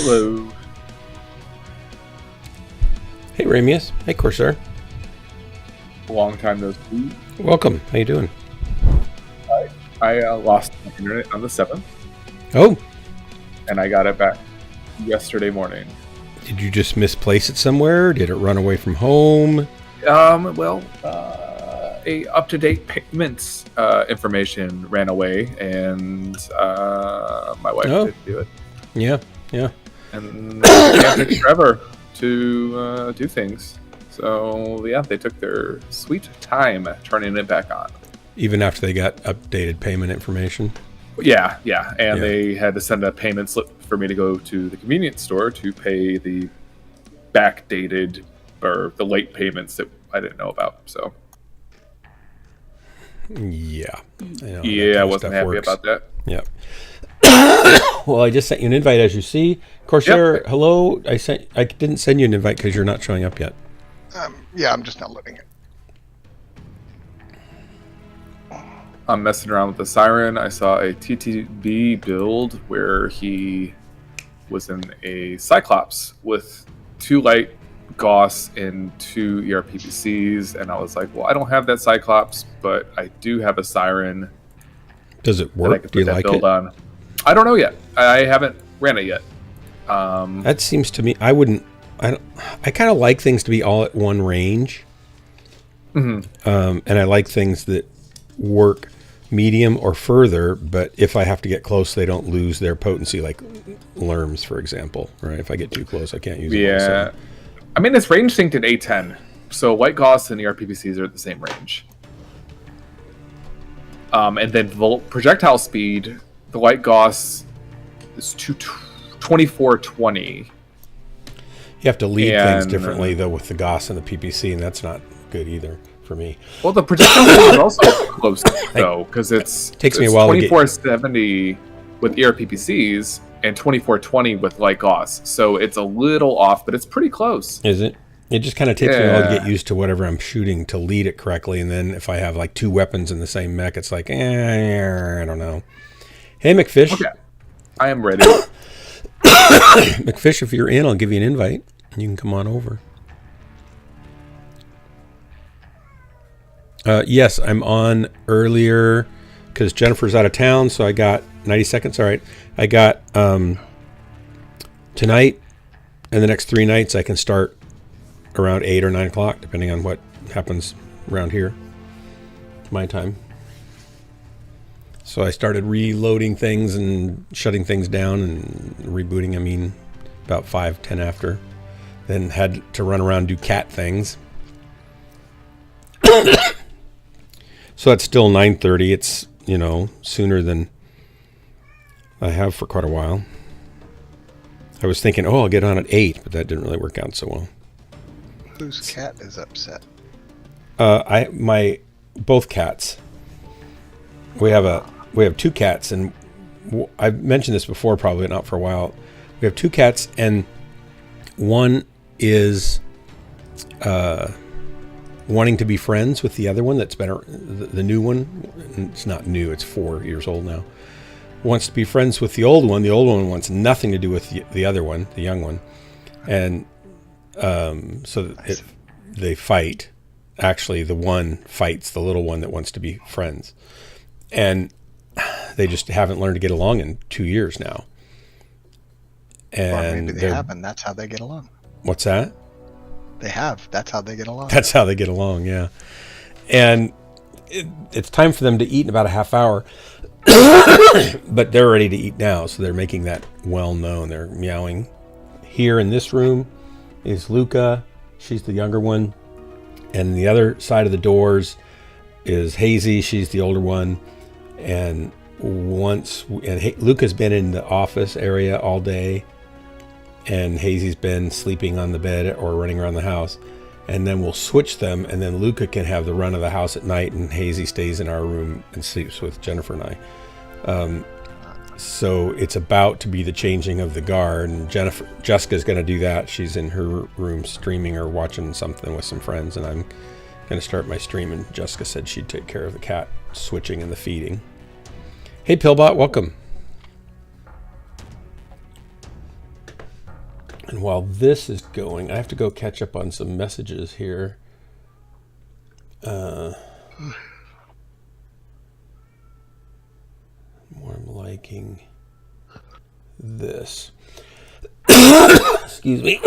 Hello. Hey, Ramius. Hey, Corsair. Long time no see. Welcome. How you doing? I lost my internet on the 7th, Oh, and I got it back yesterday morning. did you just misplace it somewhere? Did it run away from home? A up-to-date payments information ran away, and my wife didn't do it. Yeah. And it took forever to do things. So, yeah, they took their sweet time turning it back on. Even after they got updated payment information? Yeah. And they had to send a payment slip for me to go to the convenience store to pay the backdated or the late payments that I didn't know about. So, Yeah. I wasn't happy about that. Yep. Well, I just sent you an invite, as you see. Corsair, hello. I didn't send you an invite because you're not showing up yet. Yeah, I'm just not letting it. I'm messing around with the Siren. I saw a TTB build where he was in a Cyclops with 2 light Gauss and 2 ERPPCs, and I was like, well, I don't have that Cyclops, but I do have a Siren. Does it work? Do you like it? On. I don't know yet. I haven't ran it yet. That seems to me, I kind of like things to be all at one range. Mm-hmm. And I like things that work medium or further, but if I have to get close, they don't lose their potency, like Lerms, for example, right? If I get too close, I can't use it. Yeah. I mean, it's range synced at A10, so White Gauss and ERPPCs are at the same range. And then projectile speed, the White Gauss is 2420. You have to lead things differently, though, with the Gauss and the PPC, and that's not good either for me. Well, the projectile speed is also close, though, because takes me a while 2470 with ERPPCs and 2420 with light Gauss. So it's a little off, but it's pretty close. Is it? It just kind of takes me a while to get used to whatever I'm shooting to lead it correctly, and then if I have like 2 weapons in the same mech, it's like, I don't know. Hey, McFish. Okay. I am ready. McFish, if you're in, I'll give you an invite. You can come on over. Yes, I'm on earlier because Jennifer's out of town, so I got 90 seconds. All right. I got tonight and the next 3 nights I can start around 8 or 9 o'clock, depending on what happens around here. My time. So I started reloading things and shutting things down and rebooting, about 5-10 after. Then had to run around and do cat things. So it's still 9:30. It's, sooner than I have for quite a while. I was thinking, I'll get on at 8, but that didn't really work out so well. Whose cat is upset? Both cats. We have 2 cats, and I've mentioned this before, probably not for a while. We have 2 cats, and one is wanting to be friends with the other one that's been the new one. It's not new, it's 4 years old now. Wants to be friends with the old one. The old one wants nothing to do with the other one, the young one. And they fight. Actually, the one fights the little one that wants to be friends. And they just haven't learned to get along in 2 years now. And or maybe they have, and that's how they get along. What's that? They have. That's how they get along. That's how they get along, yeah. And it's time for them to eat in about a half hour. But they're ready to eat now, so they're making that well known. They're meowing. Here in this room is Luca. She's the younger one. And the other side of the doors is Hazy. She's the older one. And Luca's been in the office area all day, and Hazy's been sleeping on the bed or running around the house. And then we'll switch them, and then Luca can have the run of the house at night, and Hazy stays in our room and sleeps with Jennifer and I. So it's about to be the changing of the guard, and Jessica's going to do that. She's in her room streaming or watching something with some friends, and I'm going to start my stream, and Jessica said she'd take care of the cat switching and the feeding. Hey, Pillbot, welcome. while this is going, I have to go catch up on some messages here. More I'm liking this. Excuse me.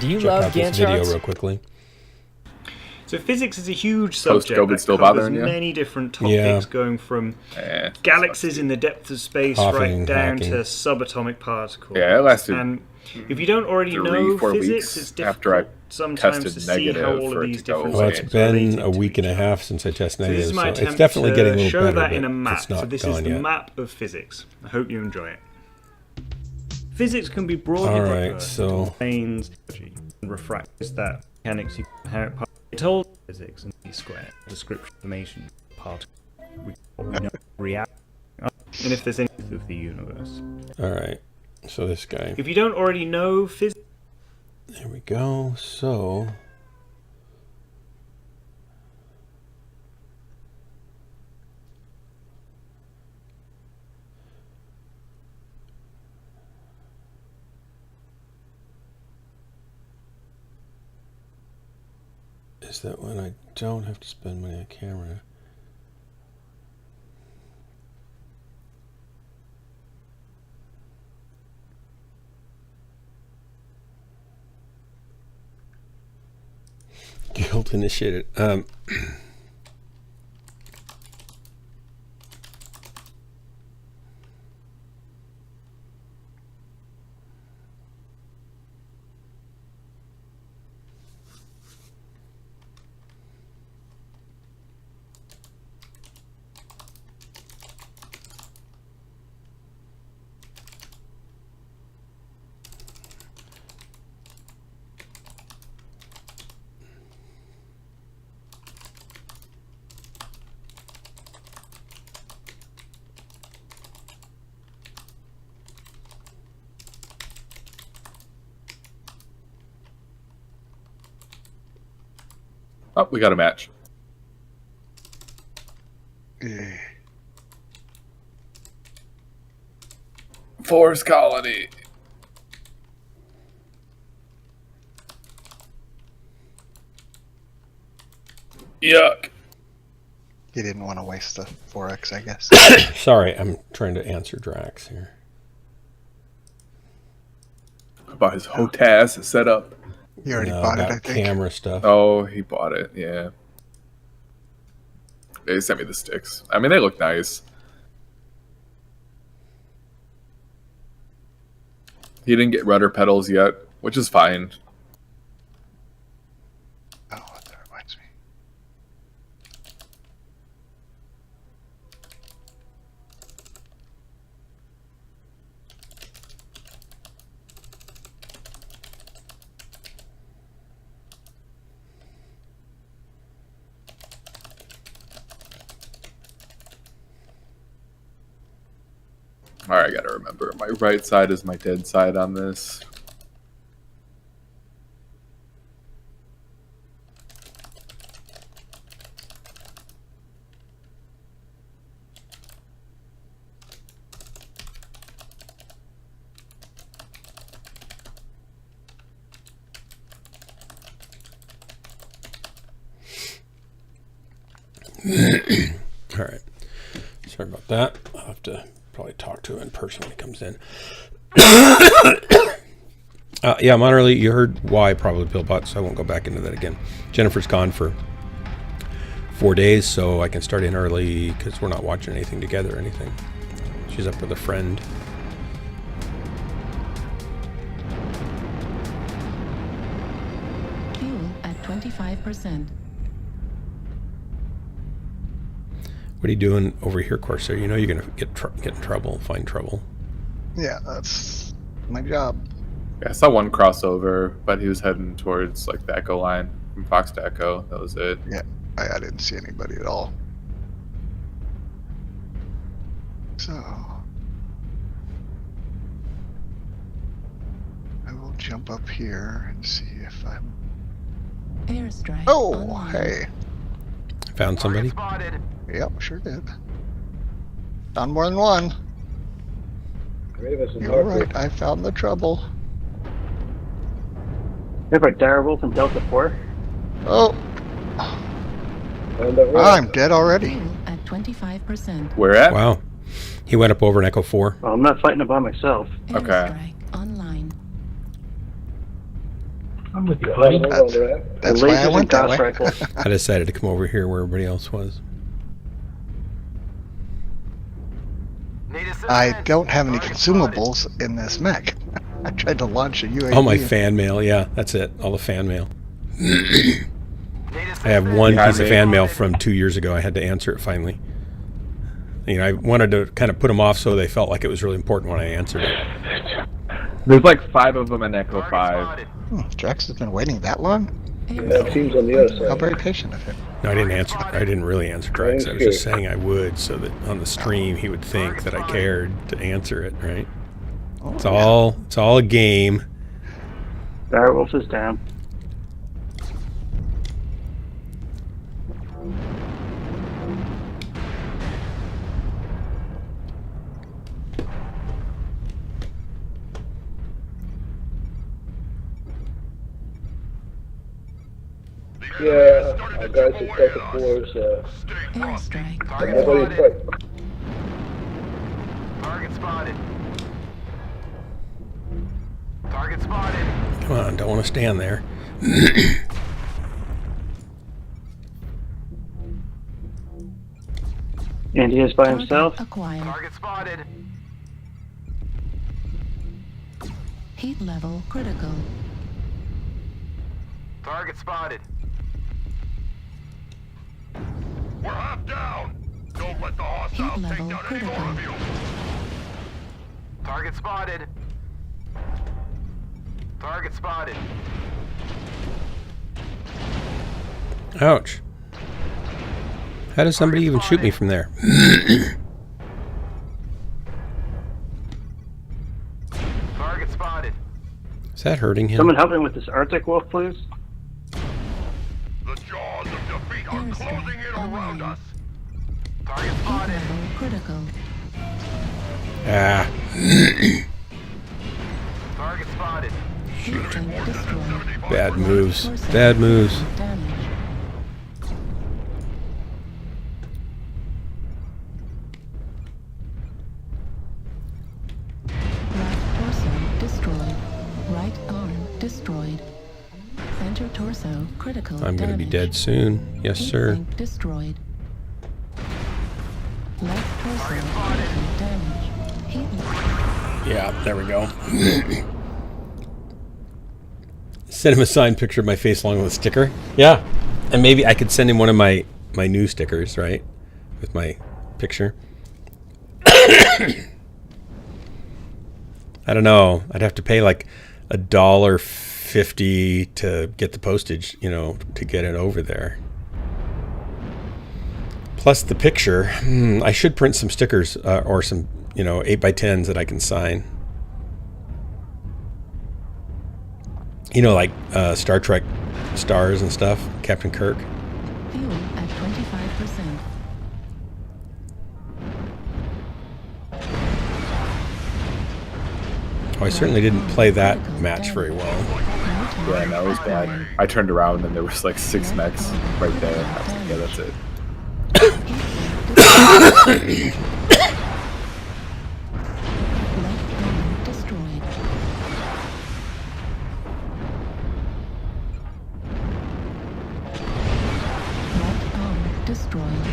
Do you Check love out this Gantt video charts? real quickly. So physics is a huge subject Post-COVID that still covers bothering you? many different topics, Yeah. going from Eh, galaxies in the depths of space Coughing right and down hacking. to subatomic particles. Yeah, it lasted And if you don't already 3-4 know physics, weeks it's after I difficult sometimes tested to see how negative all for of it these to go different away. Well, it's subjects are been related a to week and a each half since I tested So this negative, is my so it's attempt definitely getting a to little show better, that but in a map. it's not So this gone is the yet. map of physics. I hope you enjoy it. Physics can be broadly All right, divided so- into planes and refractors that mechanics you inherit. It told physics and d squared description information particle what we know reality and if there's any of the universe. All right. So this guy. If you don't already know physics, There we go. So is that when I don't have to spend money on camera? Guild initiated. Oh, we got a match. Yeah. Forest Colony. Yuck. He didn't want to waste the 4x, I guess. Sorry, I'm trying to answer Drax here. About his HOTAS setup. You already No, bought it, about I think. camera stuff. Oh, he bought it. Yeah. They sent me the sticks. I mean, they look nice. He didn't get rudder pedals yet, which is fine. Oh, that reminds me. All right, I gotta remember. My right side is my dead side on this. All right. Sorry about that. I'll have to probably talk to him in person when he comes in. Yeah, I'm on early. You heard why probably Pillbot, so I won't go back into that again. Jennifer's gone for 4 days, so I can start in early because we're not watching anything together or anything. She's up with a friend. Fuel at 25%. What are you doing over here, Corsair? You know you're going to get in trouble, find trouble. Yeah, that's my job. Yeah, I saw one crossover, but he was heading towards like the Echo line from Fox to Echo. That was it. Yeah, I didn't see anybody at all. So I will jump up here and see if I'm. Airstrike. Oh, online. hey. Found somebody? Yep, sure did. Found more than one. You're right. I found the trouble. We have our direwolf in Delta 4. Oh, I'm dead already. Fuel at 25%. Where at? Wow. He went up over an Echo 4. Well, I'm not fighting it by myself. Okay. Airstrike online. I'm with you, buddy. That's why I Lasers went and that gas way. rifles. I decided to come over here where everybody else was. I don't have any consumables in this mech. I tried to launch a UAV. Oh, my fan mail. Yeah, that's it. All the fan mail. I have one Behind piece of me. fan mail from 2 years ago. I had to answer it finally. You know, I wanted to kind of put them off so they felt like it was really important when I answered it. There's like 5 of them in Echo 5. Drax has been waiting that long? Airstrike on the other side. How very patient of him. No, I didn't answer. I didn't really answer Drax. I was just saying I would so that on the stream he would think that I cared to answer it, right? Oh, It's all a game. Direwolf is down. Yeah, our guys at Delta 4's, Airstrike. nobody's fight. Target spotted. Target spotted. Come on, don't want to stand there. And he is by himself. Target acquired. Target spotted. Heat level critical. Target spotted. We're half down. Don't let the Heat hostiles take level down any more critical. of you. Target spotted. Target spotted. Ouch. How does somebody even shoot me from there? Target spotted. Is that hurting him? Someone help me with this Arctic wolf, please. The jaws of defeat are Airstrike closing in around online. us. Target Heat spotted. level critical. Ah. Target spotted. Heat tank destroyed. Bad moves. Torso Bad moves. damage. Right torso destroyed. Right arm destroyed. Center torso critical I'm going to be damage. dead soon. Yes, Heat sir. tank destroyed. Left torso critical damage. Heat Yeah, there we go. Send him a signed picture of my face along with a sticker. Yeah. And maybe I could send him one of my new stickers, right? With my picture. I don't know. I'd have to pay like $1.50 to get the postage, you know, to get it over there. Plus the picture. I should print some stickers or some, 8x10s that I can sign. You know, like Star Trek stars and stuff. Captain Kirk. fuel at 25%. Oh, I certainly didn't play that match very well. Yeah, that was bad. I turned around and there was like 6 mechs right there. I was like, yeah, that's it. Left arm destroyed. Right arm destroyed.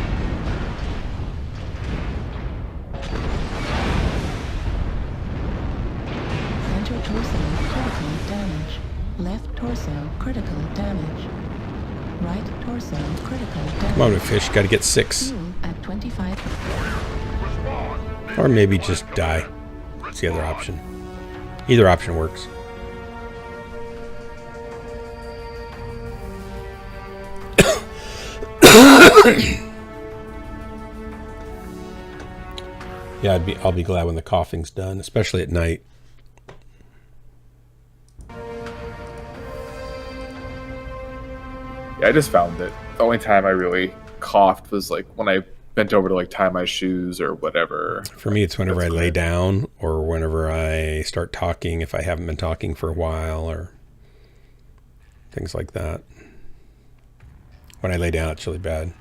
Center torso critical damage. Left torso critical damage. Right torso critical damage. Come on, fish. Got to get 6. Fuel at 25%. Or maybe just die. That's the other option. Either option works. Yeah, I'll be glad when the coughing's done, especially at night. Yeah, I just found that the only time I really coughed was like when I bent over to like tie my shoes or whatever. For me, it's whenever That's I lay great. down or whenever I start talking, if I haven't been talking for a while, or things like that. When I lay down, it's really bad.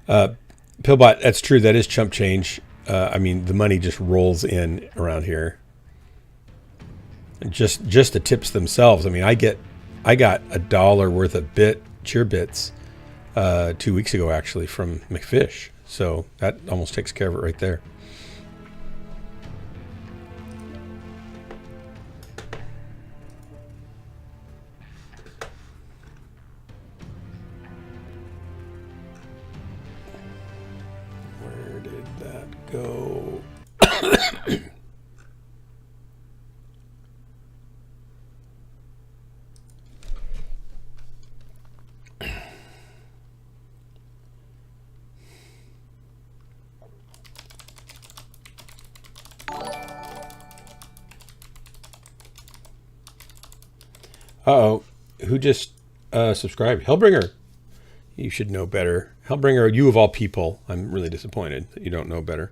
Pillbot, that's true. That is chump change. I mean, the money just rolls in around here. And just the tips themselves. I mean, I got $1 worth of cheer bits 2 weeks ago, actually, from McFish. So that almost takes care of it right there. Where did that go? Uh-oh. Who just subscribed? Hellbringer. You should know better. Hellbringer, you of all people. I'm really disappointed that you don't know better.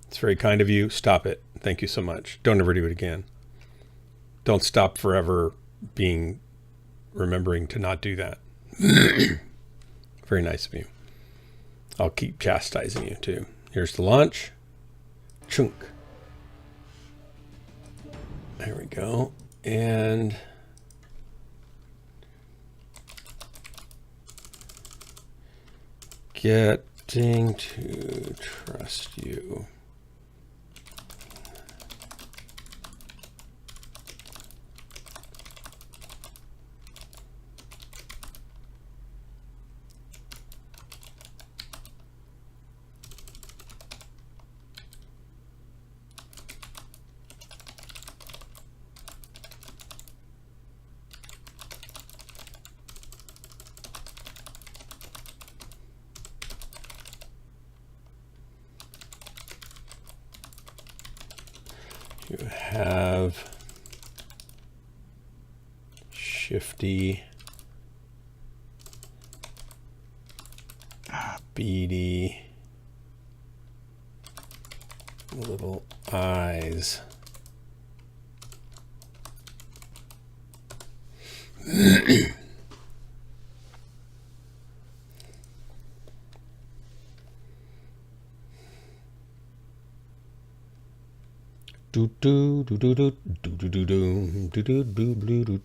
It's very kind of you. Stop it. Thank you so much. Don't ever do it again. Don't stop forever remembering to not do that. Very nice of you. I'll keep chastising you too. Here's the launch. Chunk. There we go. And getting to trust you. You have shifty, beady little eyes. Do do do do do do do do do do do do do do.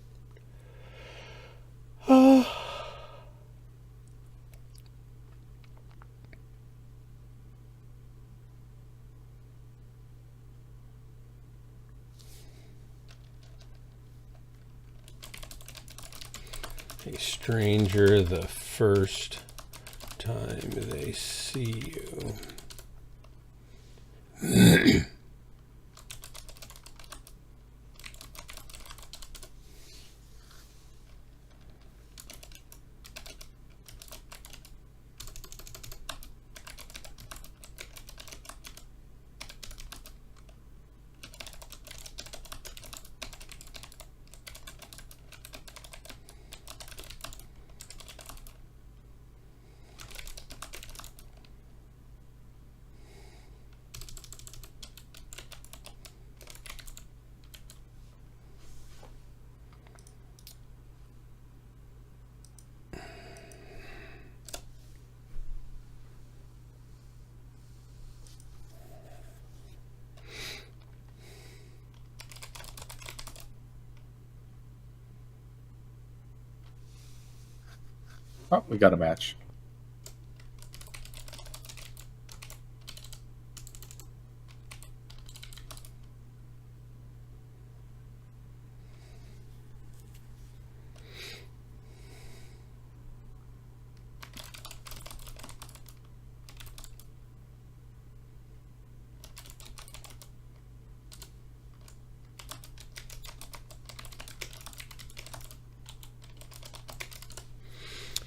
A stranger the first time they see you. Oh, we got a match.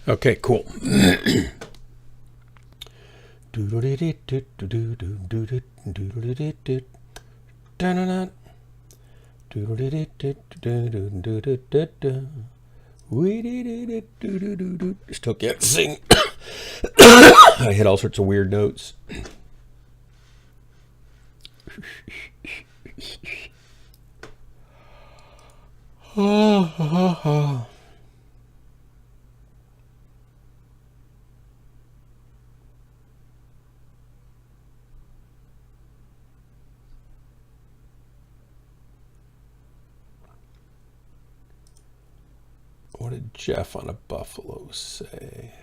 Okay, cool. Still can't sing. I hit all sorts of weird notes. What did Jeff on a buffalo say?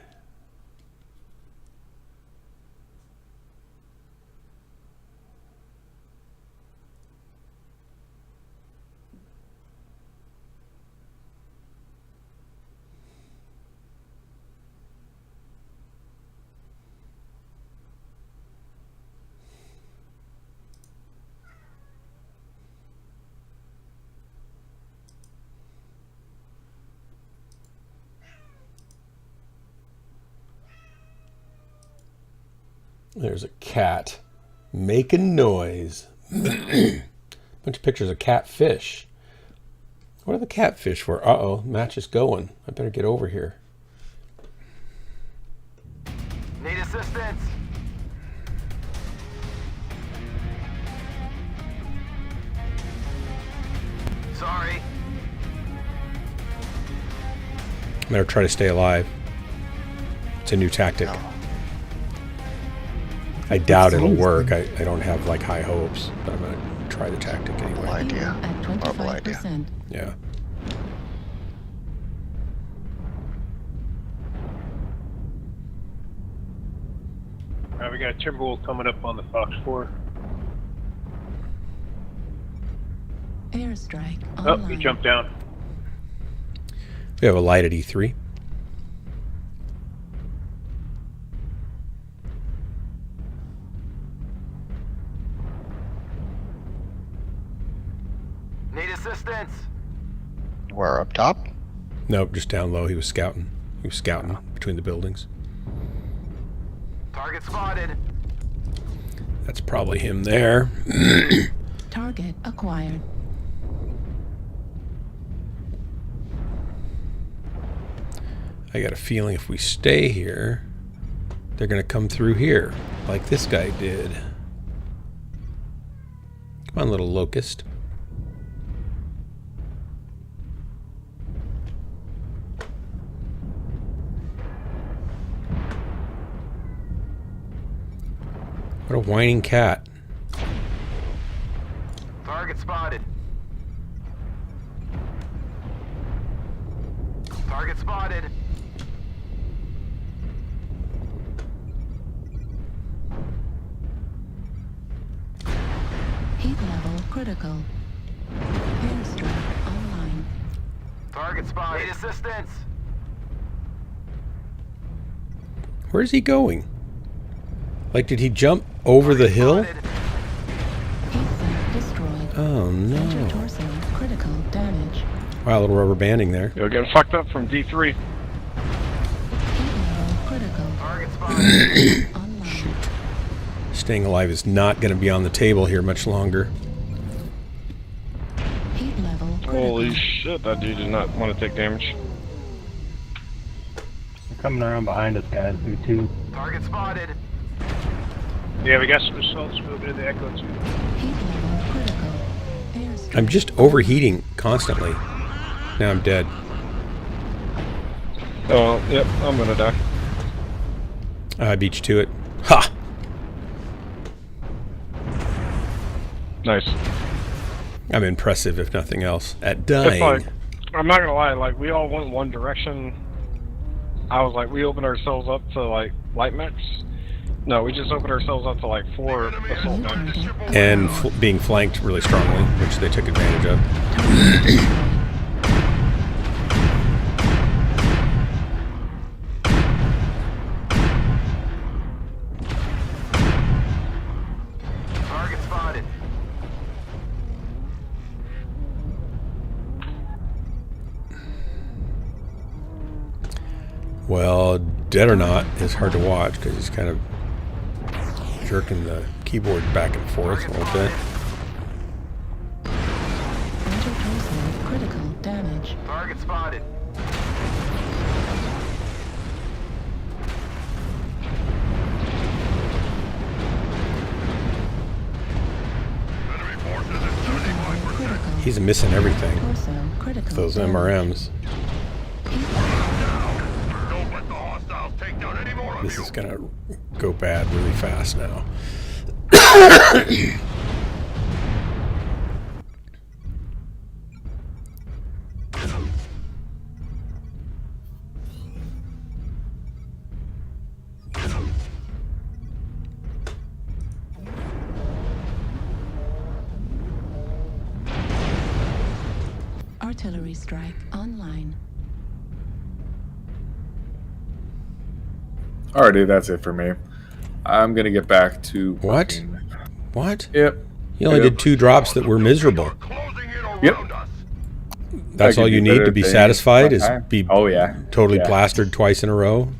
There's a cat making noise. Bunch of pictures of catfish. What are the catfish for? Uh-oh, match is going. I better get over here. Need assistance. Sorry. I better try to stay alive. It's a new tactic. I doubt it'll work. I don't have like high hopes, but I'm gonna try the tactic anyway. Horrible idea. At Horrible idea. 25%. Yeah. Alright, we got a Timberwolf coming up on the Fox 4. Airstrike Oh, online. he jumped down. We have a light at E3. Need assistance. We're up top. Nope, just down low. He was scouting. He was scouting between the buildings. Target spotted. That's probably him there. Target acquired. I got a feeling if we stay here, they're going to come through here, like this guy did. Come on, little locust. What a whining cat. Target spotted. Target spotted. Heat level critical. Airstrike online. Target spotted. Need assistance. Where's he going? Like, did he jump over the hill? Heat sink destroyed. Oh, Center no. torso critical damage. Wow, a little rubber banding there. You're getting fucked up from D3. Heat level critical. Target spotted. Online. Staying alive is not going to be on the table here much longer. Heat level critical. Holy shit, that dude did not want to take damage. They're coming around behind us, guys. We too. Target spotted. Yeah, we got some assaults moving in the Echo too. Heat level critical. Airstrike. I'm just overheating constantly. Now I'm dead. Oh, yep, I'm gonna die. I beat you to it. Ha! Nice. I'm impressive, if nothing else, at It's dying. like, I'm not gonna lie, like, we all went one direction. I was like, we opened ourselves up to, like, light mechs. No, we just opened ourselves up to, like, 4 assault New mechs. target. And being flanked really strongly, which they took advantage of. Target spotted. Well, dead or not is hard to watch because he's kind of jerking the keyboard back and forth a little bit. Center torso critical damage. Target spotted. Enemy forces at Heat level 75%. critical. He's missing everything. Torso critical. Those damage. MRMs. Don't let the hostiles take down any more of This you. is gonna go bad really fast now. Artillery strike online. Alrighty, that's it for me. I'm gonna get back to What? working. What? Yep. You only did 2 drops that were miserable. Yep. That's I all could you do need better to be things satisfied one is time. be Oh yeah. totally Yeah. plastered twice in a row?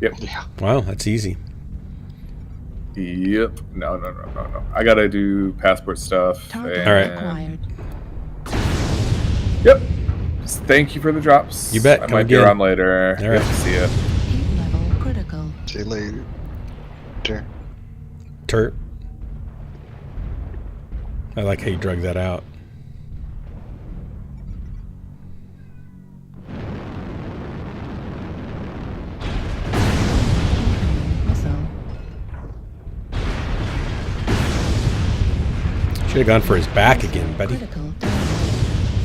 Yep. Wow, that's easy. Yep. No. I gotta do passport stuff. Target All right. acquired. Yep. Just thank you for the drops. You bet. I Come might be again. around later. All right. Good to see you. Heat level critical. See you later. Turt. I like how you drug that out. Missile. Should have gone for his back again, buddy. Critical damage.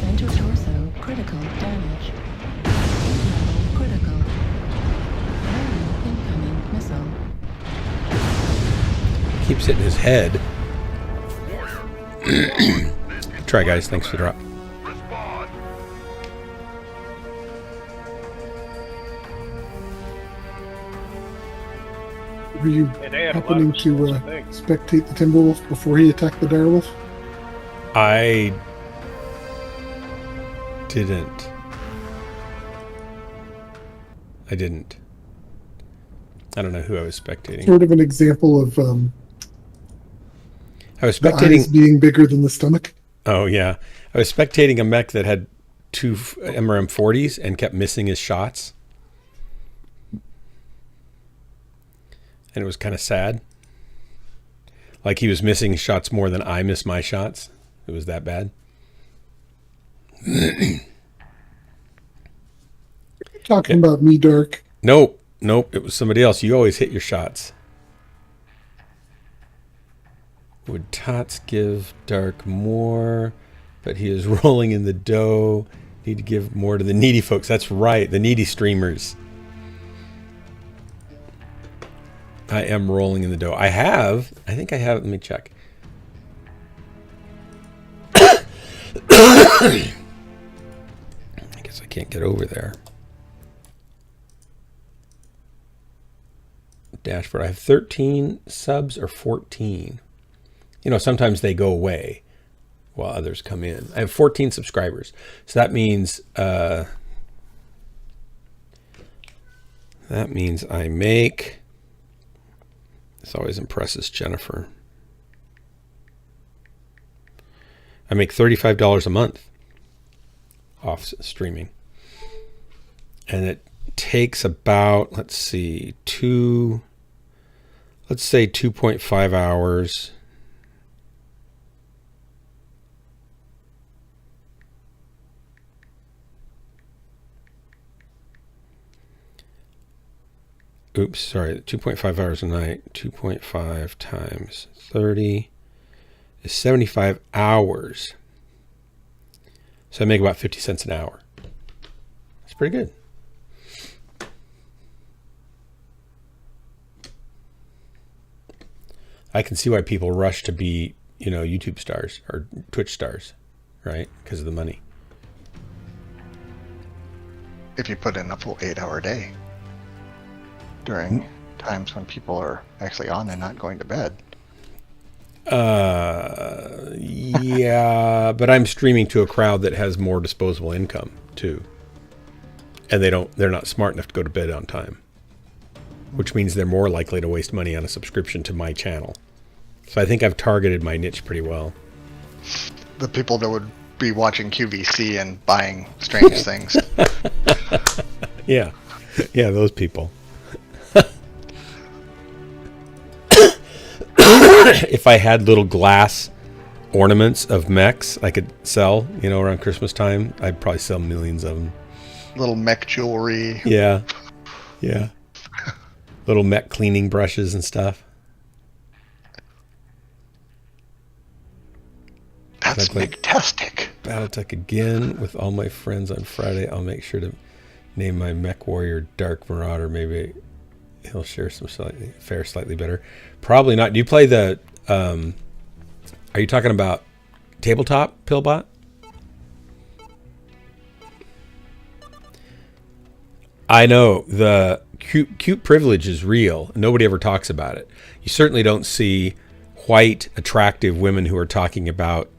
Center torso critical damage. Heat level critical. Enemy incoming missile. Keeps hitting his head. Try, guys. Thanks for the drop. Respond. Were you And they had a lot happening of to results, I think. spectate the Timberwolf before he attacked the Direwolf? I didn't. I don't know who I was spectating. Sort of an example of I was the spectating. eyes being bigger than the stomach. Oh yeah, I was spectating a mech that had 2 MRM-40s and kept missing his shots, and it was kind of sad. Like he was missing shots more than I miss my shots. It was that bad. Talking about me, Dark. Nope. It was somebody else. You always hit your shots. Would Tots give Dark more? But he is rolling in the dough. Need to give more to the needy folks. That's right. The needy streamers. I am rolling in the dough. I think I have. Let me check. I guess I can't get over there. Dashboard. I have 13 subs or 14. You know, sometimes they go away while others come in. I have 14 subscribers. So that means I make, this always impresses Jennifer, I make $35 a month off streaming. And it takes about, let's say 2.5 hours. Oops, sorry, 2.5 hours a night. 2.5 times 30 is 75 hours. So I make about 50 cents an hour. That's pretty good. I can see why people rush to be, you know, YouTube stars or Twitch stars, right? Because of the money. If you put in a full 8-hour day during times when people are actually on and not going to bed. Yeah, but I'm streaming to a crowd that has more disposable income too. And they're not smart enough to go to bed on time. Which means they're more likely to waste money on a subscription to my channel. So I think I've targeted my niche pretty well. The people that would be watching QVC and buying strange things. Yeah, those people. If I had little glass ornaments of mechs I could sell, you know, around Christmas time, I'd probably sell millions of them. Little mech jewelry. Yeah. Little mech cleaning brushes and stuff. That's fantastic. Battletech again with all my friends on Friday. I'll make sure to name my Mechwarrior Dark Marauder. Maybe he'll share some slightly better. Probably not. Do you play the? Are you talking about tabletop Pillbot? I know the cute privilege is real. Nobody ever talks about it. You certainly don't see white, attractive women who are talking about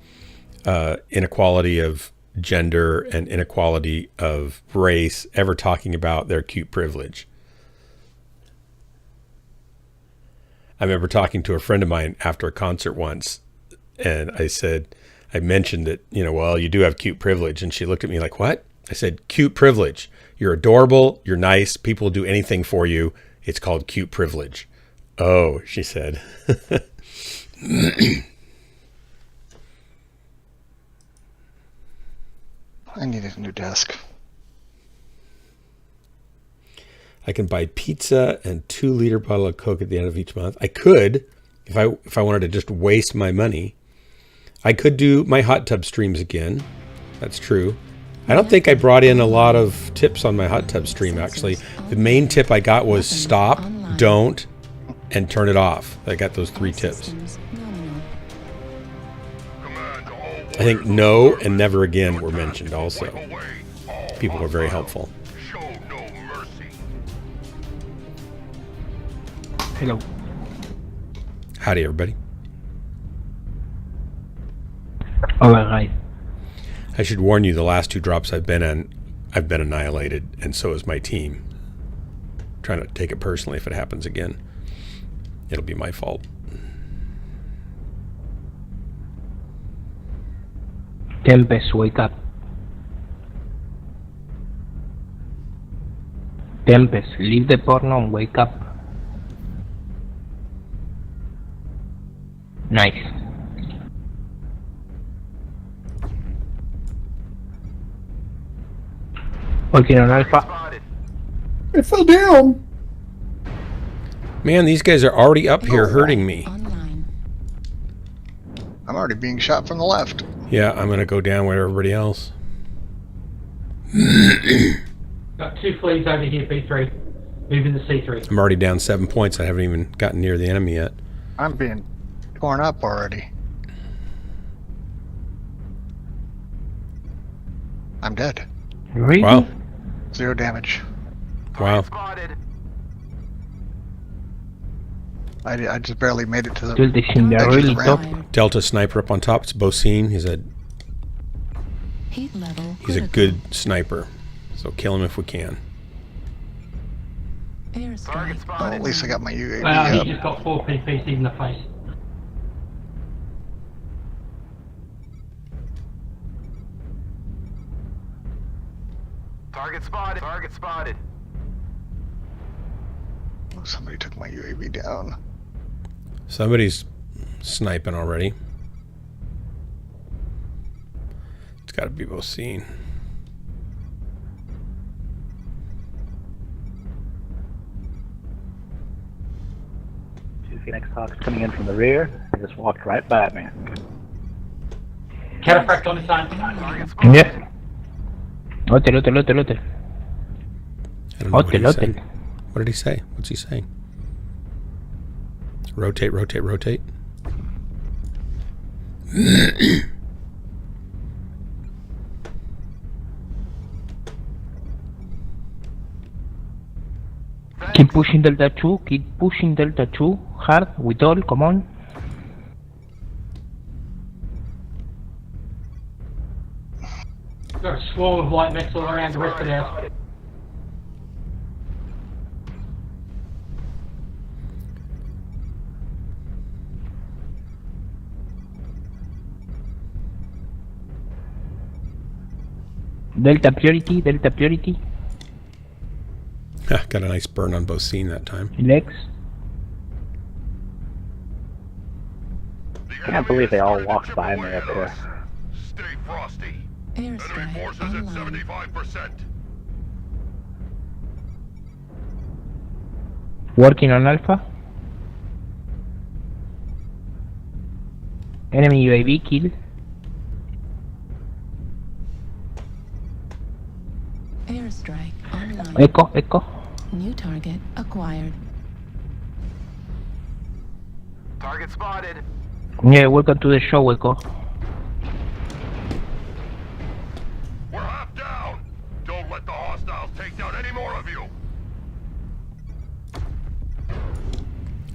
inequality of gender and inequality of race ever talking about their cute privilege. I remember talking to a friend of mine after a concert once, and I mentioned that, well, you do have cute privilege. And she looked at me like, what? I said, cute privilege. You're adorable. You're nice. People will do anything for you. It's called cute privilege. Oh, she said. I needed a new desk. I can buy pizza and 2-liter bottle of Coke at the end of each month. I could, if I wanted to just waste my money. I could do my hot tub streams again. That's true. I don't think I brought in a lot of tips on my hot tub stream, actually. The main tip I got was stop, don't, and turn it off. I got those 3 tips. I think no and never again were mentioned also. People were very helpful. Hello. Howdy, everybody. All right. I should warn you, the last 2 drops I've been on, I've been annihilated, and so is my team. I'm trying to take it personally if it happens again. It'll be my fault. Tempest, wake up. Tempest, leave the porno and wake up. Nice. Working on Alpha. I fell down. Man, these guys are already up here hurting me. I'm already being shot from the left. Yeah, I'm gonna go down with everybody else. Got 2 fleas over here, B3. Moving to C3. I'm already down 7 points. I haven't even gotten near the enemy yet. I'm being torn up already. I'm dead. Really? Wow. 0 damage. Wow. I just barely made it to the Dude, they seem they're really top. Delta sniper up on top. It's Bocine. He's a good sniper. So kill him if we can. Well, at least I got my UAV Well, up. he just got 4 PPs in the face. Target spotted. Target spotted. Oh, somebody took my UAV down. Somebody's sniping already. It's got to be Bocine. Phoenix Hawks coming in from the rear. They just walked right by me. Cataphract on the side. Yeah. Hotel. I don't know what he said. What did he say? What's he saying? Rotate. Keep pushing Delta 2. Keep pushing Delta 2. Hard. With all. Come on. Got a swarm of light mechs all around the rest of the house. Delta priority. Got a nice burn on Bocine that time. Lex. Can't believe they all walked by me up here. Stay frosty. Airstrike Forces at 75%. Working on Alpha. Enemy UAV kill. Airstrike online. Echo. New target acquired. Target spotted. Yeah, welcome to the show, Echo. We're half down. Don't let the hostiles take down any more of you.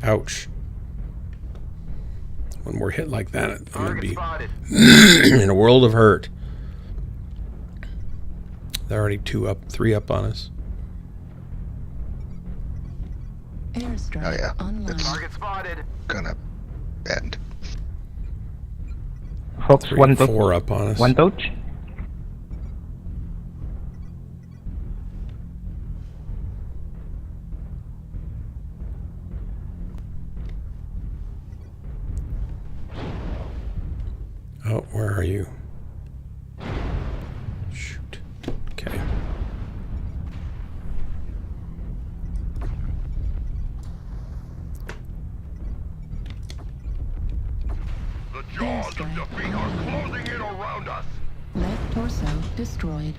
Ouch. One more hit like that, I'm going to be spotted. in a world of hurt. They're already 3 up on us. Airstrike Oh yeah, online. it's Target spotted. gonna end. Fox, 3 one and dodge. 4 up on us. One dodge. Oh, where are you? Shoot. Okay. The jaws of defeat are closing in around us. Left torso destroyed.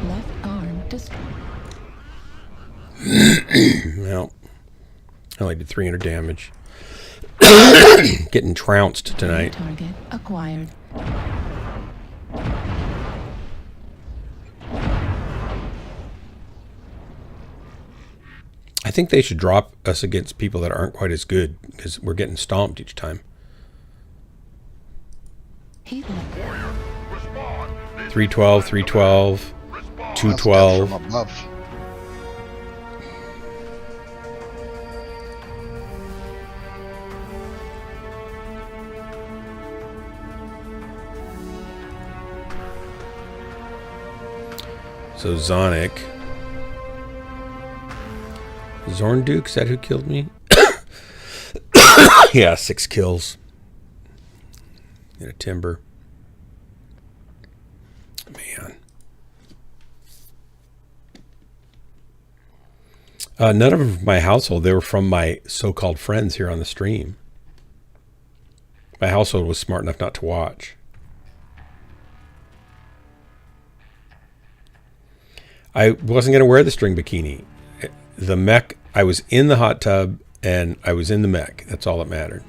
Left arm destroyed. Well, I only did 300 damage. Getting trounced tonight. Target acquired. I think they should drop us against people that aren't quite as good because we're getting stomped each time. Heat 312, 312, 212. From above. So Zonic. Zornduke, is that who killed me? Yeah, 6 kills. And a timber. Man. None of my household, they were from my so-called friends here on the stream. My household was smart enough not to watch. I wasn't going to wear the string bikini. The mech, I was in the hot tub and I was in the mech. That's all that mattered.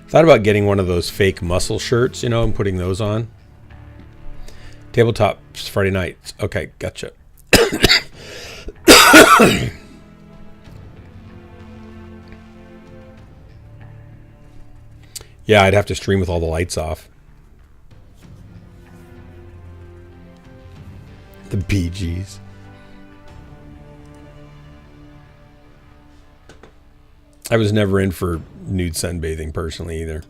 Thought about getting one of those fake muscle shirts, you know, and putting those on. Tabletop Friday nights. Okay, gotcha. Yeah, I'd have to stream with all the lights off. The Bee Gees. I was never in for nude sunbathing personally either. A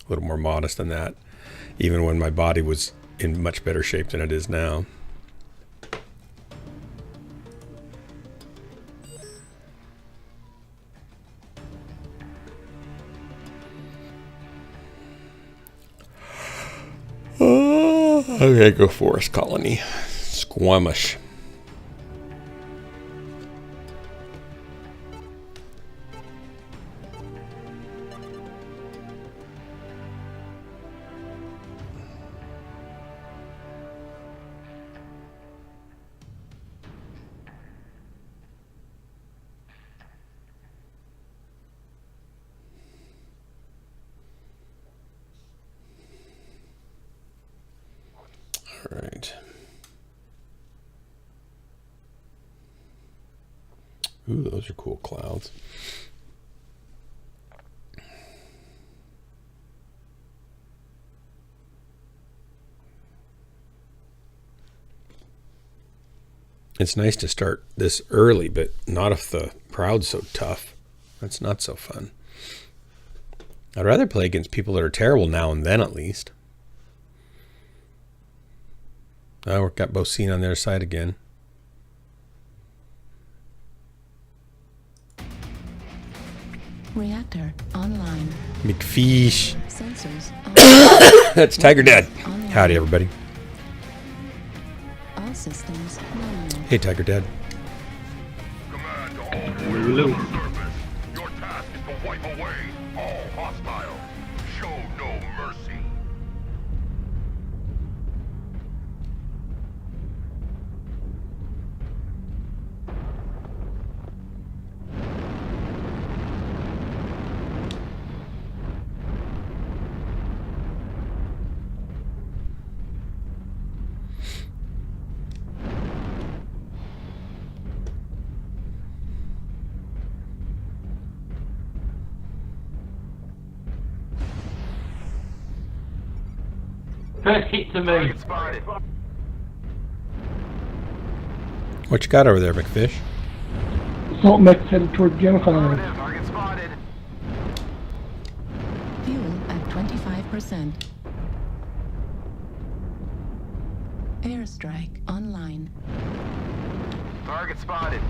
little more modest than that, even when my body was in much better shape than it is now. Okay, go Forest Colony. Squamish. All right. Ooh, those are cool clouds. It's nice to start this early, but not if the crowd's so tough. That's not so fun. I'd rather play against people that are terrible now and then at least. Oh, we've got Bocine on their side again. Reactor online. McFish. Sensors on. That's Tiger Dad. Online. Howdy, everybody. All systems nominal. Hey, Tiger Dad. Command to all players on the surface. Your task is to wipe away all hostiles. Show no mercy. First hit to me. Target spotted. What you got over there, McFish? Assault mech headed toward genocide. Target spotted. Fuel at 25%. Airstrike online. Target spotted.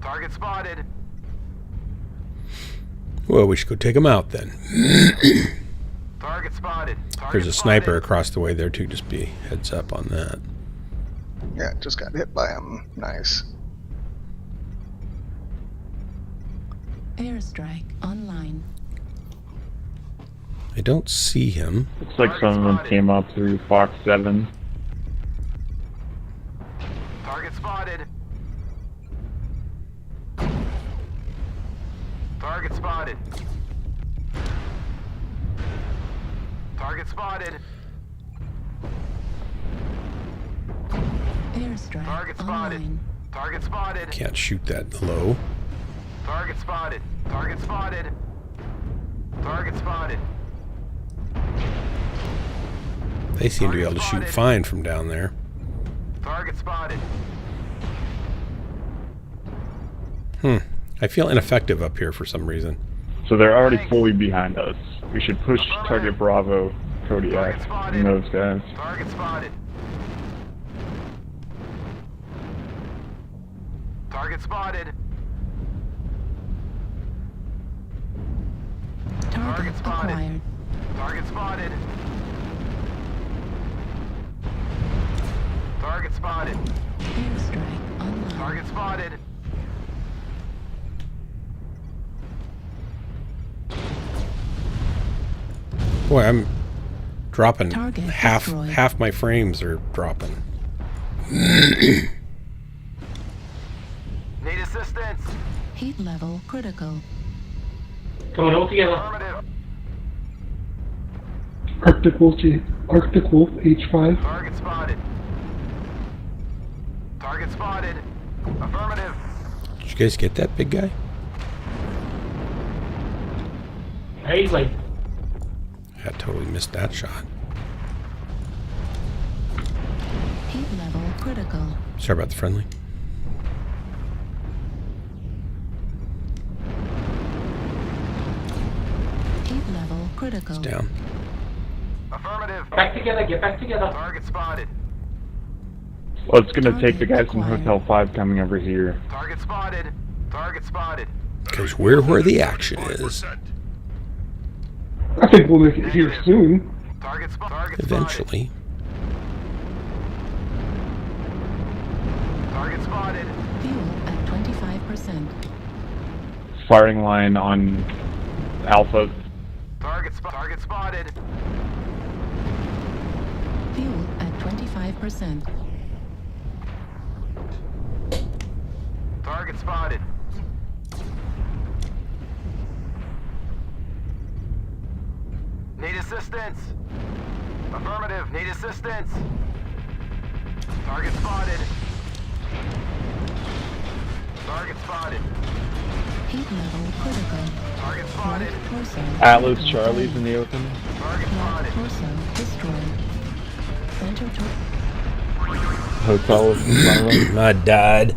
Target spotted. Well, we should go take him out then. Target spotted. Target There's a sniper spotted. across the way there too. Just be heads up on that. Yeah, just got hit by him. Nice. Airstrike online. I don't see him. Looks like some of them came up through Fox 7. Target spotted. Target spotted. Target spotted. Airstrike Target spotted. online. Target spotted. Can't shoot that low. Target spotted. Target spotted. Target spotted. They seem to be able to shoot fine from down there. Target spotted. I feel ineffective up here for some reason. So they're already fully behind us. We should push target Bravo, Kodiak, and those guys. Target spotted. Target spotted. Target spotted. acquired. Target spotted. Target spotted. Airstrike online. Target spotted. Boy, I'm dropping Target half destroyed. my frames are dropping. Need assistance. Heat level critical. Come on, all together. Affirmative. Arctic Wolf H5. Target spotted. Target spotted. Affirmative. Did you guys get that big guy? Easily. I totally missed that shot. Heat level critical. Sorry about the friendly. Heat level critical. It's down. Affirmative. Back together, get back together. Target spotted. Well, it's gonna take the guys from Hotel 5 coming over here. Target spotted. Target spotted. Because we're where the action is. I think we'll make it here soon. Target spotted. Eventually. Target spotted. Fuel at 25%. Firing line on Alpha. Target spotted. Fuel at 25%. Target spotted. Need assistance. Affirmative. Need assistance. Target spotted. Target spotted. Heat level critical. Target spotted. Right torso. Atlas critical Charlie's damage. in the open. Target Right spotted. torso destroyed. Center Hotel in front of them. I died.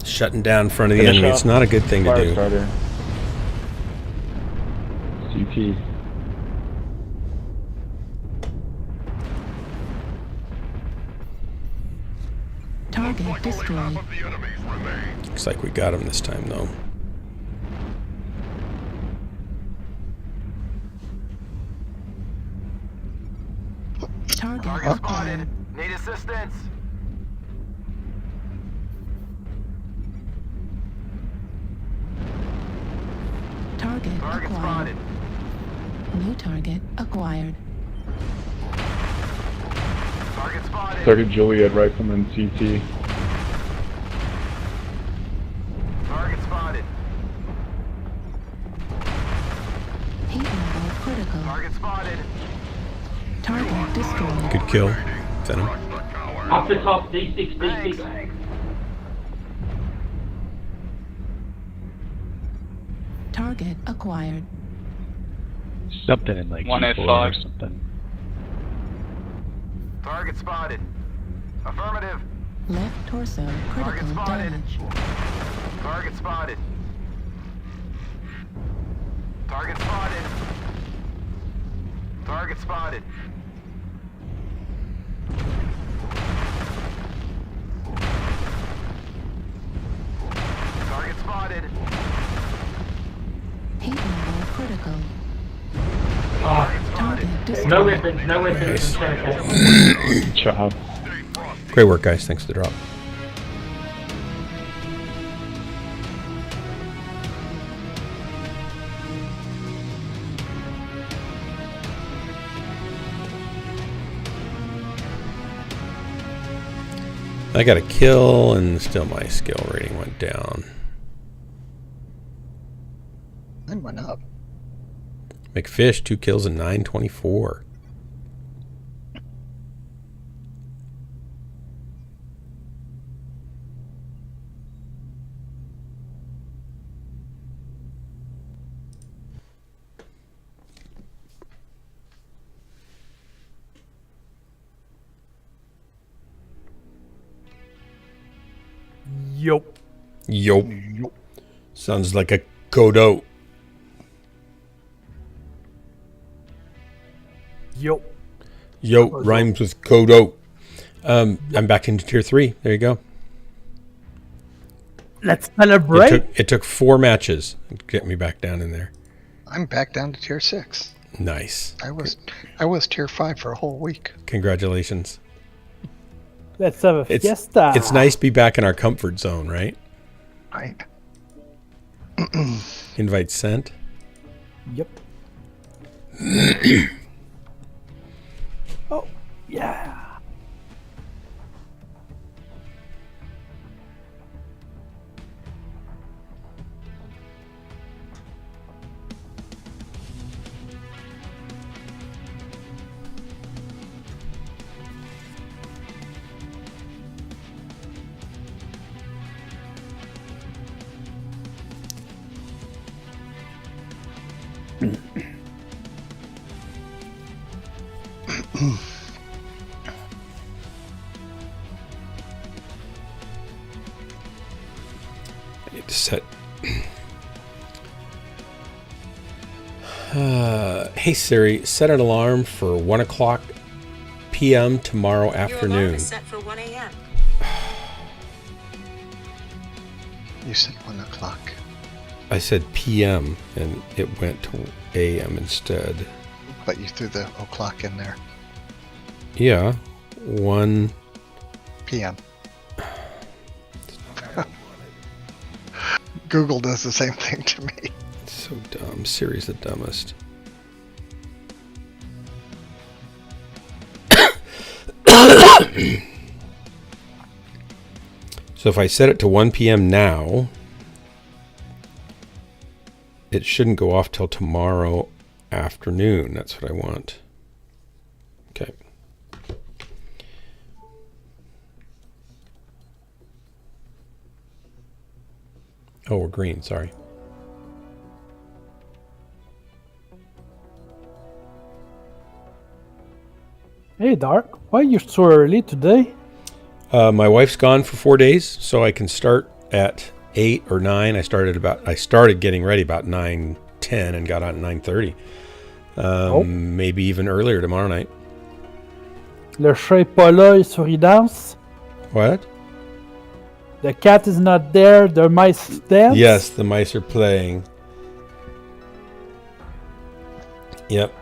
Shutting down in front of the Finish enemy. off It's not a good thing to Fire do. starter. CT. target destroyed. Looks like we got him this time, though. Target spotted. Need assistance. Target acquired. Spotted. New target acquired. Target spotted. Target Juliet Rifleman CT. Target spotted. Heat level critical. Target spotted. Target destroyed. Good kill. Venom. Up the top, D6, D6. Target acquired. Something in like One G4 or F5. something. Target spotted. Affirmative. Left torso critical damage. Target spotted. Target spotted. Target spotted. Target spotted. Heat level critical. Target No destroyed. weapons, no weapons. Good job. Great work, guys. Thanks for the drop. I got a kill, and still my skill rating went down. Mine went up. McFish, 2 kills and 924. Yup. Yup. Sounds like a Godot. Yup. Yo, rhymes with Godot. I'm back into tier 3. There you go. Let's celebrate. It took 4 matches to get me back down in there. I'm back down to tier 6. Nice. I was tier 5 for a whole week. Congratulations. Let's have a fiesta. It's nice to be back in our comfort zone, right? Right. Invite sent. Yep. Oh, yeah. I need to set. Hey Siri, set an alarm for 1 o'clock p.m. tomorrow afternoon. Your alarm is set for 1 a.m. You said 1 o'clock. I said p.m. and it went to a.m. instead. But you threw the o'clock in there. Yeah, 1 p.m. Google does the same thing to me. So dumb. Siri's the dumbest. So if I set it to 1 p.m. now, it shouldn't go off till tomorrow afternoon. That's what I want. Okay. Oh, we're green. Sorry. Hey, Dark. Why are you so early today? My wife's gone for 4 days, so I can start at 8 or 9. I started getting ready about 9:10 and got on at 9:30. Maybe even earlier tomorrow night. Le chat est pas là, il sourit danse. What? The cat is not there, the mice dance. Yes, the mice are playing. Yep.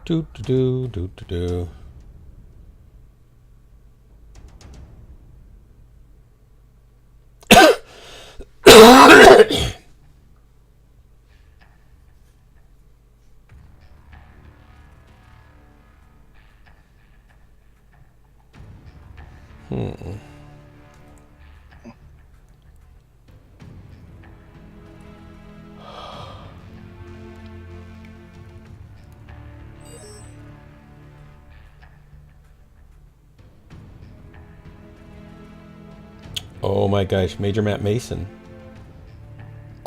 Do do do do do. Oh my gosh, Major Matt Mason.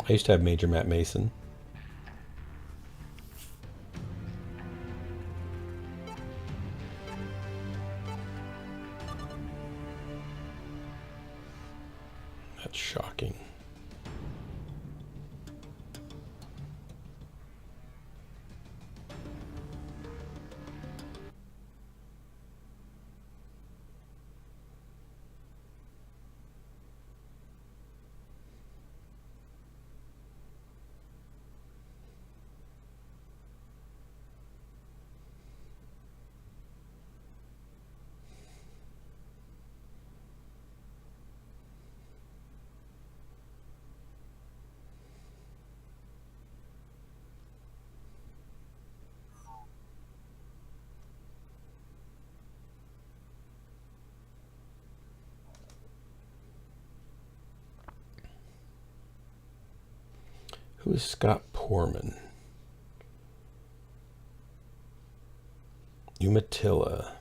I used to have Major Matt Mason. That's shocking. Who is Scott Poorman? Umatilla.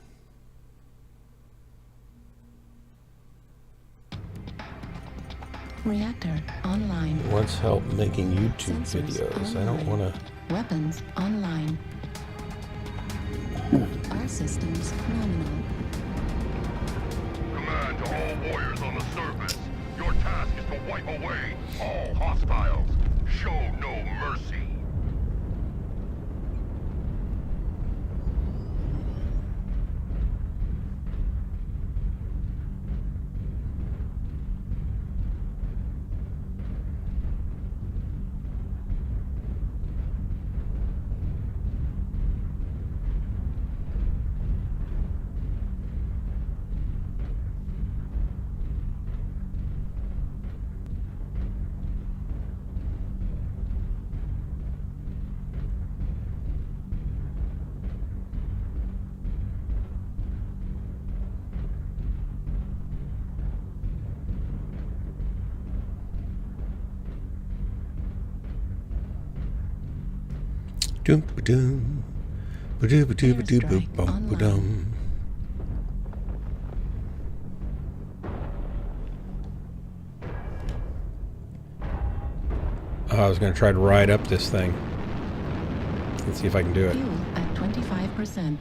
Reactor online. Wants help making YouTube videos. I don't want to. Weapons online. All systems nominal. Command to all warriors on the surface. Your task is to wipe away all hostiles. Show no mercy. Doom ba-doom. Ba-doo ba-doo ba-doo ba-bum ba-dum. I was going to try to ride up this thing. Let's see if I can do it. Fuel at 25%.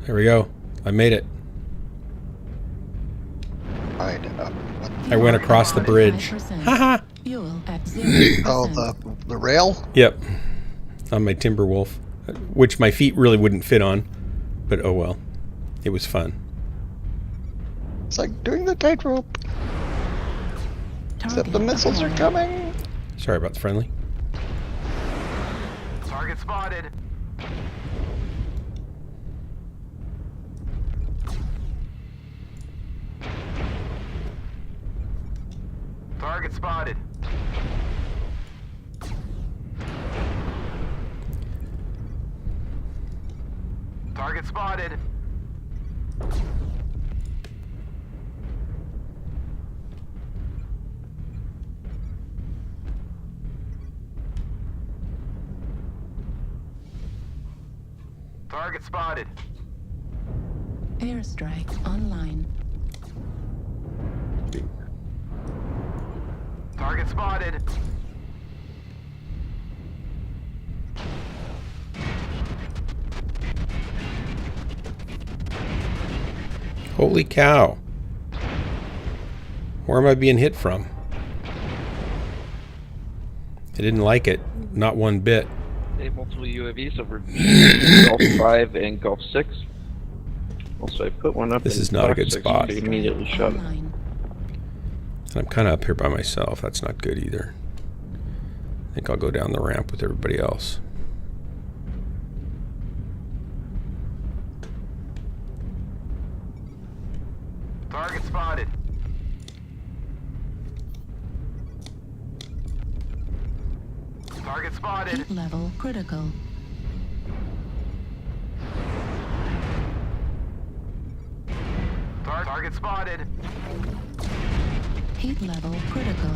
There we go. I made it. Ride up. I went across the bridge. Haha. Fuel at 0%. Oh, the rail? Yep. On my Timberwolf, which my feet really wouldn't fit on, but oh well. It was fun. It's like doing the tightrope. Except the missiles are coming. Sorry about the friendly. Target spotted. Target spotted. Target spotted. Target spotted. Airstrike online. Target spotted. Holy cow. Where am I being hit from? I didn't like it. Not one bit. They have multiple UAVs over Gulf 5 and Gulf 6. Also, I put one up. This in is not a good Box 6 spot. and immediately shot it. I'm kind of up here by myself. That's not good either. I think I'll go down the ramp with everybody else. Target spotted. Target spotted. Heat level critical. Target spotted. Heat level critical.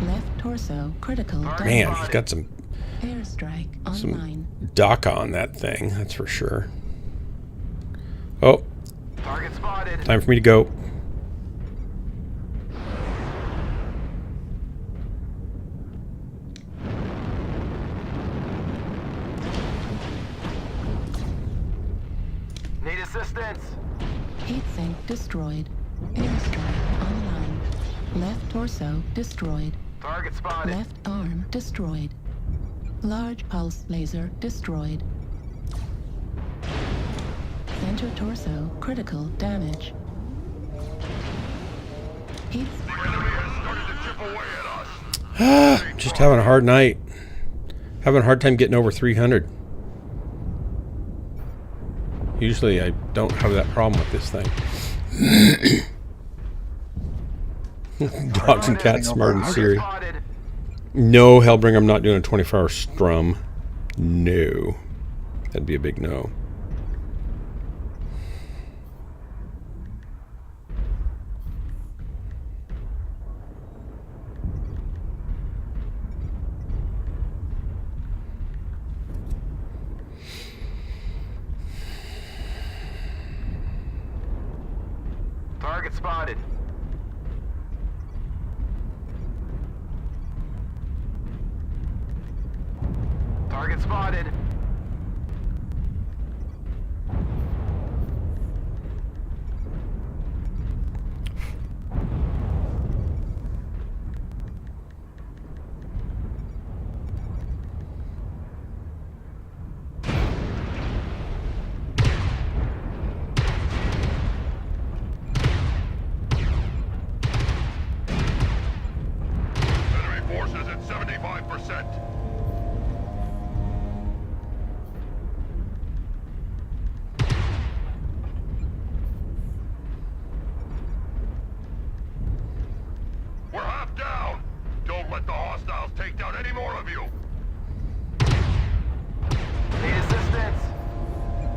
Left torso critical. Man, he's got some Airstrike online. DACA on that thing, that's for sure. Oh. Target spotted. Time for me to go. assistance! Heat sink destroyed. Airstrike online. Left torso destroyed. Target spotted. Left arm destroyed. Large pulse laser destroyed. Center torso critical damage. Heat. The enemy has started to chip away at us. Just having a hard night. Having a hard time getting over 300. Usually I don't have that problem with this thing. Dogs and cats smarter than Siri. No, Hellbringer, I'm not doing a 24-hour strum. No. That'd be a big no. Target spotted. Target spotted. Enemy forces at 75%. We're half down. Don't let the hostiles take down any more of you. Need assistance.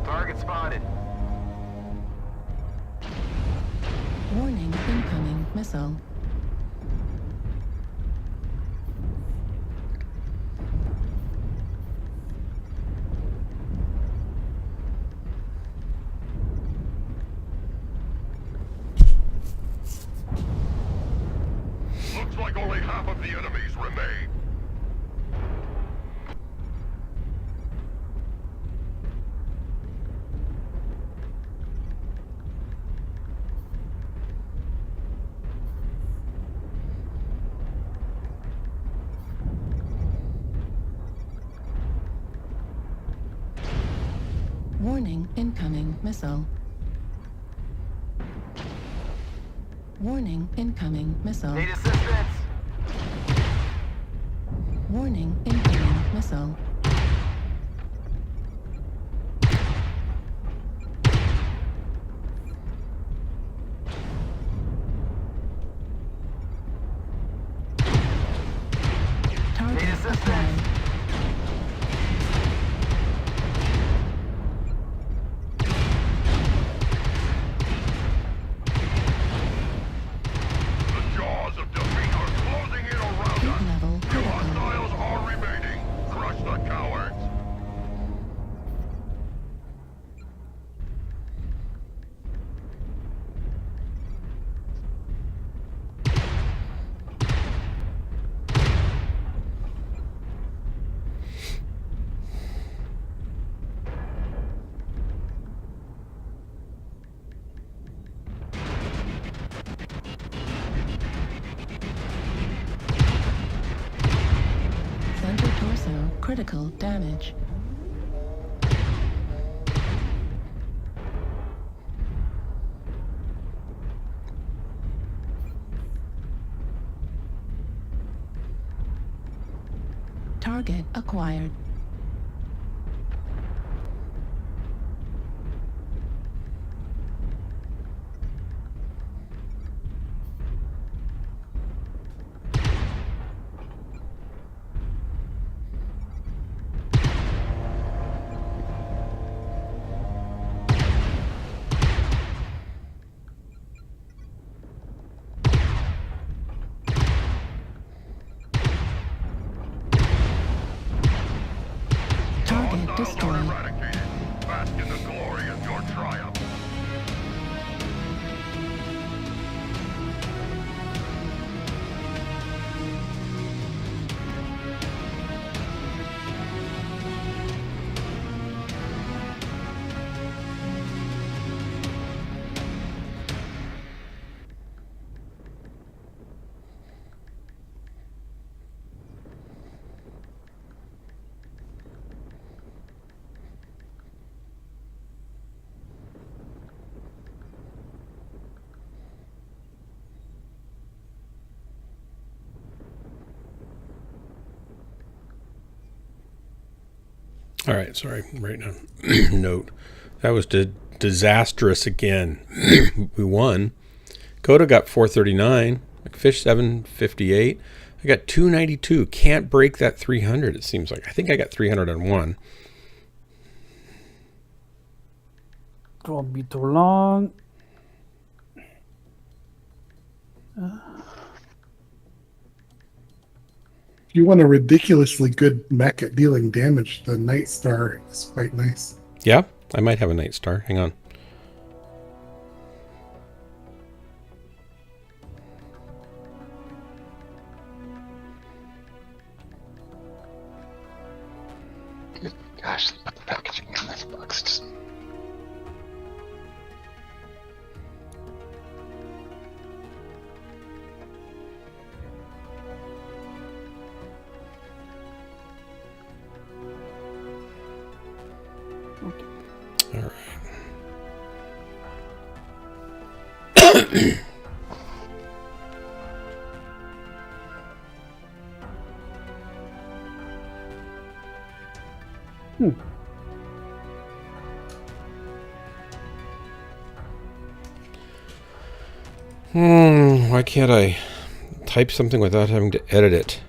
Target spotted. Warning incoming missile. Looks like only half of the enemies remain. Warning incoming missile. Warning incoming missile. Need assistance. Warning incoming missile. Target acquired. The jaws of defeat are closing in around Heat us. level Two critical. hostiles are remaining. Crush the cowards. Center torso critical damage. Target acquired. Target destroyed. Eradicated. Bask in the glory of your triumph. All right, sorry. Right now, note. That was disastrous again. We won. Coda got 439. McFish 758. I got 292. Can't break that 300. It seems like. I think I got 301. It won't be too long. If you want a ridiculously good mech at dealing damage, the Night Star is quite nice. Yeah, I might have a Night Star. Hang on. Good gosh, the packaging in this box just... All right. Why can't I type something without having to edit it?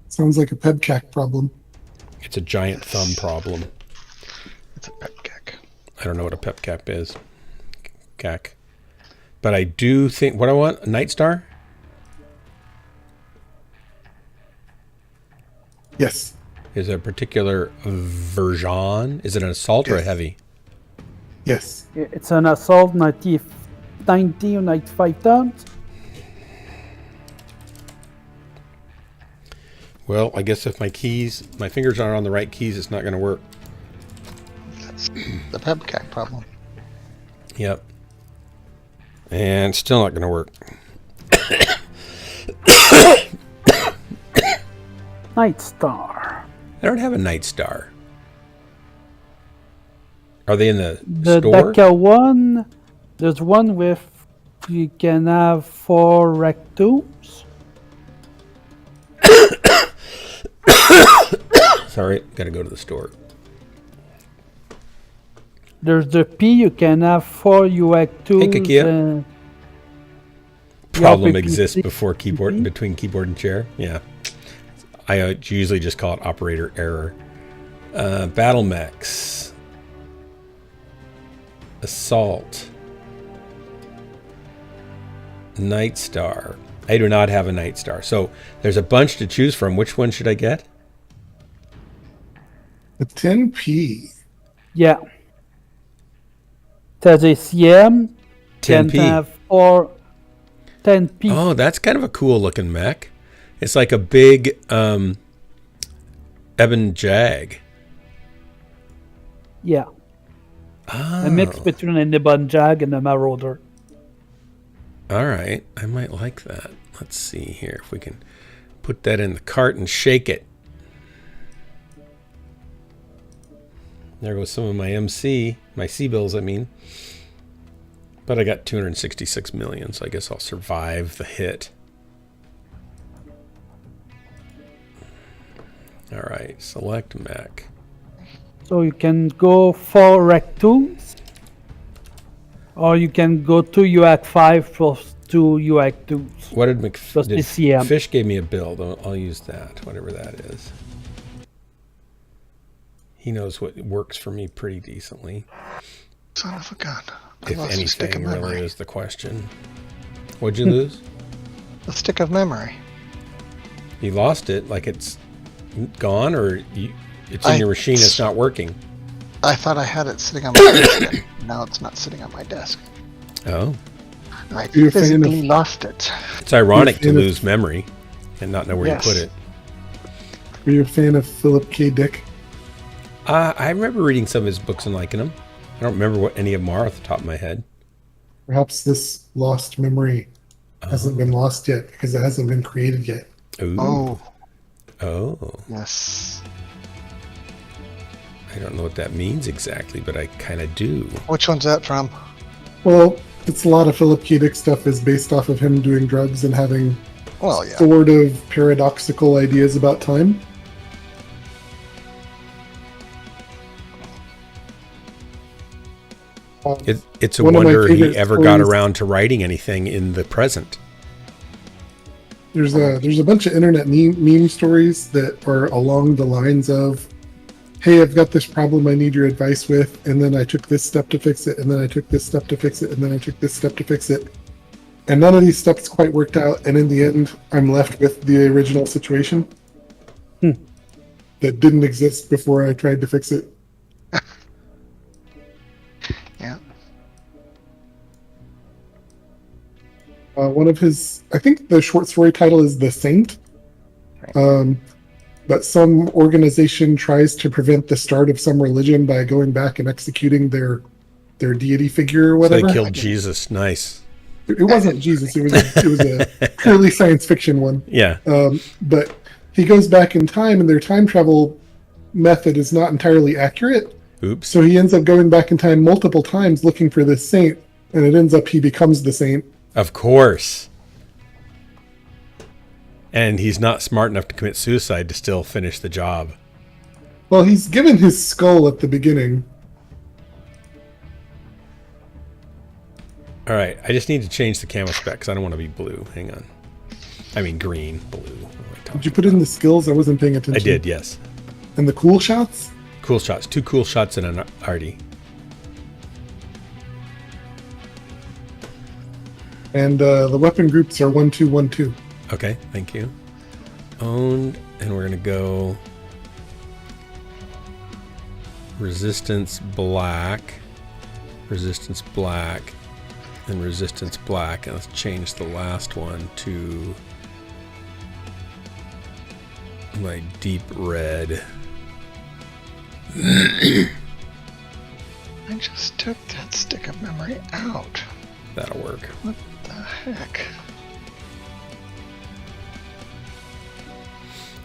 Sounds like a PEBCAC problem. It's a giant thumb problem. It's a PEBCAC. I don't know what a PEBCAC is. CAC. But I do think... What I want? A Night Star? Yes. Is it a particular version? Is it an assault or a heavy? Yes. It's an assault 90 or 95 tons. Well, I guess if my fingers aren't on the right keys, it's not going to work. That's the PEBCAC problem. Yep. And still not going to work. Night Star. I don't have a Night Star. Are they in the store? The DECA one, there's one with, you can have 4 rectums. Sorry, gotta go to the store. There's the P, you can have 4 UX2s. Hey, Kakia. Problem exists PPC. between keyboard and chair. Yeah. I usually just call it operator error. Battle Mechs. Assault. Night Star. I do not have a Night Star. So there's a bunch to choose from. Which one should I get? The 10P. Yeah. There's a CM. 10P. Can have 4 10P. Oh, that's kind of a cool looking mech. It's like a big Ebon Jag. Yeah. Oh. A mix between an Ebon Jag and a Marauder. All right. I might like that. Let's see here if we can put that in the cart and shake it. There goes some of my C-bills, I mean. But I got 266 million, so I guess I'll survive the hit. All right, select mech. So you can go 4 rectums. Or you can go 2 UX5 plus 2 UX2s. What did Plus the CM. Fish gave me a build. I'll use that, whatever that is. He knows what works for me pretty decently. Son of a gun. If anything really is the question. What'd you lose? A stick of memory. You lost it, like it's gone, or it's in your machine, it's not working? I thought I had it sitting on my desk. Now it's not sitting on my desk. Oh. I physically lost it. It's ironic to lose memory and not know where you put it. Are you a fan of Philip K. Dick? I remember reading some of his books and liking them. I don't remember what any of them are off the top of my head. Perhaps this lost memory hasn't been lost yet because it hasn't been created yet. Ooh. Oh. Yes. I don't know what that means exactly, but I kind of do. Which one's that from? Well, It's a lot of Philip K. Dick stuff is based off of him doing drugs and having Well, yeah. sort of paradoxical ideas about time. It's a One of my wonder he favorite ever got stories- around to writing anything in the present. There's a bunch of internet meme stories that are along the lines of, hey, I've got this problem I need your advice with, and then I took this step to fix it, and then I took this step to fix it, and then I took this step to fix it. And none of these steps quite worked out, and in the end, I'm left with the original situation that didn't exist before I tried to fix it. Yeah. One of his, I think the short story title is The Saint. But some organization tries to prevent the start of some religion by going back and executing their deity figure or So whatever. they killed Jesus. Nice. It wasn't Jesus. It was a purely science fiction one. Yeah. But he goes back in time, and their time travel method is not entirely accurate. Oops. So he ends up going back in time multiple times looking for this saint, and it ends up he becomes the saint. Of course. And he's not smart enough to commit suicide to still finish the job. Well, he's given his skull at the beginning. All right, I just need to change the camo spec because I don't want to be blue. Hang on. I mean green, blue. Did you put in the skills? I wasn't paying attention. I did, yes. And the cool shots? Cool shots. 2 cool shots and an arty. And the weapon groups are 1, 2, 1, 2. Okay, thank you. Owned, and we're going to go resistance black, resistance black, and resistance black. And let's change the last one to my deep red. I just took that stick of memory out. That'll work. What the heck?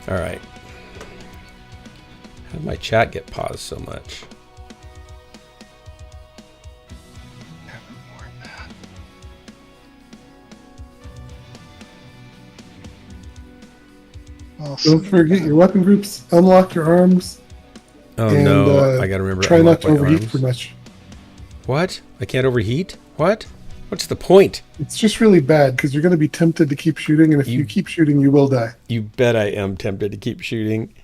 All right. How did my chat get paused so much? Don't forget your weapon groups. Unlock your arms. Oh and, no! I gotta remember. Try not to my overheat arms. too much. What? I can't overheat? What? What's the point? It's just really bad because you're going to be tempted to keep shooting, and if you keep shooting, you will die. You bet I am tempted to keep shooting.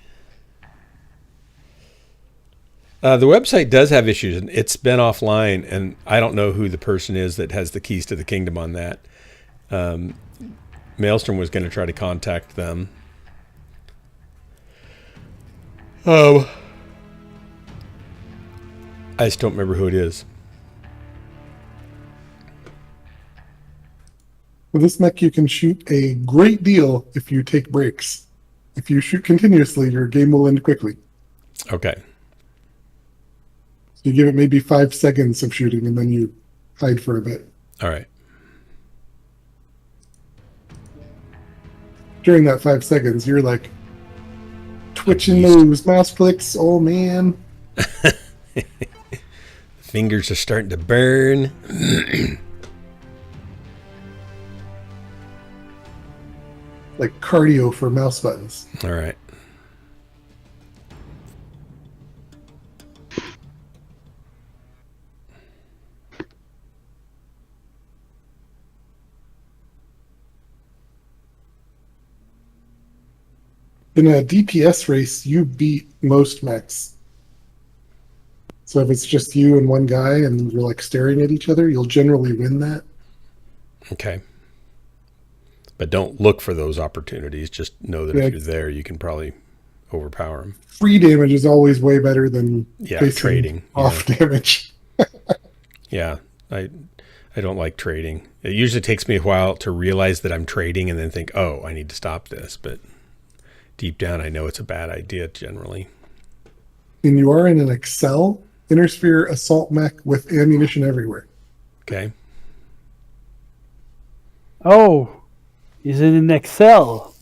The website does have issues, and it's been offline, and I don't know who the person is that has the keys to the kingdom on that. Maelstrom was going to try to contact them. I just don't remember who it is. With this mech, you can shoot a great deal if you take breaks. If you shoot continuously, your game will end quickly. Okay. So you give it maybe 5 seconds of shooting, and then you hide for a bit. All right. During that 5 seconds, you're like twitching those mouse clicks. Oh man. Fingers are starting to burn. Like cardio for mouse buttons. All right. In a DPS race, you beat most mechs. So if it's just you and one guy and you're like staring at each other, you'll generally win that. Okay. But don't look for those opportunities. Just know that if you're there, you can probably overpower them. Free damage is always way better than trading off damage. Yeah, I don't like trading. It usually takes me a while to realize that I'm trading and then think, oh, I need to stop this. But deep down, I know it's a bad idea generally. And you are in an Excel Inner assault mech with ammunition everywhere. Okay. Oh, is it in Excel?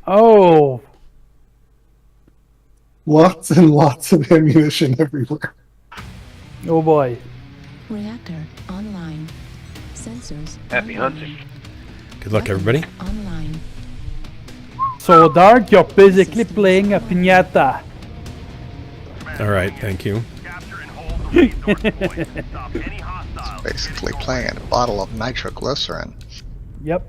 Oh. Lots and lots of ammunition everywhere. Oh boy. Reactor online. Sensors Happy hunting. Good luck, everybody. online. So, Dark, you're basically playing a piñata. All right, thank you. Basically playing a bottle of nitroglycerin. Yep.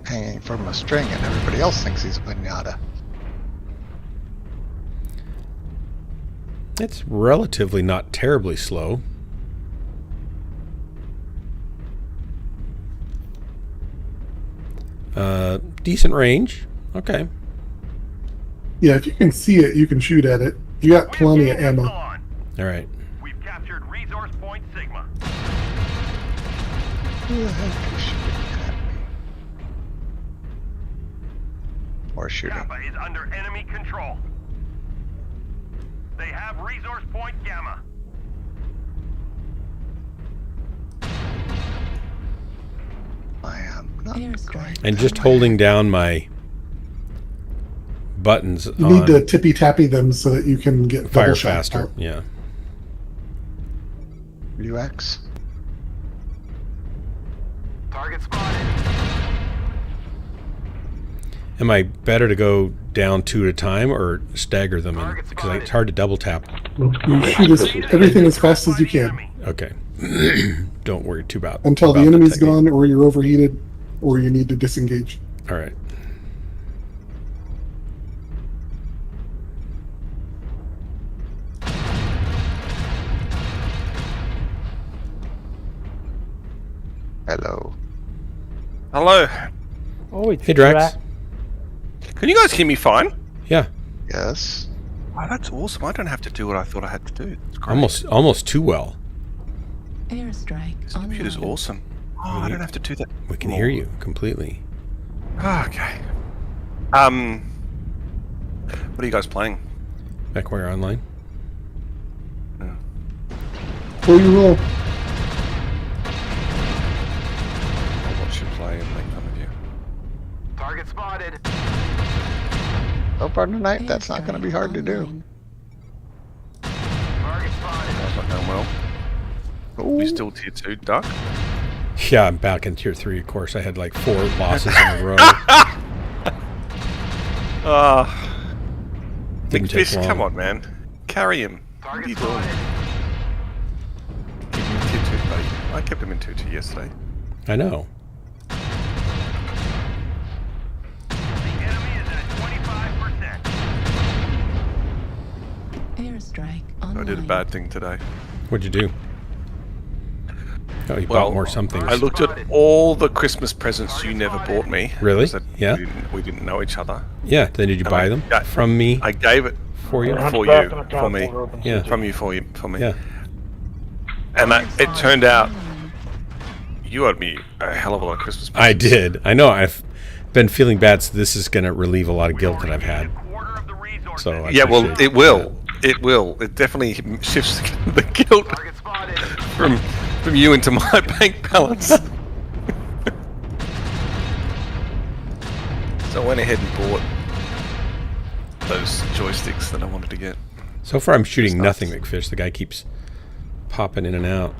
Hanging from a string, and everybody else thinks he's a pinata. It's relatively not terribly slow. Decent range. Okay. Yeah, if you can see it, you can shoot at it. You got plenty of ammo. All right. We've captured resource point Sigma. Who the heck is shooting at me? Or shooting. Kappa is under enemy control. They have resource point Gamma. I am not going. And just holding down my buttons You on need to tippy tappy them so that you can get fire double shot faster. out. Yeah. UX. Target spotted. Am I better to go down 2 at a time or stagger them? Because it's hard to double tap. You shoot everything as fast as you can Okay. Don't worry too about until the about enemy's technique. gone, or you're overheated, or you need to disengage. All right. Hello. Hello. Oh, it's Hey, Drax. Can you guys hear me fine? Yeah. Yes. Oh, that's awesome. I don't have to do what I thought I had to do. It's great. Almost too well. Airstrike This computer's online. awesome. Oh, I don't have to do that. We can hear you completely. Okay. What are you guys playing? Mechwarrior Online. Pull your roll. I'll watch you play and make fun of you. Target spotted. So far tonight, that's not going to be hard to do. Target spotted. That's not going well. We still tier 2, Duck? Yeah, I'm back in tier 3, of course. I had like 4 losses in a row. Didn't take Fish, long. come on, man. Carry him. What are you doing? Keep him in tier 2, buddy. I kept him in tier 2 yesterday. I know. Airstrike I online. did a bad thing today. What'd you do? Oh, you bought more something. I looked at all the Christmas presents you never bought me. Really? 'Cause Yeah. We didn't know each other. Yeah. Then did you And buy them from me? I gave it for you. For you. For me. Yeah. From you. For you. For me. Yeah. And it turned out you owed me a hell of a lot of Christmas presents. I did. I know. I've been feeling bad, so this is going to relieve a lot of guilt that I've had. So I Yeah, well, appreciate it will. It will. It definitely shifts the guilt from you into my bank balance. So I went ahead and bought those joysticks that I wanted to get. So far, I'm shooting nothing, McFish. The guy keeps popping in and out.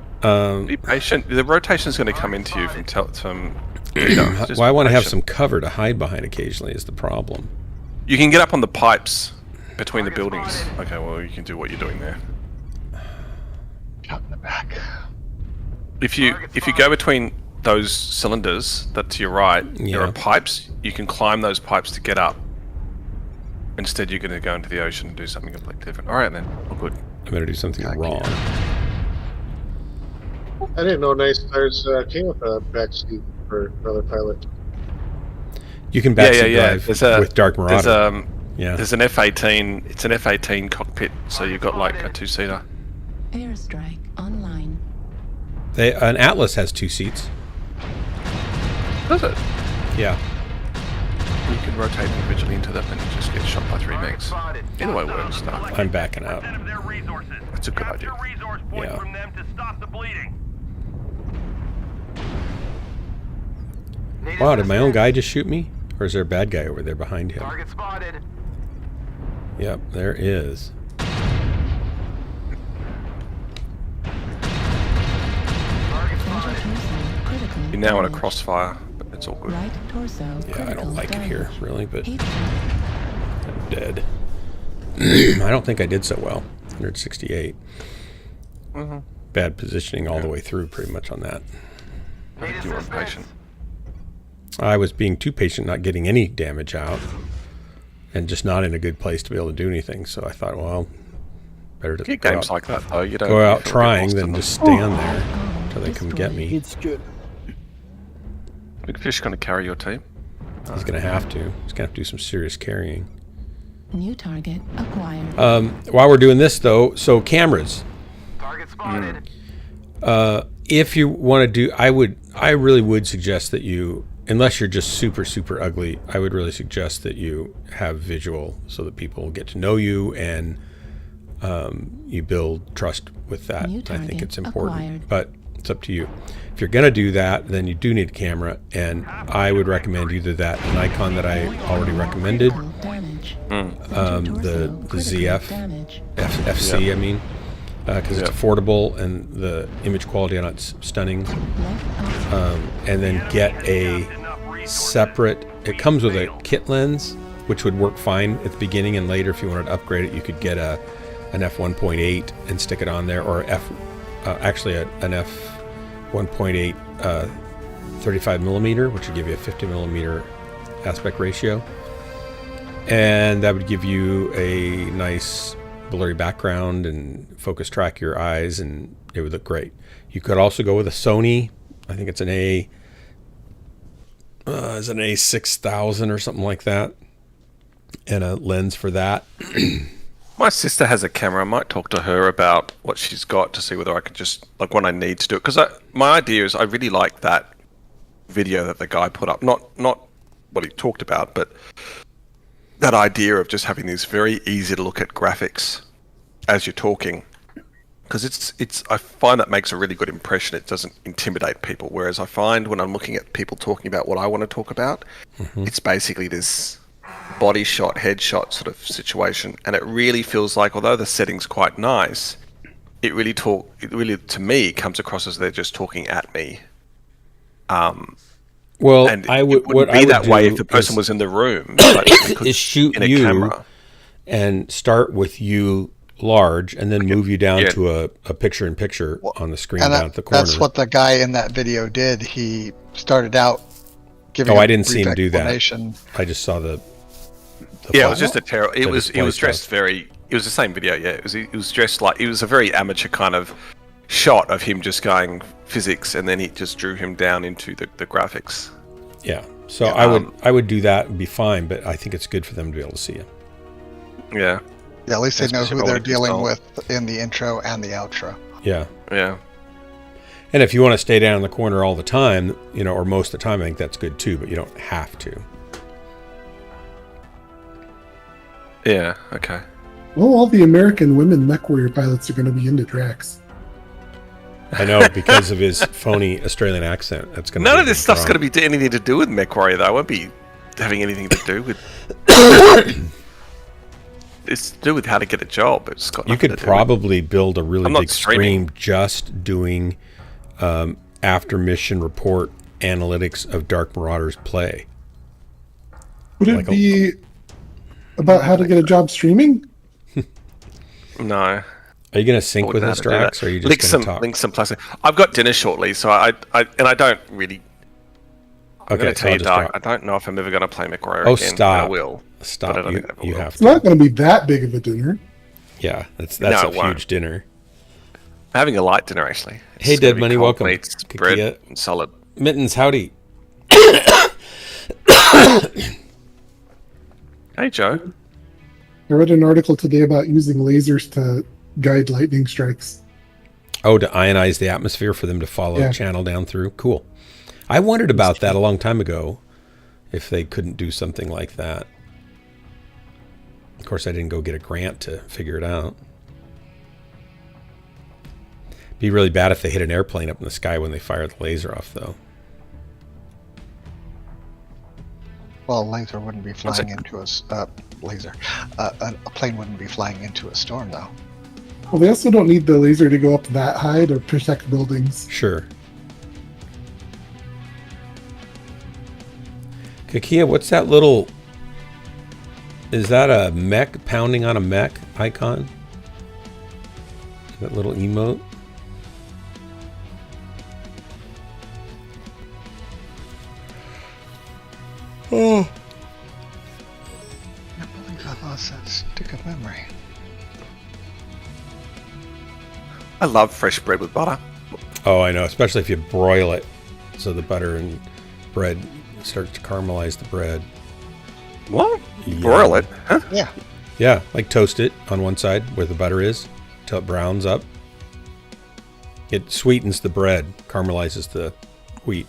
Be patient. The rotation's going to come into you from Well, I want to have some cover to hide behind occasionally is the problem. You can get up on the pipes between the buildings. Okay, well, you can do what you're doing there. Shot in the back. If you go between those cylinders that to your right, there Yeah. are pipes. You can climb those pipes to get up. Instead, you're going to go into the ocean and do something completely different. All right, then. All good. I better do something wrong. I didn't know Nice Stars came with a backseat for another pilot. You can backseat drive with Dark Marauder. There's an F-18. It's an F-18 cockpit, so you've got like a 2-seater. Airstrike online. An Atlas has 2 seats. Does it? Yeah. You can rotate individually into them and just get shot by 3 mechs. Either way works. No. I'm backing out. That's a good idea. Yeah. Wow, did my own guy just shoot me? Or is there a bad guy over there behind him? Target spotted. Yep, there is. You're now in a damage. crossfire, but it's all good. Right torso Yeah, I critical don't like it damage. here, really, but Heat I'm dead. I don't think I did so well. 168. Mhm. Bad positioning all the way through, pretty much on that. I think you were impatient. I was being too patient, not getting any damage out, and just not in a good place to be able to do anything. So I thought, well, better to Get go games out, like that though. You don't go you out feel trying lost than in them. just stand there until they come get me. It's good. Big Fish going to carry your team. He's going to have to. He's going to have to do some serious carrying. new target acquired. While we're doing this, though, so cameras. Target spotted. If you want to do, I really would suggest that you, unless you're just super, super ugly, I would really suggest that you have visual so that people get to know you and you build trust with that. New I think target it's important, acquired. but it's up to you. If you're going to do that, then you do need a camera, and I would recommend either that Nikon that I already recommended, Damage. the ZF, Damage. FC, Yeah. I mean, because it's affordable and the image quality on it's stunning. And then get a separate, it comes with a kit lens, which would work fine at the beginning, and later if you wanted to upgrade it, you could get an f1.8 and stick it on there, or actually an f1.8 35 millimeter, which would give you a 50 millimeter aspect ratio, and that would give you a nice blurry background and focus track your eyes, and it would look great. You could also go with a Sony, I think it's an A6000 or something like that, and a lens for that. My sister has a camera. I might talk to her about what she's got to see whether I could just, like, when I need to do it. Because my idea is I really like that video that the guy put up. Not what he talked about, but that idea of just having these very easy to look at graphics as you're talking. Because I find that makes a really good impression. It doesn't intimidate people. Whereas I find when I'm looking at people talking about what I want to talk about, it's basically this body shot, headshot sort of situation, and it really feels like, although the setting's quite nice, it really to me comes across as they're just talking at me. Well, and I would it wouldn't be that way if the person was in the room. But is shoot in a you camera. and start with you large, and then move you down to a picture-in-picture on the screen And down at the corner. that's what the guy in that video did. He started out giving. I didn't see him do that. explanation. I just saw the Yeah, it was just a terrible. It the was display dressed stuff. very. It was the same video. Yeah, it was dressed like, it was a very amateur kind of shot of him just going physics, and then he just drew him down into the graphics. Yeah. So I would do that and be fine, but I think it's good for them to be able to see it. Yeah. Yeah, at least they know Especially who if I they're wanna dealing consult. with in the intro and the outro. Yeah. Yeah. And if you want to stay down in the corner all the time, or most of the time, I think that's good too, but you don't have to. Yeah. Okay. Well, all the American women Mechwarrior pilots are going to be into Drax. I know, because of his phony Australian accent. That's going to None of this stuff's going to be anything to do with Mechwarrior, though. I won't be having anything to do with. It's to do with how to get a job. It's got. You could probably build a really I'm not big streaming. stream just doing after mission report analytics of Dark Marauders play. Would it be about how to get a job streaming? No. Are you going to sync with us, Drax, or are you just going to talk? Link some plastic. I've got dinner shortly, so I don't really. I'm Okay, going to so tell I'll you, just Dark, drop. I don't know if I'm ever going to play Mechwarrior Oh, again. stop. I will. Stop. But I don't think I ever You will. have It's not going to be that big of a dinner. Yeah, that's No, a it won't. huge dinner. Having a light dinner, actually. It's Hey, gonna Dead be Money, cold welcome. meats, Kikia. bread, and salad. Mittens, howdy. Hey, Joe. I read an article today about using lasers to guide lightning strikes. Oh, to ionize the atmosphere for them to follow Yeah. channel down through? Cool. I wondered about that a long time ago, if they couldn't do something like that. Of course, I didn't go get a grant to figure it out. Be really bad if they hit an airplane up in the sky when they fire the laser off, though. Well, a laser wouldn't be flying into a plane wouldn't be flying into a storm, though. Well, they also don't need the laser to go up that high to protect buildings. Sure. Kakia, what's that little... Is that a mech pounding on a mech icon? That little emote? Oh. I can't believe I lost that stick of memory. I love fresh bread with butter. Oh, I know, especially if you broil it, so the butter and bread starts to caramelize the bread. What? Yeah. Broil it? Huh? Yeah. Yeah, like toast it on one side where the butter is till it browns up. It sweetens the bread, caramelizes the wheat.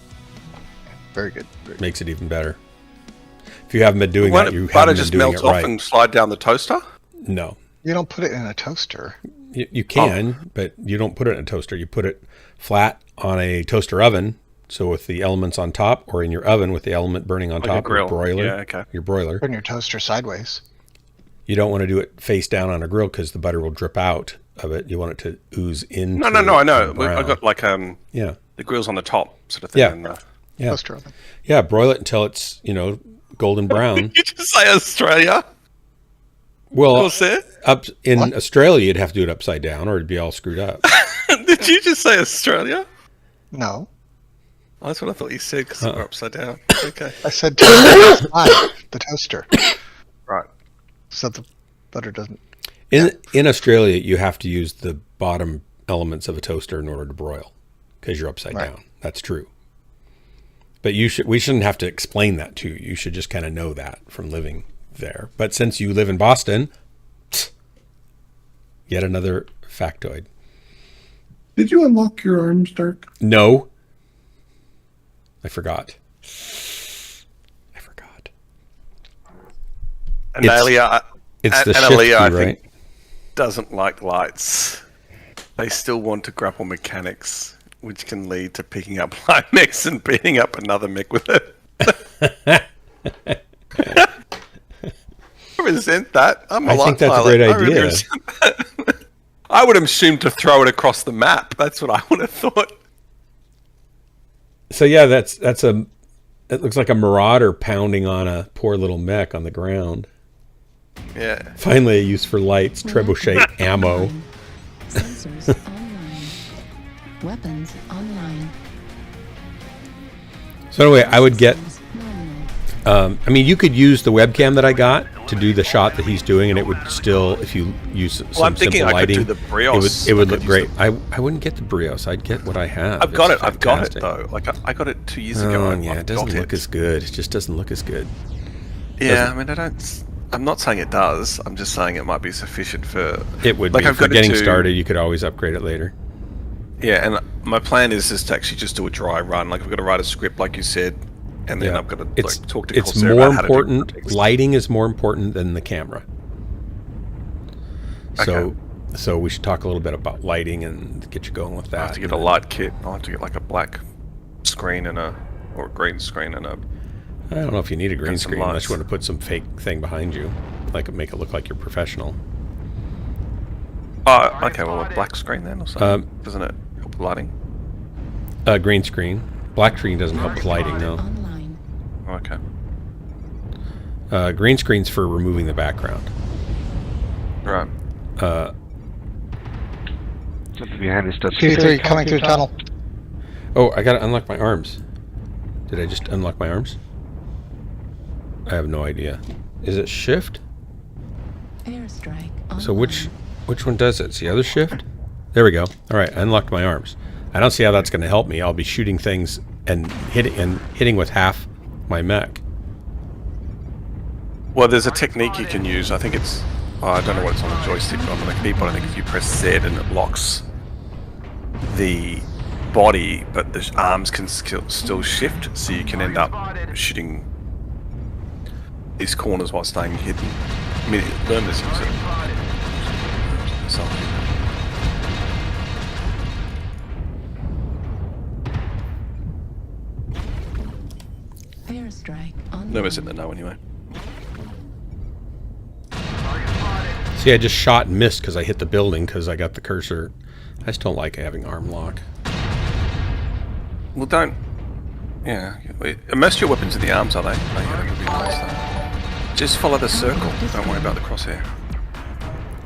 Very good. Very good. Makes it even better. If you haven't been doing Why that, you butter haven't just been doing melts it off right. and slide down the toaster? No. You don't put it in a toaster. You can, but you don't put it in a toaster. You put it flat on a toaster oven, so with the elements on top, or in your oven with the element burning on Like a top, grill. or broiler. Yeah, okay. Your broiler. Turn your toaster sideways. You don't want to do it face down on a grill because the butter will drip out of it. You want it to ooze into No, I know. the brown. I got like yeah, the grill's on the top sort of thing. Yeah. And, yeah, Toaster oven. yeah. Broil it until it's golden brown. you just say Australia? Well, What's that? up in Australia, you'd have to do it upside down, or it'd be all screwed up. Did you just say Australia? No. Oh, that's what I thought you said because we're upside down. Okay. I said the toaster. Right. So the butter doesn't... In Australia, you have to use the bottom elements of a toaster in order to broil because you're upside down. That's true. But we shouldn't have to explain that to you. You should just kind of know that from living there. But since you live in Boston, yet another factoid. Did you unlock your arms, Dark? No. I forgot. And Alia, it's the and shift Alia, key, I right? think, doesn't like lights. They still want to grapple mechanics, which can lead to picking up light mechs and beating up another mech with it. I resent that. I'm a I light think that's a pilot. great I really idea. resent that. I would have assumed to throw it across the map. That's what I would have thought. So yeah, it looks like a Marauder pounding on a poor little mech on the ground. Yeah. Finally a use for lights, trebuchet ammo. Sensors online. Weapons online. So anyway, I would get... you could use the webcam that I got to do the shot that he's doing, and it would still, if you use some I'm thinking simple I could lighting, do the Brios. it would look great. I wouldn't get the Brios. I'd get what I have. I've got It's it. I've got it fantastic. though. Like I got it 2 years ago. Oh, yeah, I've it doesn't got look as good. It just doesn't look as good. Yeah, I mean, I'm not saying it does. I'm just saying it might be sufficient for. It would like be I've for got it getting to- started. You could always upgrade it later. Yeah, and my plan is just to actually just do a dry run. Like I've got to write a script, like you said, and then I've got to like, talk to It's Corsair more about how to do important. graphics. Lighting is more important than the camera. So we should talk a little bit about lighting and get you going with that. I have to get a light kit. I'll have to get like a black screen or a green screen and a. I don't know if you need a green and some screen unless lights. you want to put some fake thing behind you, like make it look like you're professional. Oh, okay. Well, a black screen then, or something. Doesn't it help with lighting? Green screen. Black screen doesn't help with lighting, no. Oh, okay. Green screen's for removing the background. Right. Behind us stuff. C3 coming through tunnel. Oh, I gotta unlock my arms. Did I just unlock my arms? I have no idea. Is it shift? Airstrike. So which one does it? It's the other shift? There we go. All right, I unlocked my arms. I don't see how that's going to help me. I'll be shooting things and hitting with half my mech. Well, there's a technique you can use. I think it's. I don't know what it's on the joystick, but on the keyboard, I think if you press Z and it locks the body, but the arms can still shift, so you can end up shooting these corners while staying hidden. I mean, learn this. So. Airstrike on. Never said that no anyway. See, I just shot and missed because I hit the building because I got the cursor. I just don't like having arm lock. Well, don't. Yeah. Most of your weapons are the arms, are they? Oh, yeah, that would be nice, though. Just follow the circle. Don't worry about the crosshair.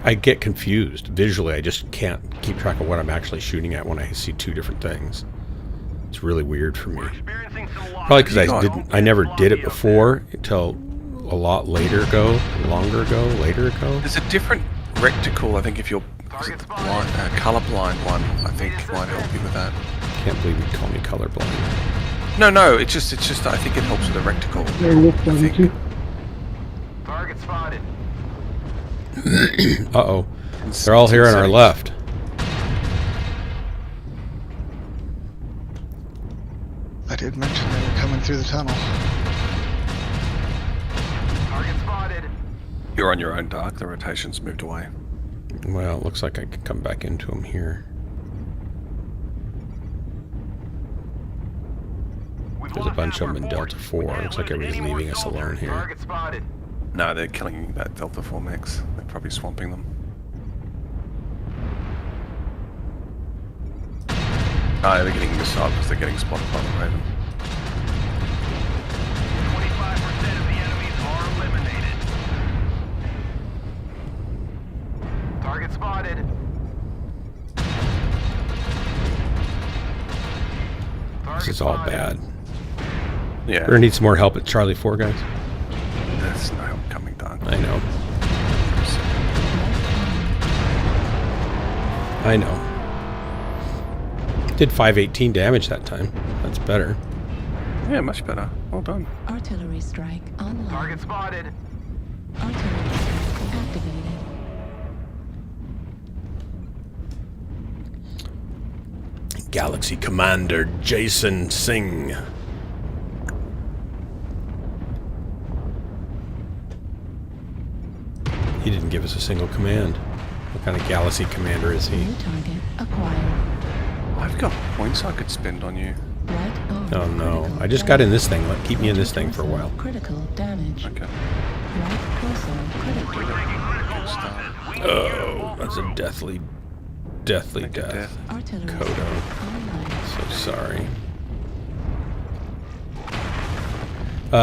I get confused visually. I just can't keep track of what I'm actually shooting at when I see two different things. It's really weird for me. Probably because I never did it before until a lot later ago. There's a different reticle. I think if you're colorblind one, I think might help you with that. Can't believe you call me colorblind. No. It's just. I think it helps with the reticle. Target spotted. Uh-oh. They're all here on our left. I did mention they were coming through the tunnel. Target spotted. You're on your own, Dark. The rotation's moved away. Well, it looks like I could come back into them here. There's a bunch of them in Delta 4. Looks like everybody's leaving us alone here. Target spotted. No, they're killing that Delta 4 Mechs. They're probably swamping them. No, they're getting missile because they're getting spotted by the Raven. 25% of the enemies are eliminated. Target spotted. This is all bad. Yeah. We're gonna need some more help at Charlie 4, guys. There's no help coming, Dark. I know. I know. Did 518 damage that time. That's better. Yeah, much better. Well done. Artillery strike online. Target spotted. Artillery strike activated. Galaxy Commander Jason Singh. He didn't give us a single command. What kind of Galaxy Commander is he? New target acquired. I've got points I could spend on you. Right over. Oh no. I just got in this thing. Keep me in this thing for a while. Critical damage. Okay. Right torso critical. Oh, that's a deathly death. Artillery Kodo. online. So sorry.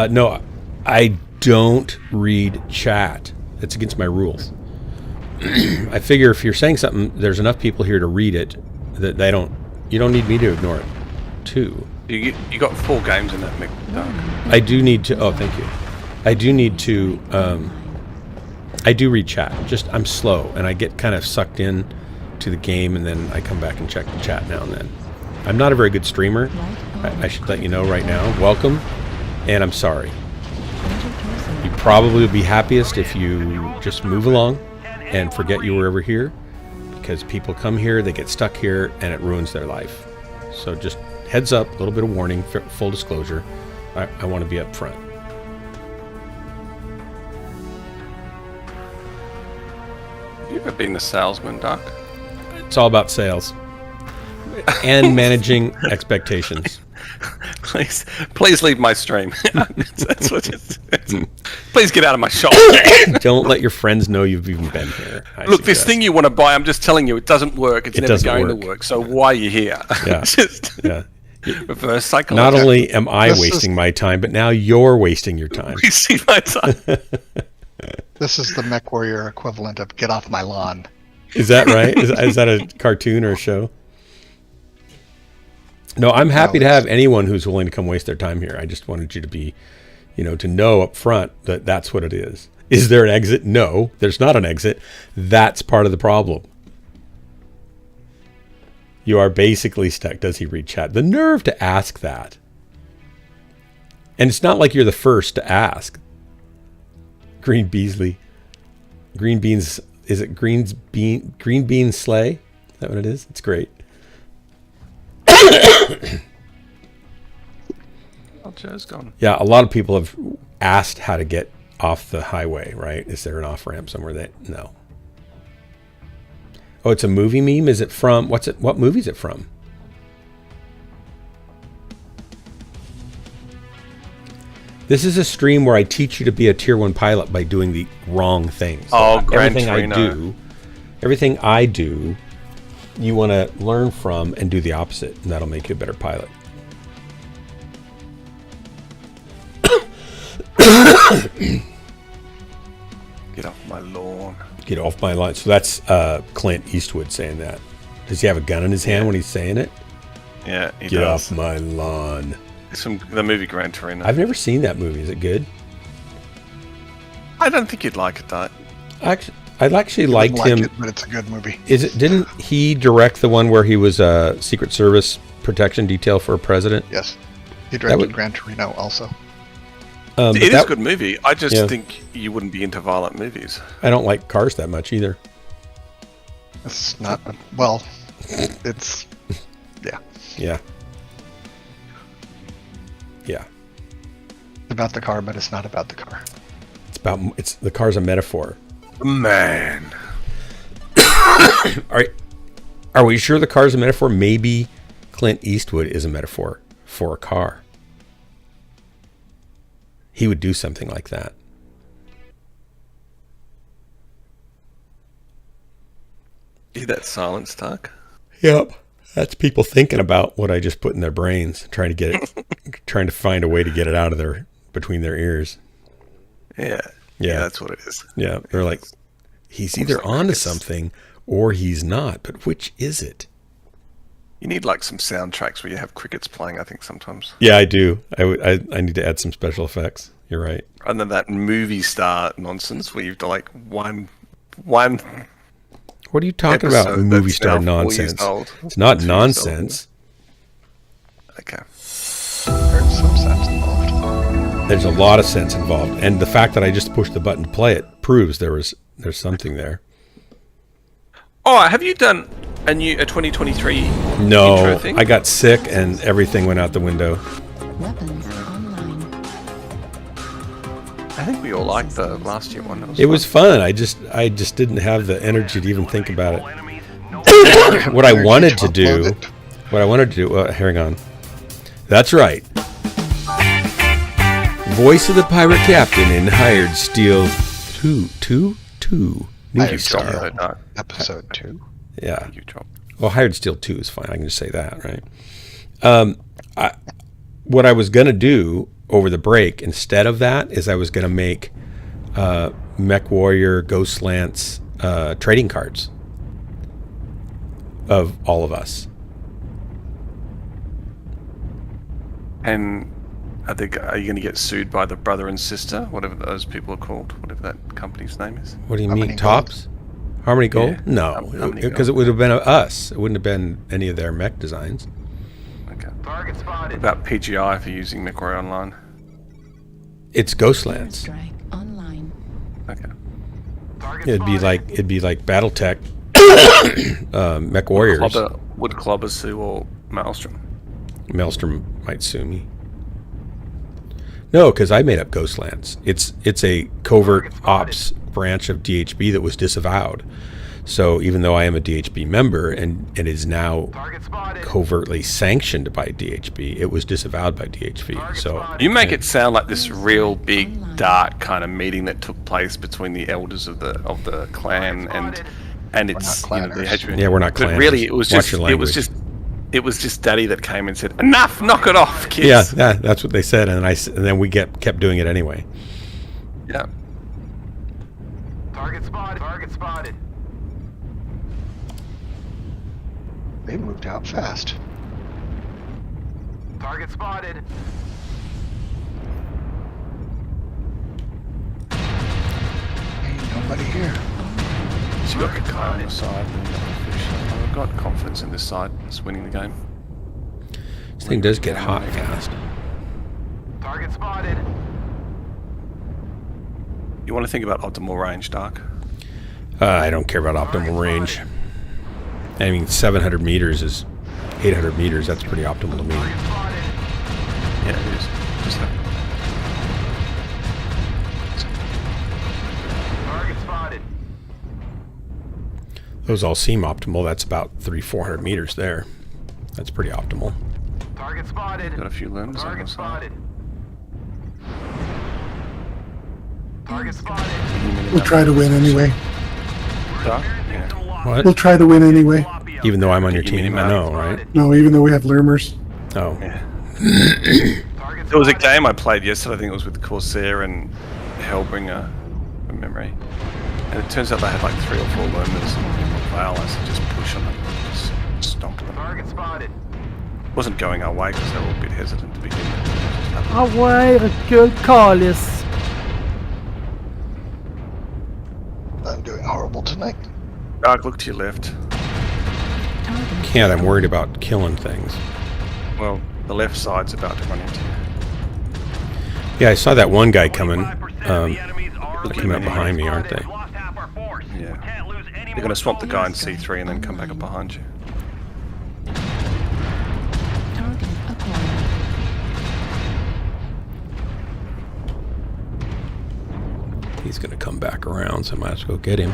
No, I don't read chat. It's against my rules. I figure if you're saying something, there's enough people here to read it that they don't. You don't need me to ignore it, too. You got 4 games in that Mech, Dark. I do need to. Oh, thank you. I do need to. I do read chat. Just I'm slow, and I get kind of sucked in to the game, and then I come back and check the chat now and then. I'm not a very good streamer. I should let you know right now. Welcome, and I'm sorry. You probably would be happiest if you just move along and forget you were ever here, because people come here, they get stuck here, and it ruins their life. So just heads up, a little bit of warning, full disclosure. I want to be up front. Have you ever been a salesman, Dark? It's all about sales and managing expectations. Please leave my stream. That's what it's. Please get out of my shop. Don't let your friends know you've even been here. Look, this thing you want to buy, I'm just telling you, it doesn't work. It's never going to work. So why are you here? Yeah. Yeah. Reverse psychology. Not only am I wasting my time, but now you're wasting your time. Wasting my time. This is the Mechwarrior equivalent of "Get off my lawn." Is that right? Is that a cartoon or a show? No, I'm happy to have anyone who's willing to come waste their time here. I just wanted you to be, to know up front that that's what it is. Is there an exit? No, there's not an exit. That's part of the problem. You are basically stuck. Does he read chat? The nerve to ask that. And it's not like you're the first to ask. Green Beasley. Green Beans. Is it Green Bean Slay? Is that what it is? It's great. Oh, Joe's gone. Yeah, a lot of people have asked how to get off the highway, right? Is there an off-ramp somewhere that... No. Oh, it's a movie meme? Is it from... What movie is it from? This is a stream where I teach you to be a Tier 1 pilot by doing the wrong things. Oh, everything I do, you want to learn from and do the opposite, and that'll make you a better pilot. Get off my lawn. Get off my lawn. So that's Clint Eastwood saying that. Does he have a gun in his hand when he's saying it? Yeah, he Get does. off my lawn. It's from the movie Gran Torino. I've never seen that movie. Is it good? I don't think you'd like it, though. I actually liked him. But it's a good movie. Didn't he direct the one where he was a Secret Service protection detail for a president? Yes. He directed Gran Torino also. It is a good movie. I just think you wouldn't be into violent movies. I don't like cars that much either. It's not, well, it's, yeah. Yeah. Yeah. It's about the car, but it's not about the car. It's the car's a metaphor. Man. Are we sure the car's a metaphor? Maybe Clint Eastwood is a metaphor for a car. He would do something like that. Hear that silence, Tuck? Yep. That's people thinking about what I just put in their brains, trying to find a way to get it out of between their ears. Yeah. Yeah, that's what it is. Yeah. They're like, he's either onto something or he's not, but which is it? You need like some soundtracks where you have crickets playing, I think, sometimes. Yeah, I do. I need to add some special effects. You're right. Rather than that movie star nonsense where you've like one What are you talking about, movie star nonsense? It's not nonsense. Okay. There's some sense involved. There's a lot of sense involved. And the fact that I just pushed the button to play it proves there's something there. Oh, have you done a 2023 No, intro thing? I got sick and everything went out the window. Weapons online. I think we all liked the last year one. It was fun. I just didn't have the energy to even think about it. What I wanted to do, hang on. That's right. Voice of the pirate captain in Hired Steel 2 movie star. Episode 2. Yeah. Well, Hired Steel 2 is fine. I can just say that, right? What I was going to do over the break instead of that is I was going to make Mechwarrior Ghost Lance trading cards of all of us. And are you going to get sued by the brother and sister, whatever those people are called, whatever that company's name is? What do you mean, Tops? Harmony Gold? Yeah. No, because it would have been us. It wouldn't have been any of their mech designs. Okay. Target spotted. What about PGI for using Mechwarrior Online? It's Ghostlands. Online. Okay. It'd be like BattleTech, Mech Warriors. Would Clobber sue or Maelstrom? Maelstrom might sue me. No, because I made up Ghostlands. It's a covert ops branch of DHB that was disavowed. So even though I am a DHB member and it is now covertly sanctioned by DHB, it was disavowed by DHB. So you make it sound like this real big dark kind of meeting that took place between the elders of the clan and it's the HB. Yeah, we're not But clanners. really, it was just Daddy that came and said, "Enough! Knock it off, kids." Yeah, that's what they said, and then we kept doing it anyway. Yeah. Target spotted. Target spotted. They moved out fast. Target spotted. Ain't nobody here. So you got Kakai on the side. I've got confidence in this side. It's winning the game. This thing does get hot fast. Target spotted. You want to think about optimal range, Dark? I don't care about optimal range. I mean, 700 meters is 800 meters. That's pretty optimal to me. Yeah, it is. Just that. Target spotted. Those all seem optimal. That's about 300-400 meters there. That's pretty optimal. Target spotted. Got a few limbs on the Target side. spotted. Target spotted. We'll try to win anyway. Dark? Yeah. What? We'll try to win anyway. Even though I'm on your team, I know, right? No, even though we have Lurmers. Oh. Yeah. There was a game I played yesterday. I think it was with Corsair and Hellbringer from memory. And it turns out they had like 3 or 4 learners in Val. I said just push on them, just stomp them. Target spotted. Wasn't going our way because they were a bit hesitant to begin with. Away, recule Carlis. I'm doing horrible tonight. Doug, look to your left. Can't. I'm worried about killing things. Well, the left side's about to run into you. Yeah, I saw that one guy coming. They're coming up behind me, aren't they? Yeah. They're going to swamp the guy in C3 and then come back up behind you. Target acquired. He's going to come back around, so I might as well go get him.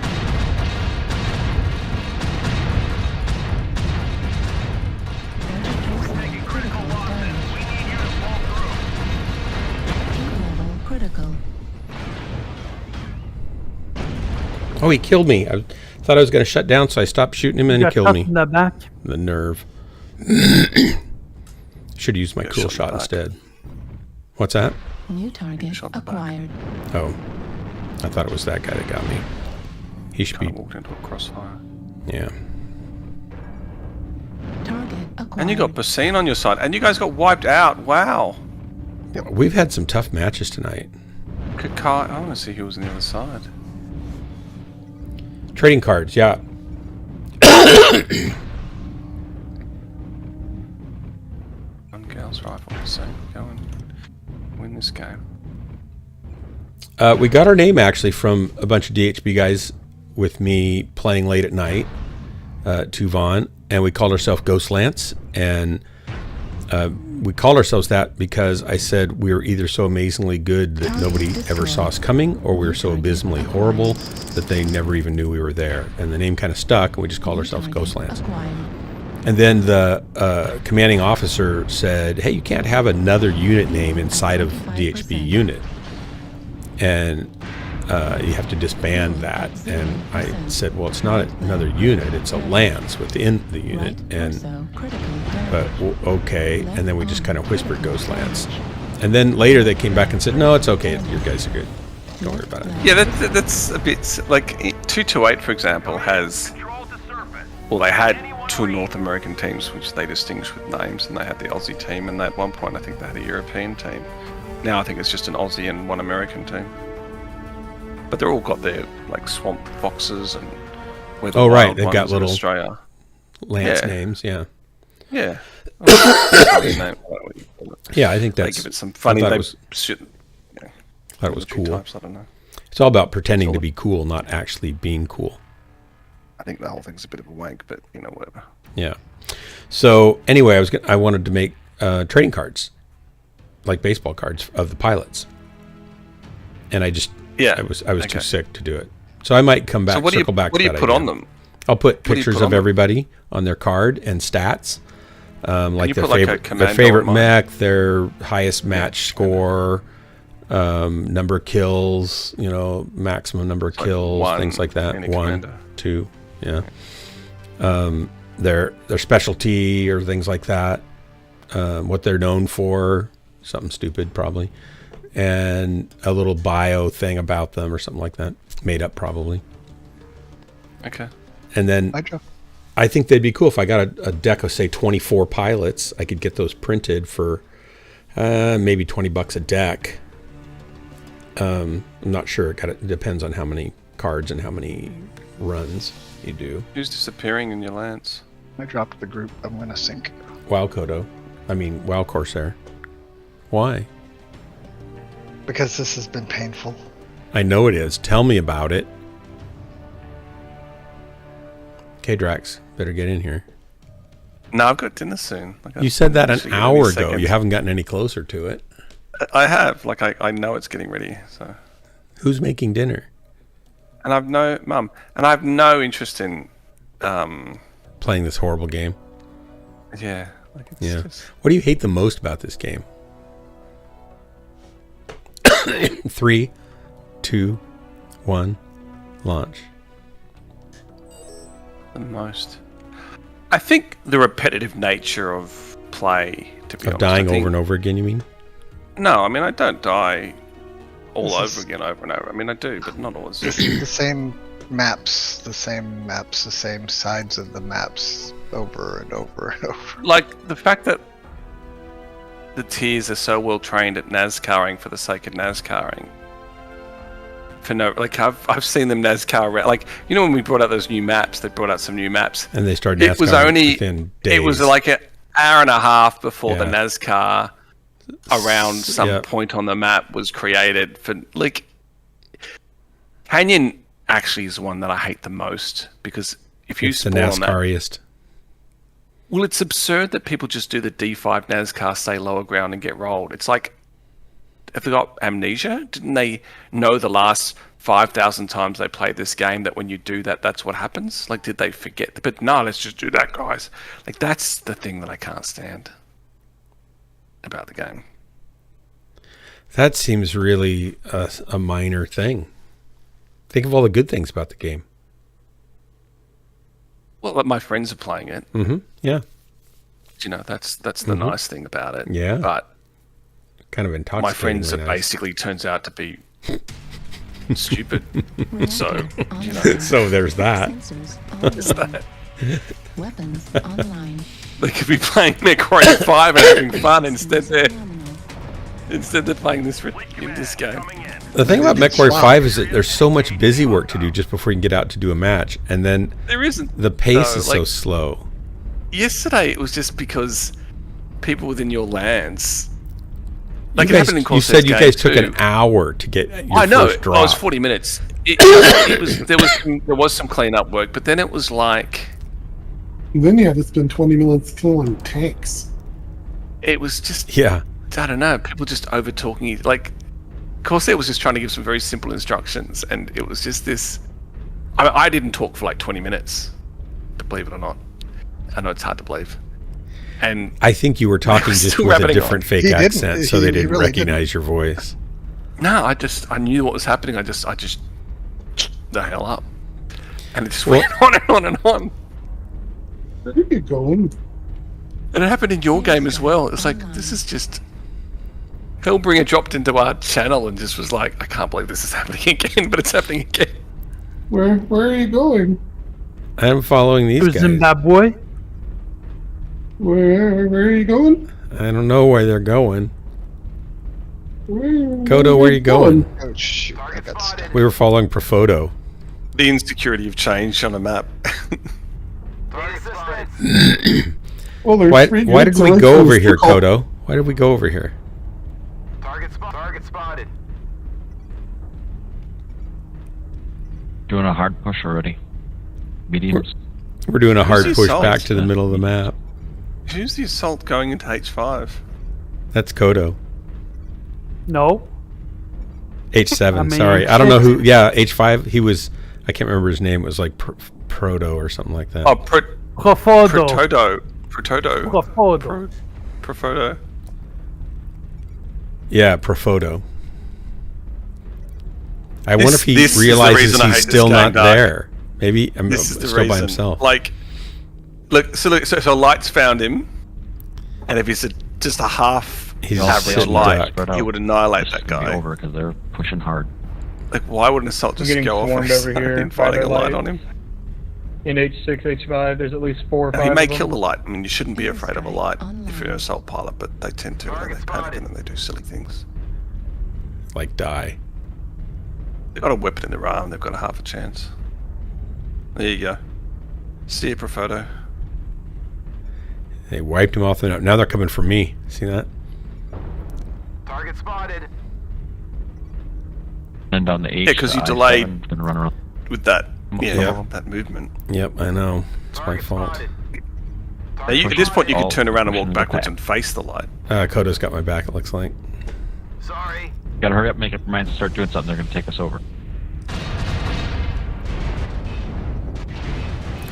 Critical. Oh, he killed me. I thought I was going to shut down, so I stopped shooting him and he Got killed shot me. in the back. The nerve. Should have used my cool shot instead. What's that? New target acquired. Oh. I thought it was that guy that got me. He should be... walked into a crossfire. Yeah. Target acquired. And you got Basine on your side, and you guys got wiped out. Wow. We've had some tough matches tonight. Kakai, I want to see who was on the other side. Trading cards, yeah. One gal's rifle, so go and win this game. We got our name actually from a bunch of DHB guys with me playing late at night, Tuvon, and we called ourselves Ghost Lance, and we called ourselves that because I said we were either so amazingly good that nobody ever saw us coming, or we were so abysmally horrible that they never even knew we were there. And the name kind of stuck, and we just called ourselves Ghost Lance. And then the commanding officer said, hey, you can't have another unit name inside of DHB unit. And you have to disband that. And I said, well, it's not another unit, it's a lance within the unit. And okay. And then we just kind of whispered Ghost Lance. And then later they came back and said, no, it's okay, your guys are good, don't worry about it. Yeah, that's a bit like 228, for example, has, well, they had 2 North American teams which they distinguished with names, and they had the Aussie team, and at one point I think they had a European team. Now I think it's just an Aussie and 1 American team. But they're all got their like swamp foxes and oh right, they've got little Australia lance names, yeah. Yeah. Yeah, I think that's. They give it some funny. I thought they it was, thought it was cool. Types, I don't know. It's all about pretending to be cool, not actually being cool. I think the whole thing's a bit of a wank, but you know, whatever. Yeah. So anyway, I wanted to make trading cards, like baseball cards of the pilots, and I just I was too sick to do it. So I might come back. So what do you back what to do you that put idea. on them? I'll put pictures of everybody on their card and stats, like their favorite mech, their highest match score, number of kills, you know, maximum number of kills, things like that. 1, 2, yeah. Their specialty or things like that, what they're known for, something stupid probably, and a little bio thing about them or something like that, made up probably. Okay. And then I think they'd be cool if I got a deck of, say, 24 pilots. I could get those printed for maybe $20 a deck. I'm not sure. It depends on how many cards and how many runs you do. Who's disappearing in your lance? I dropped the group. I'm going to sync. WoW Corsair. Why? Because this has been painful. I know it is. Tell me about it. Okay, Drax, better get in here. No, I've got dinner soon. You said that an hour ago. You haven't gotten any closer to it. I have. Like, I know it's getting ready. So, who's making dinner? And I've no interest in playing this horrible game. Yeah. Like it's just... What do you hate the most about this game? 3, 2, 1, launch. The most. I think the repetitive nature of play, to be honest. Dying over and over again, you mean? No, I mean, I don't die all This over is- again, over and over. I mean, I do, but not always. Just the same maps, the same sides of the maps over and over and over. Like the fact that the tiers are so well trained at NASCARing for the sake of NASCARing. For no, like I've seen them NASCAR around. Like, you know, when we brought out those new maps, they brought out some new maps, And they started It was NASCAR only within days. it was like an hour and a half before the Yeah. NASCAR around some Yeah. point on the map was created. For like Canyon actually is the one that I hate the most, because if you It's the spawn on that, NASCARiest. well, it's absurd that people just do the D5 NASCAR, stay lower ground, and get rolled. It's like, have they got amnesia? Didn't they know the last 5,000 times they played this game that when you do that, that's what happens? Like, did they forget? But no, let's just do that, guys. Like, that's the thing that I can't stand about the game. That seems really a minor thing. Think of all the good things about the game. Well, like, my friends are playing it. Mm-hmm. Yeah. You know, that's the nice thing about it. Yeah. But kind of intoxicating. my friends when it I- basically turns out to be stupid. So, you know. So there's that. There's that. Weapons online. They could be playing Mechwarrior 5 and having fun instead they're playing this game. The thing about Mechwarrior 5 is that there's so much busy work to do just before you can get out to do a match, and then There isn't. the pace No, is so like- slow. Yesterday it was just because people within your lands. Like You it guys- happened in you Corsair's said you game guys took too. an hour to get your I know. first It drop. was 40 minutes. It was there was some cleanup work, but then it was like And then you have to spend 20 minutes killing tanks. it was just Yeah. I don't know. People just over talking. Like Corsair was just trying to give some very simple instructions, and it was just this. I didn't talk for like 20 minutes, believe it or not. I know it's hard to believe. And I think you were talking was just still with a rabbiting different on. fake He didn't. accent, so they He didn't really recognize your voice. no, I knew what was happening. I just the hell up, and it just Well- went on and on and on. Where are you going? And it happened in your game as well. It's like this is just. Hellbringer dropped into our channel and just was like, I can't believe this is happening again, but it's happening again. Where are you going? I'm following these To guys. Zimbabwe. Where are you going? I don't know where they're going. Where Kodo, where are you going? Oh shoot! I got stuck. We were following Profoto. The insecurity of change on a map. Well, there's Why three did dudes we on go the over here, circle. Kodo? Why did we go over here? Target spotted. Doing a hard push already. Mediums. We're doing a hard the push assault? back to the middle of the map. Who's the assault going into H5? That's Kodo. No. H7, I mean, sorry. I don't know who. Yeah, H5. He was. I can't remember his name. It was like Proto or something like that. Oh, Profodo. Profodo. Profodo. Yeah, Profoto. I wonder if he This is the realizes reason I hate he's this still game, not Doug. there. Maybe I'm This is the still reason. by himself. Like, so Lights found him, and if he's just a half He's average sitting light, duck. he would annihilate that Be guy. over because they're pushing hard. Like, why would an assault I'm just getting go off swarmed and over start here fighting by a the light light. on him? In H6, H5, there's at least 4 or 5 He may of them. kill the light. I mean, you shouldn't be afraid of a light if you're an assault pilot, but they tend to, and they panic and then they do silly things. Like die. They've got a weapon in their arm, they've got a half a chance. There you go. See you, Profoto. They wiped him off the map. Now they're coming for me. See that? Target spotted. And down the H. Yeah, because you I-7 delayed Gonna run around. with that, Yeah. that movement. Yep, I know. It's my fault. Now at this point, you could All turn around and walk pushing the backwards pack. and face the light. Kodo's got my back, it looks like. Sorry. Gotta hurry up, make up your mind to start doing something. They're gonna take us over.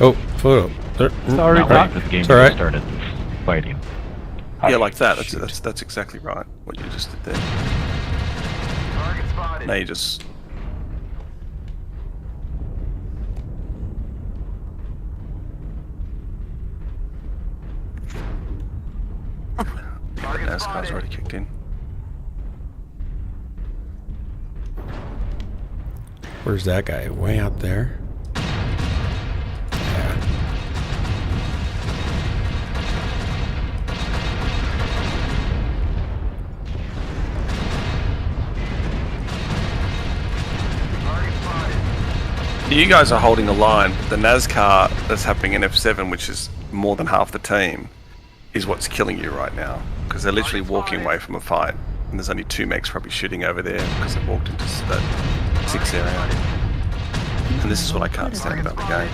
Oh, photo. Sorry, Not Doc. waiting for the game It's to all get right. started. Fighting. Yeah, like that. That's exactly right. What you just did there. Target spotted. Now you just. Target NASCAR's spotted. already kicked in. Where's that guy? Way out there. Yeah. You guys are holding a line. The NASCAR that's happening in F7, which is more than half the team, is what's killing you right now. Because they're literally walking away from a fight. And there's only 2 mechs probably shooting over there because they've walked into that 6 area. And this is what I can't stand about the game.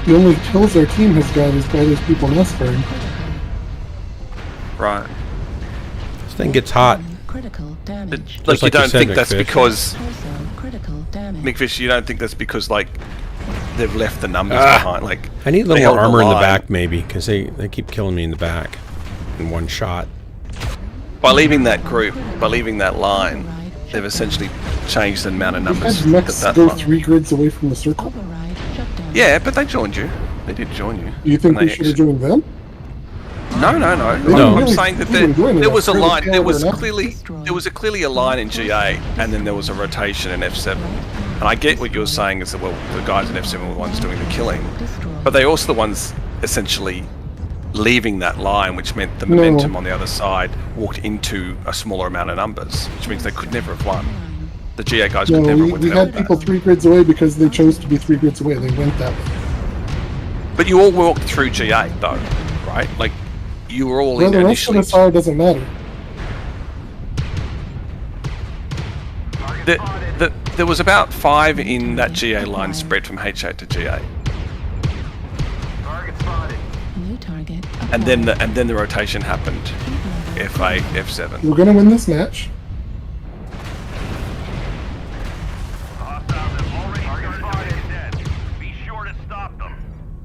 The only kills our team has got is by those people nesting. Right. This thing gets hot. Critical damage. Like you don't think that's McFish. because... Critical damage. McFish, you don't think that's because, like, they've left the numbers behind? Like, I need a they little more held armor in the line. back, maybe, because they keep killing me in the back in one shot. By leaving that group, by leaving that line, they've essentially changed the amount of We numbers. had Mechs that go line. 3 grids away from the circle. Yeah, but they joined you. They did join you. Do you think And we they should have joined them? No. They I'm really saying that didn't do any there of was that. a line. Fairly There was enough. clearly a line in GA, and then there was a rotation in F7. And I get what you're saying is that, well, the guys in F7 were the ones doing the killing, but they also the ones essentially leaving that line, which meant the momentum on the other side walked into a smaller amount of numbers, which means they could never have won. The GA guys No, could never we win. had people 3 grids away because they chose to be 3 grids away. They went that way. But you all walked through GA though, right? Like you were all Where in the rest of initially. us are doesn't matter. There was about 5 in that GA line spread from H8 to GA. New target. And then the rotation happened. F8, F7. We're gonna win this match.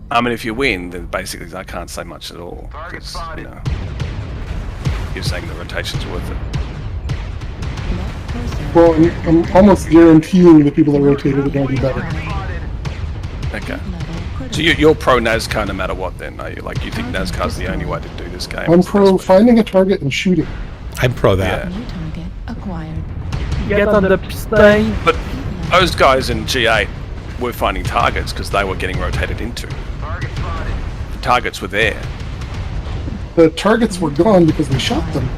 I mean, if you win, then basically I can't say much at all. Because, you know, you're saying the rotation's worth it. Well, I'm almost guaranteeing the people that rotated are going to be better. Okay. So you're pro NASCAR no matter what then, are you? Like, you think NASCAR's the only way to do this game? I'm pro finding a target and shooting. I'm pro that. New target acquired. Get on the piston. But those guys in G8 were finding targets because they were getting rotated into. The targets were there. The targets were gone because we shot them.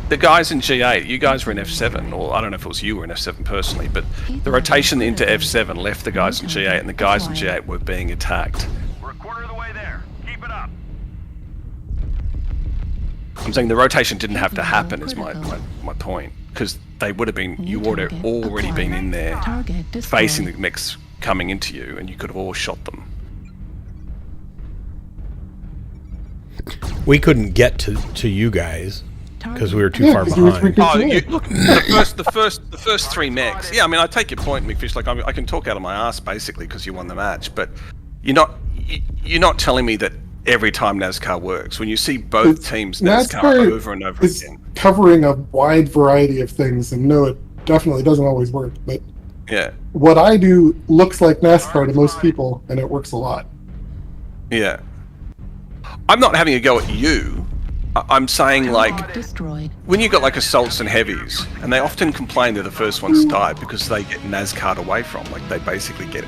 The guys in G8, you guys were in F7, or I don't know if it was you were in F7 personally, but the rotation into F7 left the guys in G8, and the guys in G8 were being attacked. We're a quarter of the way there. Keep it up. I'm saying the rotation didn't have to happen is my point, because they would have been, you would have already been in there facing the mechs coming into you, and you could have all shot them. We couldn't get to you guys because we were too far behind. Oh, look, the first 3 mechs. Yeah, I mean, I take your point, McFish. Like, I can talk out of my ass basically because you won the match, but you're not telling me that every time NASCAR works. When you see both teams NASCAR over and over again, covering a wide variety of things, and no, it definitely doesn't always work. But yeah, what I do looks like NASCAR to most people, and it works a lot. Yeah, I'm not having a go at you. I'm saying, like, when you got like assaults and heavies, and they often complain they're the first ones to die because they get NASCAR'd away from. Like, they basically get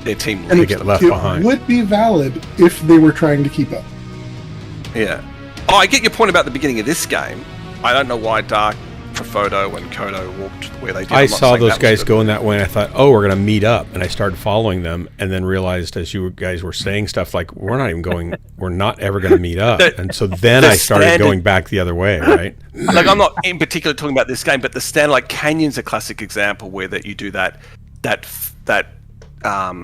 their team And leaves it them. would be valid if they were trying to keep up. Yeah. Oh, I get your point about the beginning of this game. I don't know why Dark, Profoto, and Kodo walked where they did. I I'm not saw saying those that was guys good. going that way, and I thought, oh, we're going to meet up. And I started following them, and then realized as you guys were saying stuff like, we're not even going, we're not ever going to meet up. And so then I started going back the other way, right? Like, I'm not in particular talking about this game, but the standard, like, Canyon's a classic example where that you do that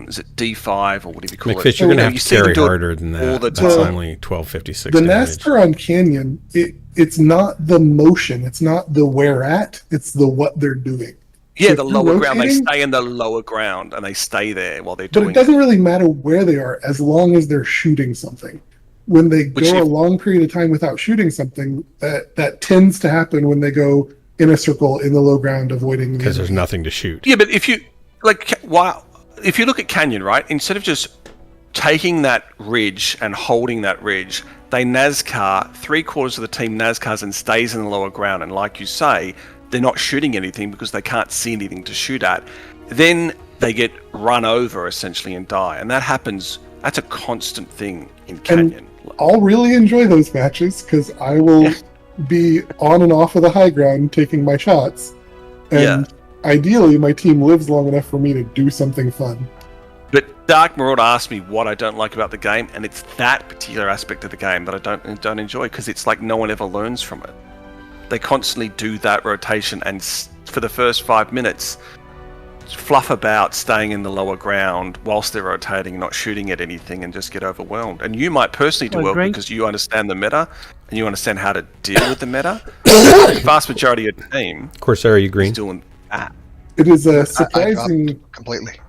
is it D5 or whatever you call it? McFish, you're going to have to see them carry do it harder than all that. the That's time. only 1256 The damage. NASCAR on Canyon, it's not the motion, it's not the where at, it's the what they're doing. Yeah, So the if you're lower ground. They rotating- stay in the lower ground and they stay there while they're But doing it doesn't really matter where they are as long as they're shooting something. When they Which go a if- long period of time without shooting something, that tends to happen when they go in a circle in the low ground, avoiding Because there's nothing to shoot. Yeah, but if you if you look at Canyon, right, instead of just taking that ridge and holding that ridge, they NASCAR 3/4 of the team NASCARs and stays in the lower ground. And like you say, they're not shooting anything because they can't see anything to shoot at. Then they get run over essentially and die, and that happens. That's a constant thing in Canyon. And I'll really enjoy those matches because I will be on and off of the high ground taking my shots, and ideally my team lives long enough for me to do something fun. But Dark Marauder asked me what I don't like about the game, and it's that particular aspect of the game that I don't enjoy, because it's like no one ever learns from it. They constantly do that rotation, and for the first 5 minutes, fluff about staying in the lower ground whilst they're rotating, not shooting at anything, and just get overwhelmed. And you might personally do well because you understand the meta and you understand how to deal with the meta. The vast majority of the team, Corsair, are you green? is doing that. It is surprising completely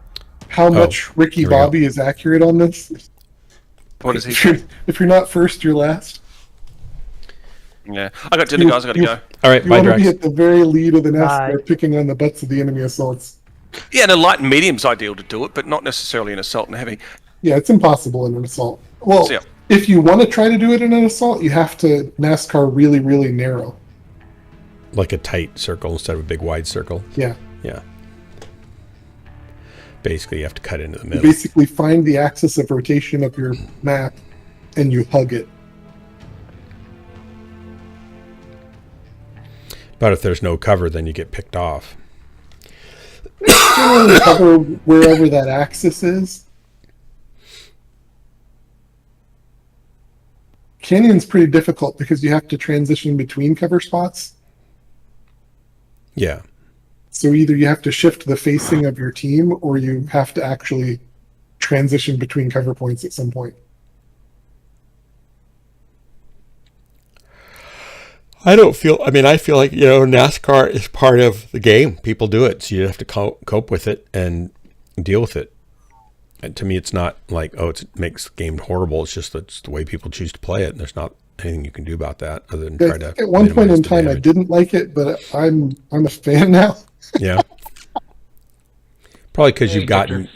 how much Ricky Bobby is accurate on this. What is he? If you're not first, you're last. Yeah, I got dinner, guys. I gotta go. All right, you bye, want to Drax. be at the very lead of the NASCAR, picking on the butts of the enemy assaults. Yeah, and a light and medium's ideal to do it, but not necessarily an assault and heavy. Yeah, it's impossible in an assault. Well, So, yeah. if you want to try to do it in an assault, you have to NASCAR really, really narrow. Like a tight circle instead of a big wide circle. Yeah. Yeah. Basically, you have to cut into the You middle. basically find the axis of rotation of your map, and you hug it. But if there's no cover, then you get picked off. Generally cover wherever that axis is. Canyon's pretty difficult because you have to transition between cover spots. Yeah. So either you have to shift the facing of your team, or you have to actually transition between cover points at some point. I feel like, NASCAR is part of the game. People do it, so you have to cope with it and deal with it. And to me, it's not like, it makes the game horrible. It's just that's the way people choose to play it, and there's not anything you can do about that other than try to. At one point in time, I didn't like it, but I'm a fan now. Yeah. Probably because you've gotten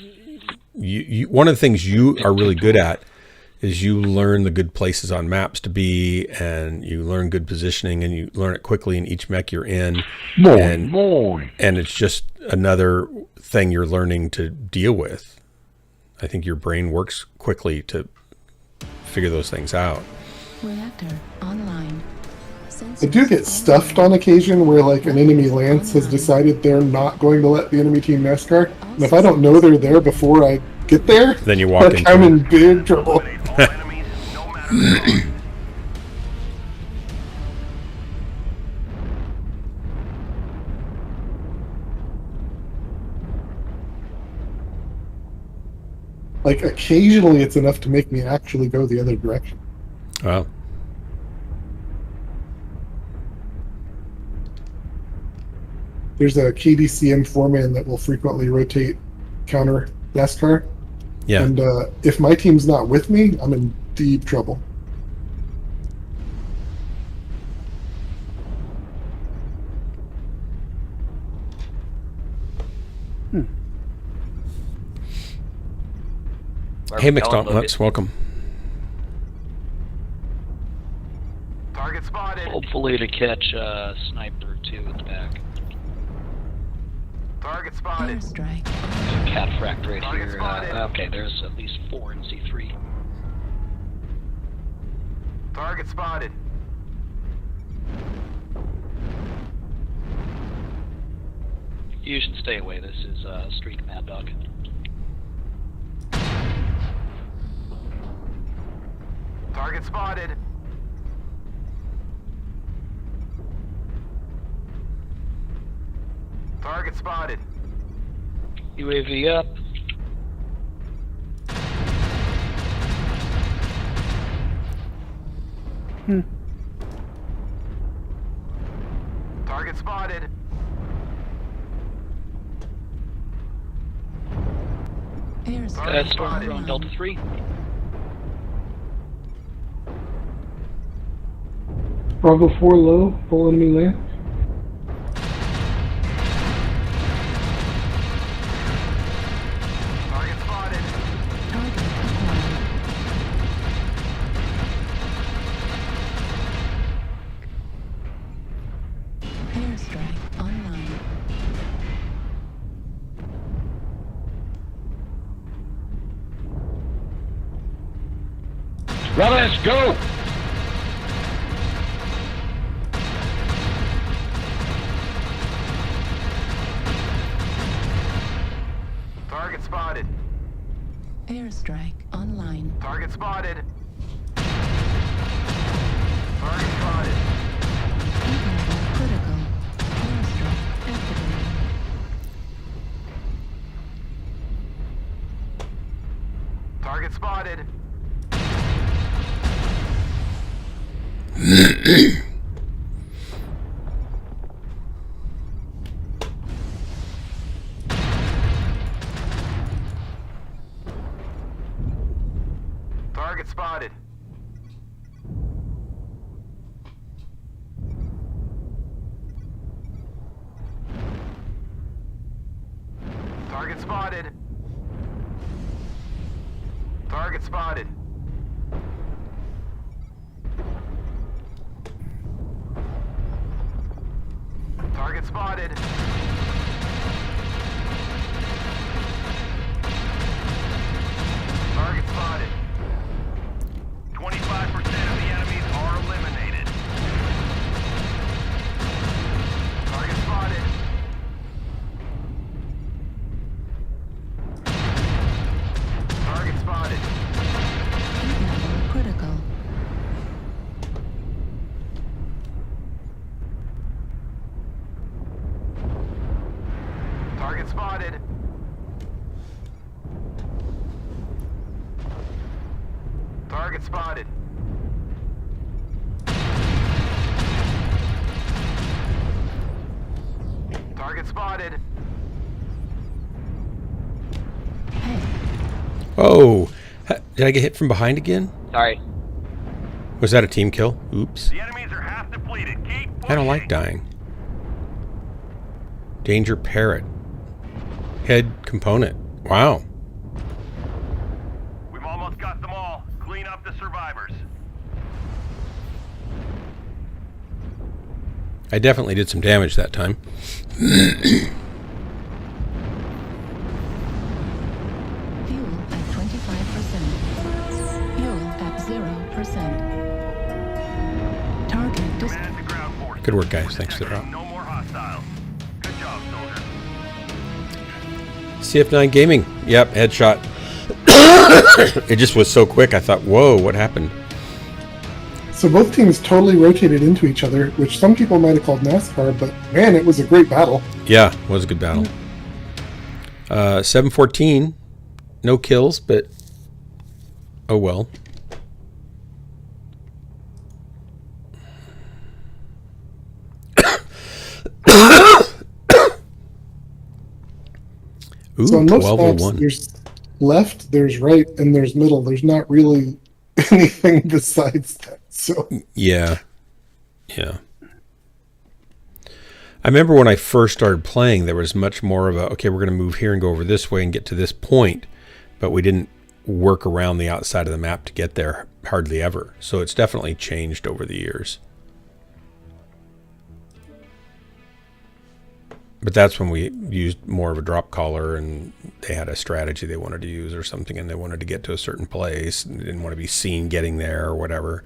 you. One of the things you are really good at is you learn the good places on maps to be, and you learn good positioning, and you learn it quickly in each mech you're in. And it's just another thing you're learning to deal with. I think your brain works quickly to figure those things out. Reactor online. I do get stuffed on occasion where like an enemy lance has decided they're not going to let the enemy team NASCAR. And if I don't know they're there before I get there, then you walk into I'm in big trouble. Like occasionally it's enough to make me actually go the other direction. Wow. There's a KDCM foreman that will frequently rotate counter NASCAR. Yeah. And if my team's not with me, I'm in deep trouble. Hey, Mixed Gauntlets, welcome. Target spotted. Hopefully to catch sniper too at the back. Target spotted. Airstrike. Cataphract right here. Okay, there's at least 4 in C3. Target spotted. You should stay away. This is Streak Mad Dog. Target spotted. Target spotted. UAV up. Target spotted. Storm drone Delta 3. Bravo 4 low, full enemy land. Target spotted. Airstrike Let's go! Target spotted. Airstrike online. Target spotted. Target spotted. Critical. Airstrike activated. Target spotted. Target spotted. Target spotted. Target spotted. Target spotted. Target spotted. 25% of the enemies are eliminated. Target spotted. Target spotted. Critical. Target spotted. Target spotted. Target spotted. Oh, did I get hit from behind again? Sorry. Was that a team kill? Oops. The enemies are half depleted. Keep I don't like dying. Danger parrot. Head component. Wow. We've almost got them all. Clean up the survivors. I definitely did some damage that time. Fuel at 25%. Fuel at 0%. Target destroyed. Good work, guys. Thanks for the drop. No more hostiles. Good job, soldier. CF9 Gaming. Yep, headshot. It just was so quick. I thought, whoa, what happened? So both teams totally rotated into each other, which some people might have called NASCAR, but man, it was a great battle. Yeah, it was a good battle. 714. No kills, but oh well. Ooh, So on most maps, 1201. there's left, there's right, and there's middle. There's not really anything besides that. So Yeah. Yeah. I remember when I first started playing, there was much more of a, okay, we're going to move here and go over this way and get to this point, but we didn't work around the outside of the map to get there hardly ever. So it's definitely changed over the years. But that's when we used more of a drop collar, and they had a strategy they wanted to use or something, and they wanted to get to a certain place and they didn't want to be seen getting there or whatever.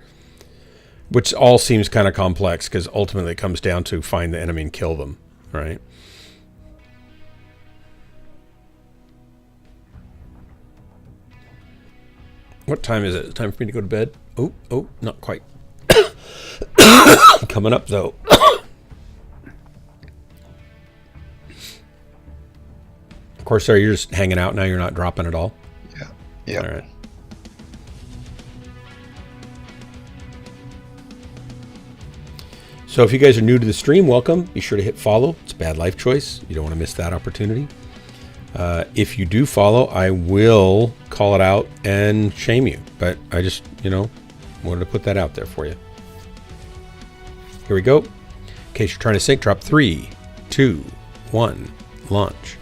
Which all seems kind of complex because ultimately it comes down to find the enemy and kill them, right? What time is it? It's time for me to go to bed? Oh, not quite. Coming up though. Of course, sir, you're just hanging out now. You're not dropping at all. Yeah. All right. So if you guys are new to the stream, welcome. Be sure to hit follow. It's a bad life choice. You don't want to miss that opportunity. If you do follow, I will call it out and shame you. But I just, wanted to put that out there for you. Here we go. In case you're trying to sync, drop 3, 2, 1, launch.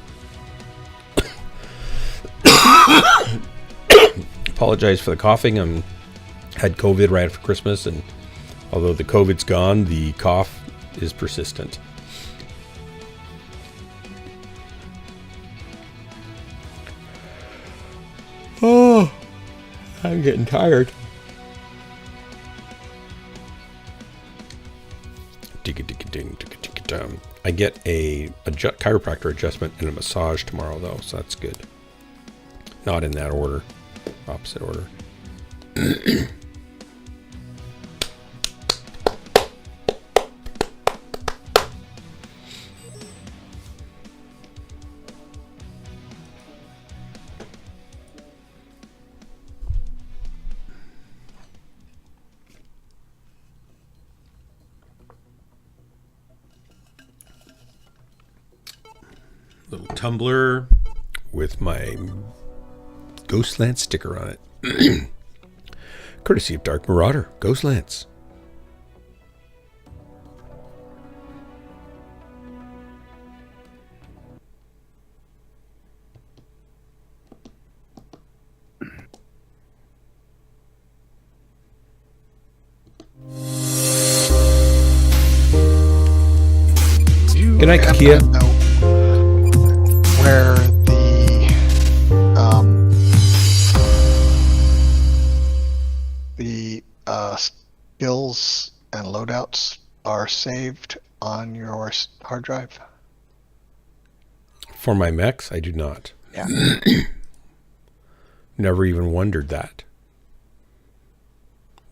Apologize for the coughing. I had COVID right after Christmas, and although the COVID's gone, the cough is persistent. Oh, I'm getting tired. I get a chiropractor adjustment and a massage tomorrow, though, so that's good. Not in that order. Opposite order. Little tumbler with my Ghostland sticker on it. Courtesy of Dark Marauder, Ghostlands. Good night, Kia. Where the skills and loadouts are saved on your hard drive? For my mechs, I do not. Yeah. Never even wondered that.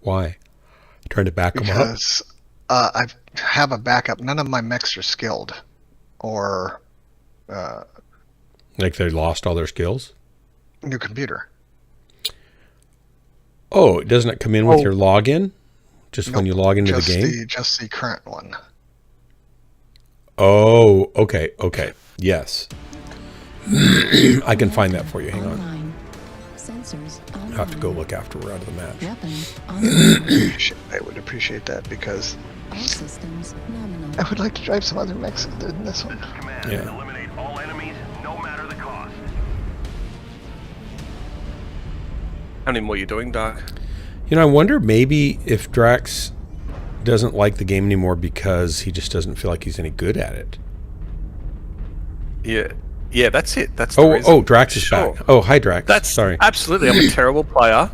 Why? Trying to back them up? Because I have a backup. None of my mechs are skilled, or like they lost all their skills? New computer. Oh, doesn't it come in with your login? Just when you log into the game? Just the current one. Oh, okay. Yes. I can find that for you. Hang on. I'll have to go look after we're out of the match. I would appreciate that, because I would like to drive some other mechs than this one. Yeah. Eliminate all enemies, no matter the cost. How many more are you doing, Doc? You know, I wonder maybe if Drax doesn't like the game anymore because he just doesn't feel like he's any good at it. Yeah, that's it. That's the reason. Oh, Drax is back. Oh, hi, Drax. Sorry. Absolutely. I'm a terrible player.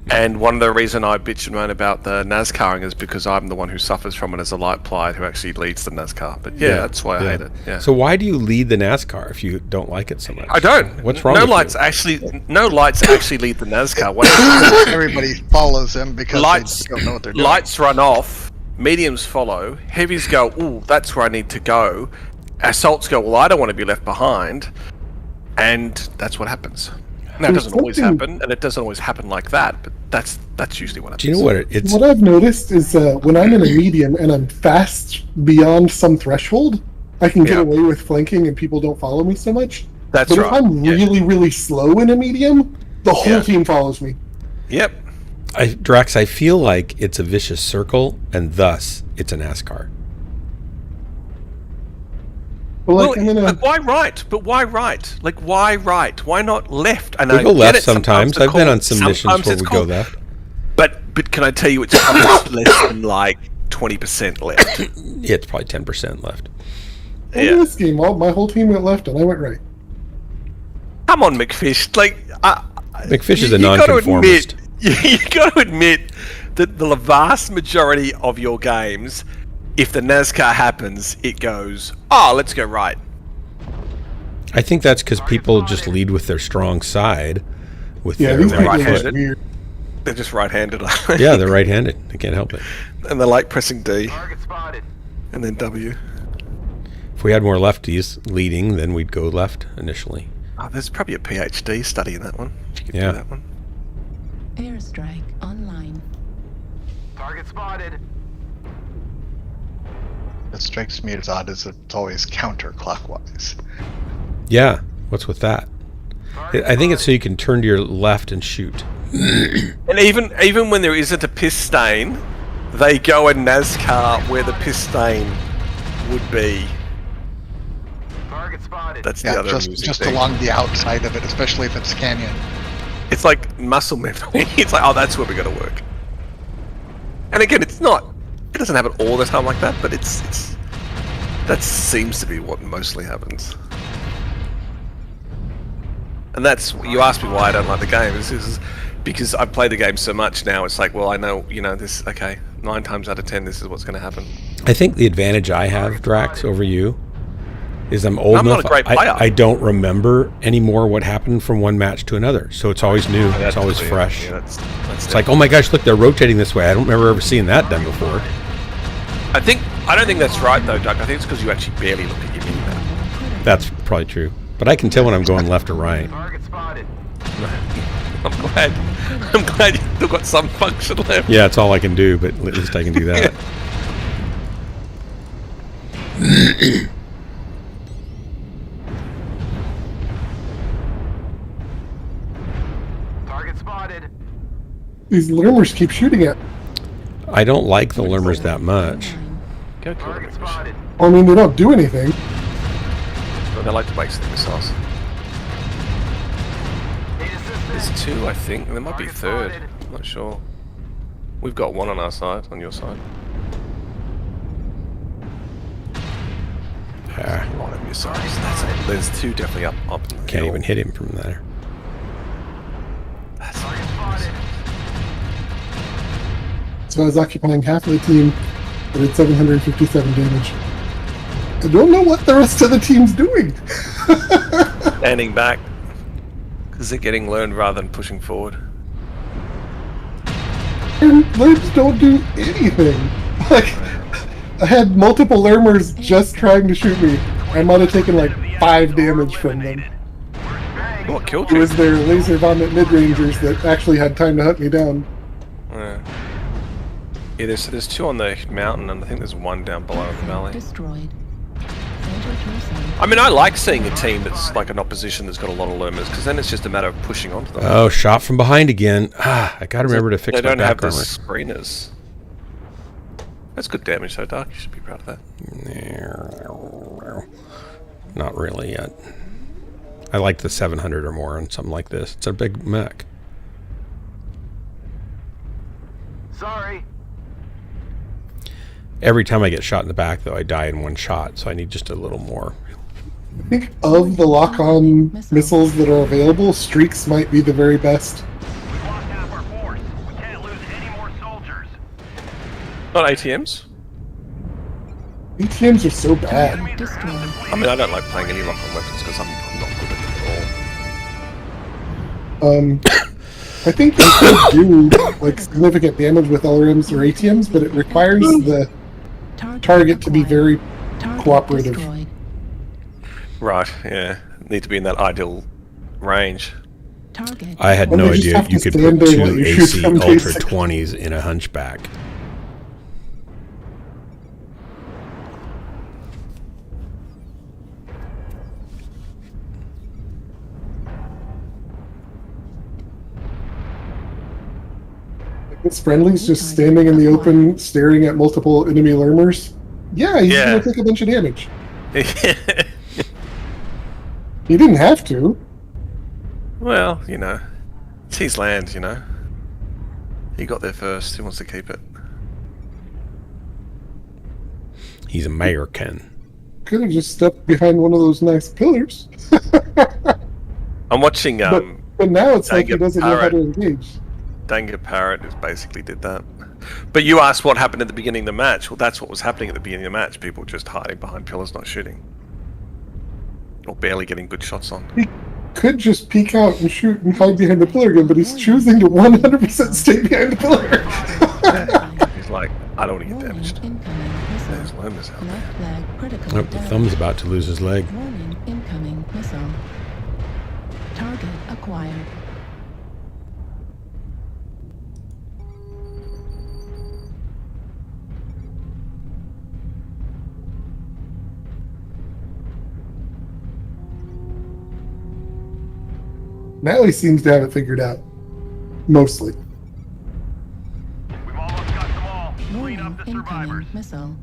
And one of the reason I bitch and moan about the NASCARing is because I'm the one who suffers from it as a light player who actually leads the NASCAR. But that's why I hate it. Yeah. So why do you lead the NASCAR if you don't like it so much? I don't. What's wrong? No with lights you? no lights actually lead the NASCAR. Everybody follows them because they don't know what they're doing. Lights run off. Mediums follow. Heavies go, ooh, that's where I need to go. Assaults go, well, I don't want to be left behind. And that's what happens. Now, it doesn't always happen, and it doesn't always happen like that, but that's usually what happens. Do you know what it's? What I've noticed is when I'm in a medium and I'm fast beyond some threshold, I can get away with flanking and people don't follow me so much. That's but right. if I'm really, really slow in a medium, the whole team follows me. Yep. Drax, I feel like it's a vicious circle, and thus it's a NASCAR. But why right? But why right? Like, why right? Why not left? And we go left sometimes. I've been on some missions where we go left. But can I tell you, it's less than like 20% left. Yeah, it's probably 10% left. In this game, my whole team went left and I went right. Come on, McFish. Like, McFish is a nonconformist. You got to admit that the vast majority of your games, if the NASCAR happens, it goes, oh, let's go right. I think that's because people just lead with their strong side. With their right-handed. They're just right-handed. Yeah, they're right-handed. They can't help it. And they like pressing D. And then W. If we had more lefties leading, then we'd go left initially. Oh, there's probably a PhD study in that one. You could do that one. Airstrike online. Target spotted. It strikes me as odd as it's always counterclockwise. Yeah, what's with that? I think it's so you can turn to your left and shoot. And even when there isn't a piss stain, they go in NASCAR where the piss stain would be. Target spotted. That's the other just along the outside of it, especially if it's canyon. It's like muscle memory. It's like, oh, that's where we got to work. And again, it's not. It doesn't happen all the time like that, but it's that seems to be what mostly happens. And that's, you asked me why I don't like the game. This is because I've played the game so much now. It's like, well, I know, you know, this. Okay, 9 times out of 10, this is what's going to happen. I think the advantage I have, Drax, over you, is I'm old I'm enough. not a great player. I don't remember anymore what happened from one match to another, so it's always new. It's always fresh. Yeah, that's It's like, oh my gosh, look, they're rotating this way. I don't remember ever seeing that done before. I don't think that's right though, Doug. I think it's because you actually barely look at your mini-map. That's probably true. But I can tell when I'm going left or right. I'm glad you still got some function left. Yeah, it's all I can do, but at least I can do that. Target spotted. These lurmers keep shooting at. I don't like the lurmers that much. Go kill them. I mean, they don't do anything. But they like to waste the missiles. There's 2, I think. There might be a 3rd. I'm not sure. We've got 1 on our side, on your side. A lot of missiles. There's 2 definitely up. In the Can't hill. even hit him from there. So I was occupying half of the team, but it's 757 damage. I don't know what the rest of the team's doing. Standing back. Because they're getting learned rather than pushing forward. Lurms don't do anything. Like, I had multiple lurmers just trying to shoot me. I might have taken like 5 damage from them. What killed It you? was their laser vomit mid-rangers that actually had time to hunt me down. Yeah, there's 2 on the mountain, and I think there's 1 down below in the valley. Destroyed. I mean, I like seeing a team that's like an opposition that's got a lot of lurmers, because then it's just a matter of pushing onto them. Oh, shot from behind again. I gotta remember to fix They my don't have back the armor. screeners. That's good damage though, Dark. You should be proud of that. Not really yet. I like the 700 or more on something like this. It's a big mech. Sorry. Every time I get shot in the back, though, I die in 1 shot, so I need just a little more. I think of the lock-on missiles that are available, streaks might be the very best. Not ATMs? ATMs are so bad. I mean, I don't like playing any lock-on weapons because I'm not good at them at all. I think you could do like significant damage with LRMs or ATMs, but it requires the target to be very cooperative. Right, yeah. Need to be in that ideal range. I had Well, no they just idea have you to could stand put there while 2 you shoot AC them, Ultra basically. 20s in a Hunchback. This friendly's just standing in the open, staring at multiple enemy lurmers. Yeah, he's gonna take a bunch of damage. He didn't have to. Well, you know. It's his land, you know. He got there first. He wants to keep it. He's American. Could have just stepped behind one of those nice pillars. I'm watching but now it's like he Danga doesn't know how Parrot. to engage. Danga Parrot has basically did that. But you asked what happened at the beginning of the match. Well, that's what was happening at the beginning of the match. People just hiding behind pillars, not shooting. Or barely getting good shots on. He could just peek out and shoot and hide behind the pillar again, but he's choosing to 100% stay behind the pillar. He's like, I don't want to get damaged. There's lurmers out there. Oh, the thumb's about to lose his leg. Warning, incoming missile. Target acquired. Natalie seems to have it figured out. Mostly. Warning, incoming missile.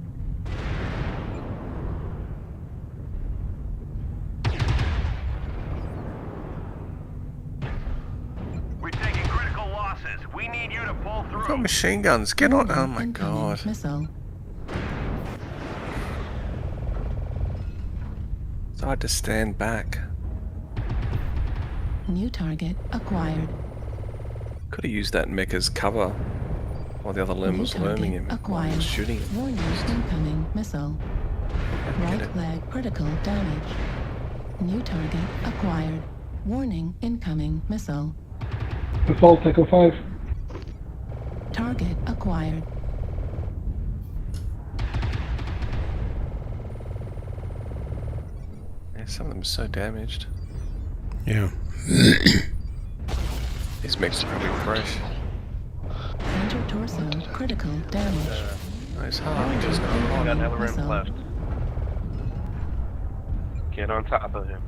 We're taking critical losses. We need you to pull through. Got machine guns. Get on. Oh my god. Missile. It's hard to stand back. New target acquired. Could have used that mech as cover while the other limb New was looming him while he acquired. was shooting it. Warning, incoming missile. Right leg critical damage. New target acquired. Warning, incoming missile. Default Echo 5. Target acquired. Yeah, some of them are so damaged. Yeah. These mechs are probably fresh. Center torso critical damage. Nice hard. Just got another missile. room left. Get on top of him.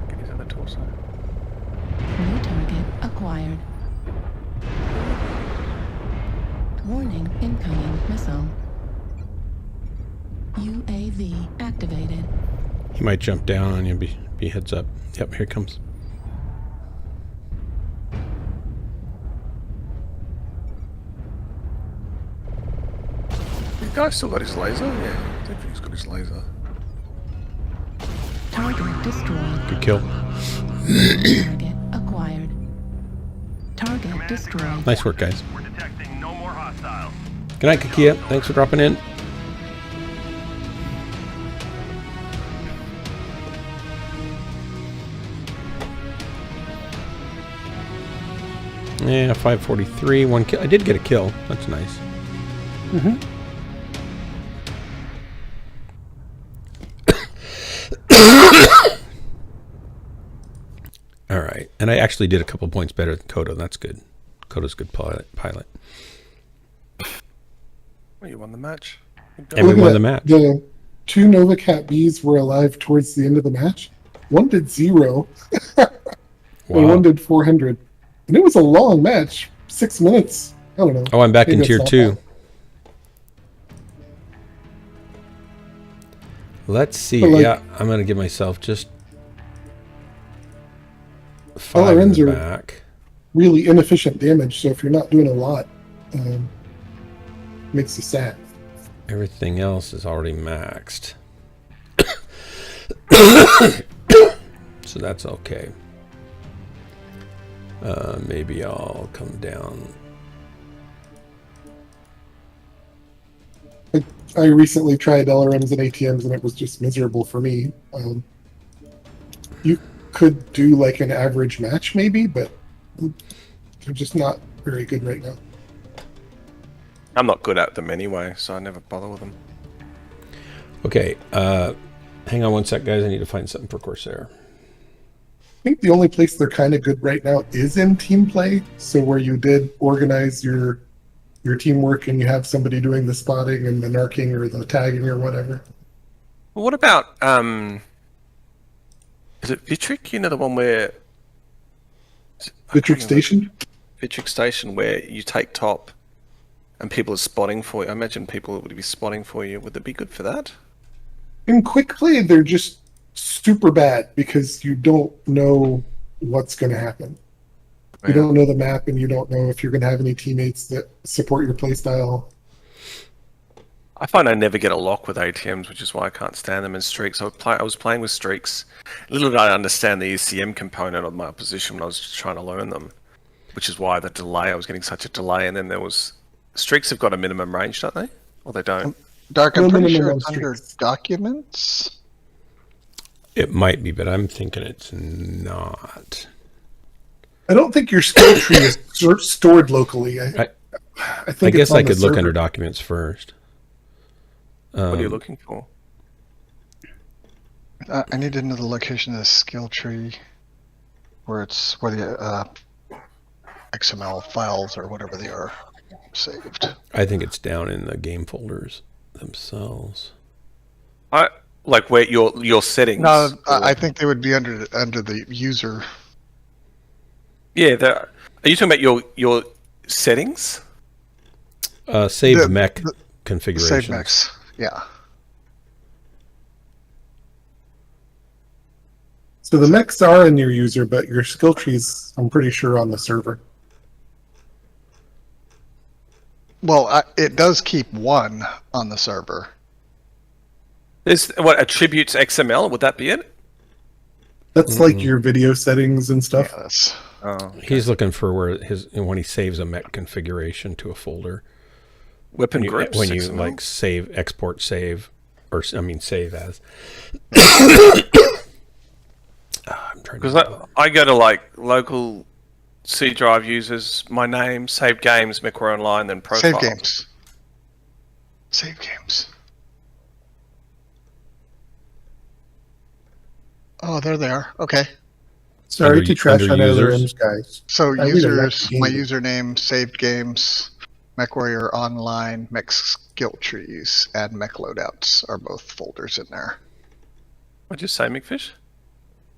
Get his other torso. New target acquired. Warning, incoming missile. UAV activated. He might jump down on you. Be heads up. Yep, here it comes. The guy's still got his laser? Yeah, definitely he's got his laser. Target destroyed. Good kill. Target acquired. Target destroyed. Nice work, guys. We're detecting no more hostiles. Good night, Kakia. Thanks for dropping in. Yeah, 543, 1 kill. I did get a kill. That's nice. All right, and I actually did a couple points better than Kodo. That's good. Kodo's a good pilot. Well, you won the match. And we won the match. The 2 Nova Cat Bs were alive towards the end of the match. One did 0, and one did 400. And it was a long match, 6 minutes. I don't know. Oh, I'm back in Maybe tier it's 2. not Let's see. But, like, yeah, I'm going to give myself just 5 in LRMs the are back. really inefficient damage, so if you're not doing a lot, makes you sad. Everything else is already maxed. So that's okay. Maybe I'll come down. I recently tried LRMs and ATMs, and it was just miserable for me. You could do like an average match, maybe, but they're just not very good right now. I'm not good at them anyway, so I never bother with them. Okay, hang on one sec, guys. I need to find something for Corsair. I think the only place they're kind of good right now is in team play. So where you did organize your teamwork and you have somebody doing the spotting and the narking or the tagging or whatever. Well, what about is it Vitric? You know, the one where Vitric Station? Vitric Station, where you take top and people are spotting for you. I imagine people would be spotting for you. Would it be good for that? In quick play, they're just super bad because you don't know what's going to happen. You don't know the map, and you don't know if you're going to have any teammates that support your playstyle. I find I never get a lock with ATMs, which is why I can't stand them in streaks. I was playing with streaks. Little did I understand the ECM component of my position when I was trying to learn them, which is why the delay, I was getting such a delay. And then there was... Streaks have got a minimum range, don't they? Or they don't? Dark, I'm No pretty minimum sure on it's under documents. It might be, but I'm thinking it's not. I don't think your skill tree is stored locally. I think guess it's on I the could look server. under documents first. What are you looking for? I need to know the location of the skill tree, where the XML files or whatever they are saved. I think it's down in the game folders themselves. Like where your settings. No, I think they would be under the user. Yeah, are you talking about your settings? Save mech configurations. Save mechs, yeah. So the mechs are in your user, but your skill trees, I'm pretty sure, on the server. Well, it does keep one on the server. There's what attributes XML. Would that be it? That's like your video settings and stuff. Yeah, that's... Oh, okay. He's looking for where when he saves a mech configuration to a folder. Weapon groups. When you 6ML? like save, export, save, or I mean save as. I'm trying Because I go to like local C drive users, my name, save games, Mechwarrior Online, then profile. Save games. Save games. Oh, there they are. Okay. Sorry to trash on users. LRMs, guys. So I really like users, the my game. username, saved games, Mechwarrior Online, Mech skill trees, and Mech loadouts are both folders in there. What'd you say, McFish?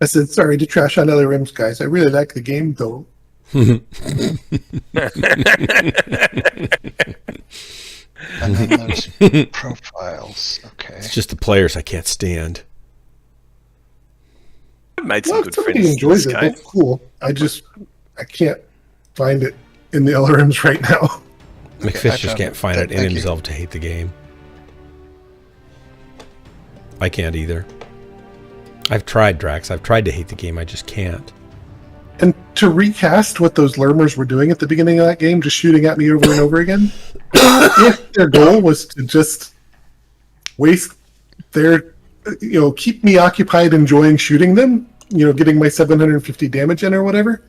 I said, sorry to trash on LRMs, guys. I really like the game, though. And then there's profiles. Okay. It's just the players I can't stand. I've made some Well, good somebody friends. enjoys in it. this game. That's cool. I can't find it in the LRMs right now. McFish I just found can't it. find it in Thank you. himself to hate the game. I can't either. I've tried, Drax. I've tried to hate the game. I just can't. And to recast what those Lermers were doing at the beginning of that game, just shooting at me over and over again, if their goal was to just waste their, keep me occupied enjoying shooting them, getting my 750 damage in or whatever,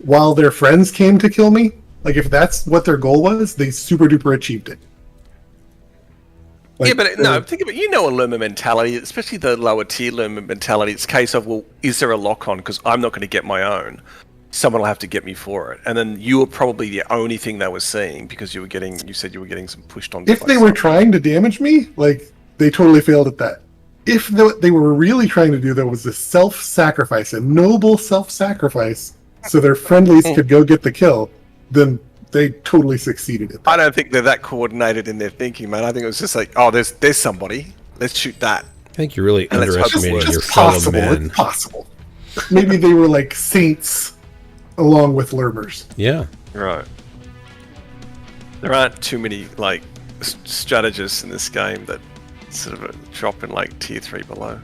while their friends came to kill me, like if that's what their goal was, they super duper achieved it. Yeah, but think about a Lerma mentality, especially the lower tier Lerma mentality. It's a case of, well, is there a lock on? Because I'm not going to get my own. Someone will have to get me for it. And then you were probably the only thing they were seeing because you said you were getting some pushed on. If they were trying to damage me, like, they totally failed at that. If what they were really trying to do, though, was a self-sacrifice, a noble self-sacrifice, so their friendlies could go get the kill, then they totally succeeded at that. I don't think they're that coordinated in their thinking, man. I think it was just like, oh, there's somebody. Let's shoot that. I think you're really And let's hope it underestimating works. your It's fellow possible. men. It's possible. Maybe they were like saints along with Lermers. Yeah. Right. There aren't too many like strategists in this game that sort of drop in like tier 3 below,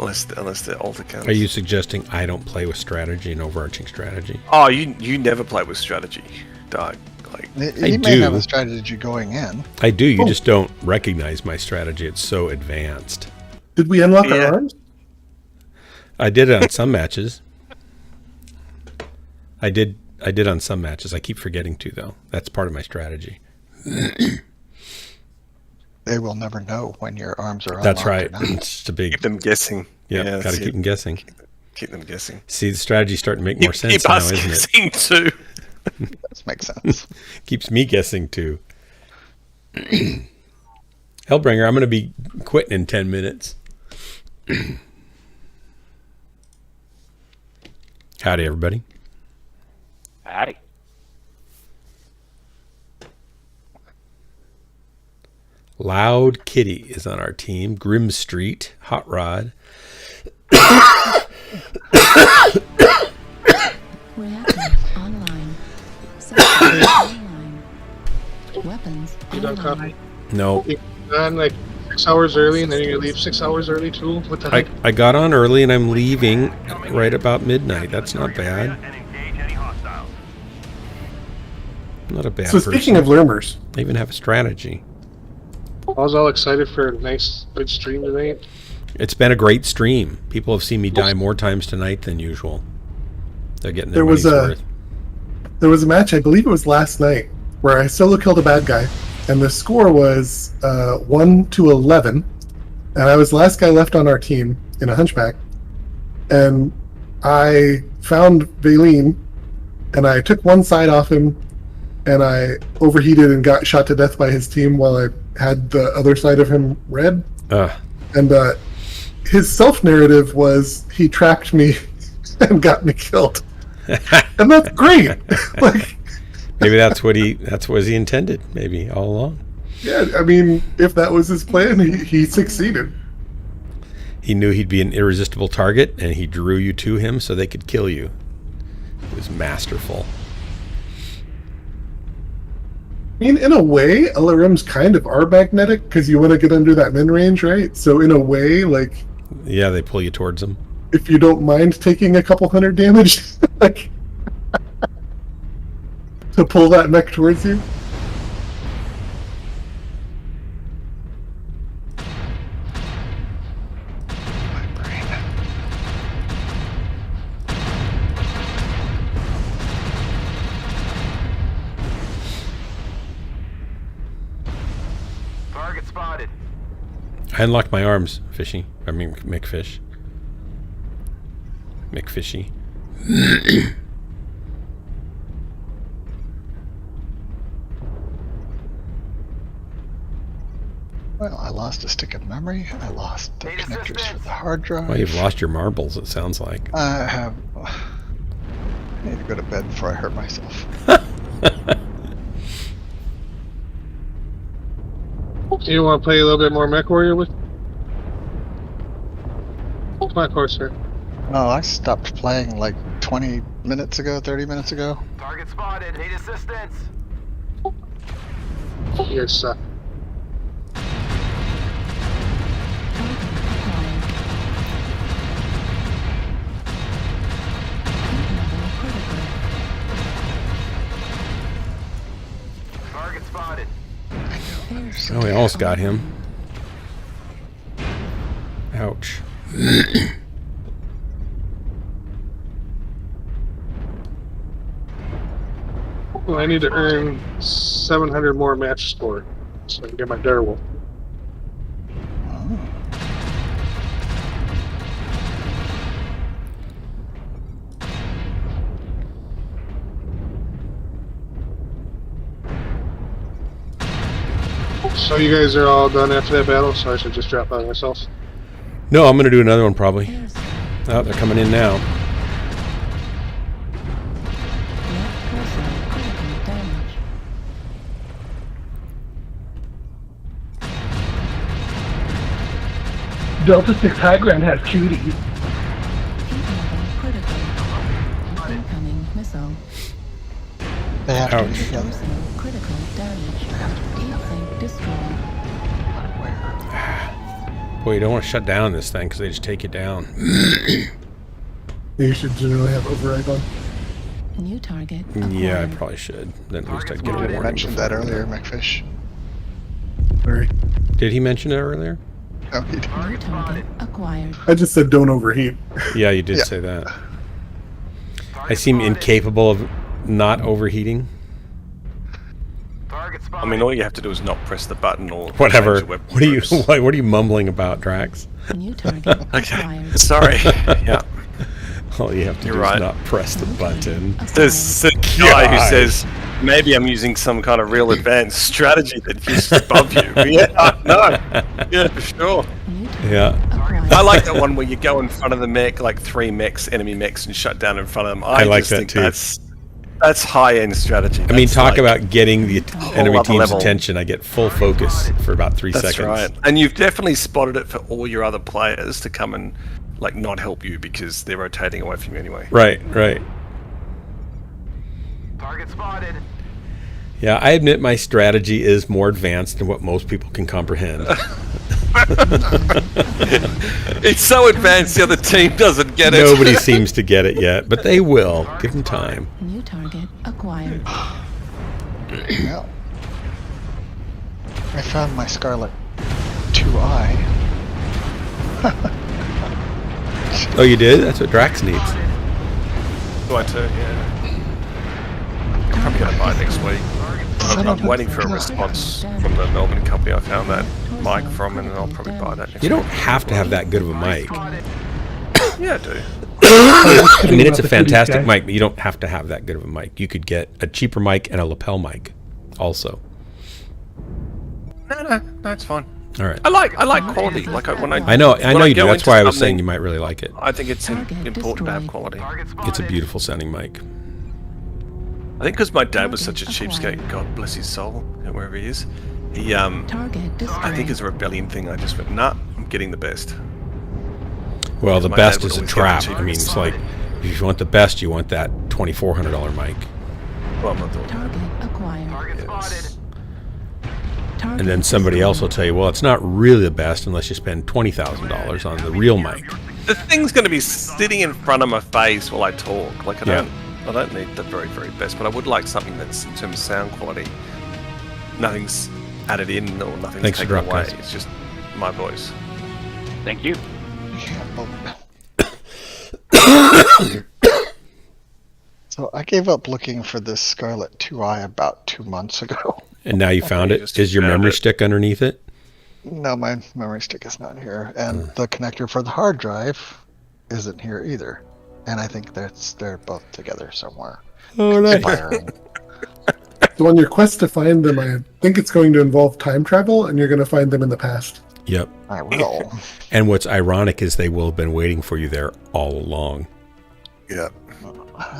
unless they're alter counters. Are you suggesting I don't play with strategy and overarching strategy? Oh, you never play with strategy, Doug. Like You may have a strategy going in. I do. You just don't recognize my strategy. It's so advanced. Did we unlock our arms? I did it on some matches. I did on some matches. I keep forgetting to, though. That's part of my strategy. They will never know when your arms are unlocked. That's right. or not. It's just a big. keep them guessing. Yeah, got to that's keep it. them guessing. Keep them guessing. See, the strategy's starting to make more sense Keep now, us isn't guessing it? too. That makes sense. Keeps me guessing too. Hellbringer, I'm going to be quitting in 10 minutes. Howdy, everybody. Howdy. Loud Kitty is on our team. Grim Street, Hot Rod. Reactors online. Systems online. Weapons You don't online. copy? No, You're on like 6 hours early, and then you leave 6 hours early too. What the heck? I got on early and I'm leaving right about midnight. That's not bad. Not a bad So speaking of Lermers, I even have a strategy. I was all excited for a nice, good stream tonight. It's been a great stream. People have seen me die more times tonight than usual. They're getting their there was money's worth. there was a match, I believe it was last night, where I solo killed a bad guy, and the score was 1-11, and I was the last guy left on our team in a hunchback, and I found Valine, and I took one side off him, and I overheated and got shot to death by his team while I had the other side of him red. And his self-narrative was he trapped me and got me killed. And that's great. Like, Maybe that's what he intended, maybe all along. yeah, I mean, if that was his plan, he succeeded. He knew he'd be an irresistible target and he drew you to him so they could kill you. It was masterful. I mean, in a way, LRMs kind of are magnetic because you want to get under that min range, right? So in a way, like, Yeah, they pull you towards them. If you don't mind taking a couple hundred damage, like to pull that mech towards you. Target spotted. I unlocked my arms, Fishy. I mean, McFish. McFishy. Well, I lost a stick of memory. I lost the connectors for the hard drive. Well, you've lost your marbles, it sounds like. I have. I need to go to bed before I hurt myself. You want to play a little bit more Mechwarrior with? Come on, Corsair. No, I stopped playing like 20 minutes ago, 30 minutes ago. Target spotted. Need assistance. Yes, Target spotted. Oh, we almost got him. Ouch. Well, I need to earn 700 more match score so I can get my Direwolf. So you guys are all done after that battle, so I should just drop by myself. No, I'm going to do another one probably. Oh, they're coming in now. Delta 6 High Ground has cuties. Incoming missile. They have to be Ouch. together. Critical damage. E-Sync destroyed. Boy, you don't want to shut down this thing because they just take you down. You should generally have override on. New target. Yeah, I acquired. probably should. Then at least I'd get a You warning. mentioned before that I do earlier, McFish. Sorry. Did he mention it earlier? No, he didn't. New target acquired. I just said don't overheat. Yeah, you did say that. I seem incapable of not overheating. I mean, all you have to do is not press the button or Whatever. change the weapon What are you? groups. What are you mumbling about, Drax? New target Okay, acquired. sorry. Yeah. All you have to You're do right. is not press the button. There's a guy who God. says, maybe I'm using some kind of real advanced strategy that is above you. Yeah, no. Yeah, for sure. Yeah. I like that one where you go in front of the mech, like 3 mechs, enemy mechs, and shut down in front of them. I like just that think too. That's high-end strategy. I mean, That's talk like about getting the enemy other team's level. attention. I get full focus for about 3 That's seconds. right. And you've definitely spotted it for all your other players to come and like not help you because they're rotating away from you anyway. Right, right. Target spotted. Yeah, I admit my strategy is more advanced than what most people can comprehend. It's so advanced the other team doesn't get it. Nobody seems to get it yet, but they will. Give them time. New target acquired. Well, I found my Scarlet 2i. Oh, you did? That's what Drax needs. Do I too? Yeah. I'm probably gonna buy it next week. I'm waiting for a response from the Melbourne company I found that mic from, and then I'll probably buy that next You don't week. have to have that good of a mic. Yeah, I do. I mean, it's a fantastic mic, but you don't have to have that good of a mic. You could get a cheaper mic and a lapel mic also. No, it's fine. All right. I like quality. Like when I know you do. go That's into why I was saying something, you might really like it. I think it's important to have quality. It's a beautiful sounding mic. I think because my dad was such a cheapskate, God bless his soul, wherever he is. He, I think it's a rebellion thing. I just went, nah, I'm getting the best. Well, the My best dad would is a always get the trap. I cheapest. mean, it's like if you want the best, you want that $2,400 mic. Well, I'm not doing Target acquired. that. Yes. And then somebody else will tell you, well, it's not really the best unless you spend $20,000 on the real mic. The thing's going to be sitting in front of my face while I talk. Like I don't need the very, very best, but I would like something that's in terms of sound quality. Nothing's added in or nothing's taken away. It's just my voice. Thank you. So I gave up looking for this Scarlet 2i about 2 months ago. And now you found it? Is your memory stick underneath it? No, my memory stick is not here. And the connector for the hard drive isn't here either. And I think they're both together somewhere. Oh, nice. So on your quest to find them, I think it's going to involve time travel, and you're going to find them in the past. Yep. I will. And what's ironic is they will have been waiting for you there all along. Yeah.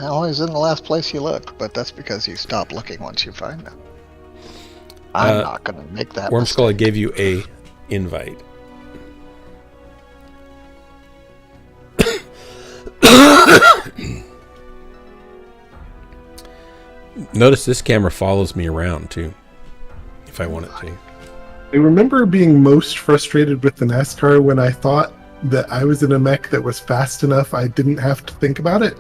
Always in the last place you look, but that's because you stop looking once you find them. I'm not going to make that Wormskull, I gave you a invite. Notice this camera follows me around too, if I want it to. I remember being most frustrated with the NASCAR when I thought that I was in a mech that was fast enough I didn't have to think about it,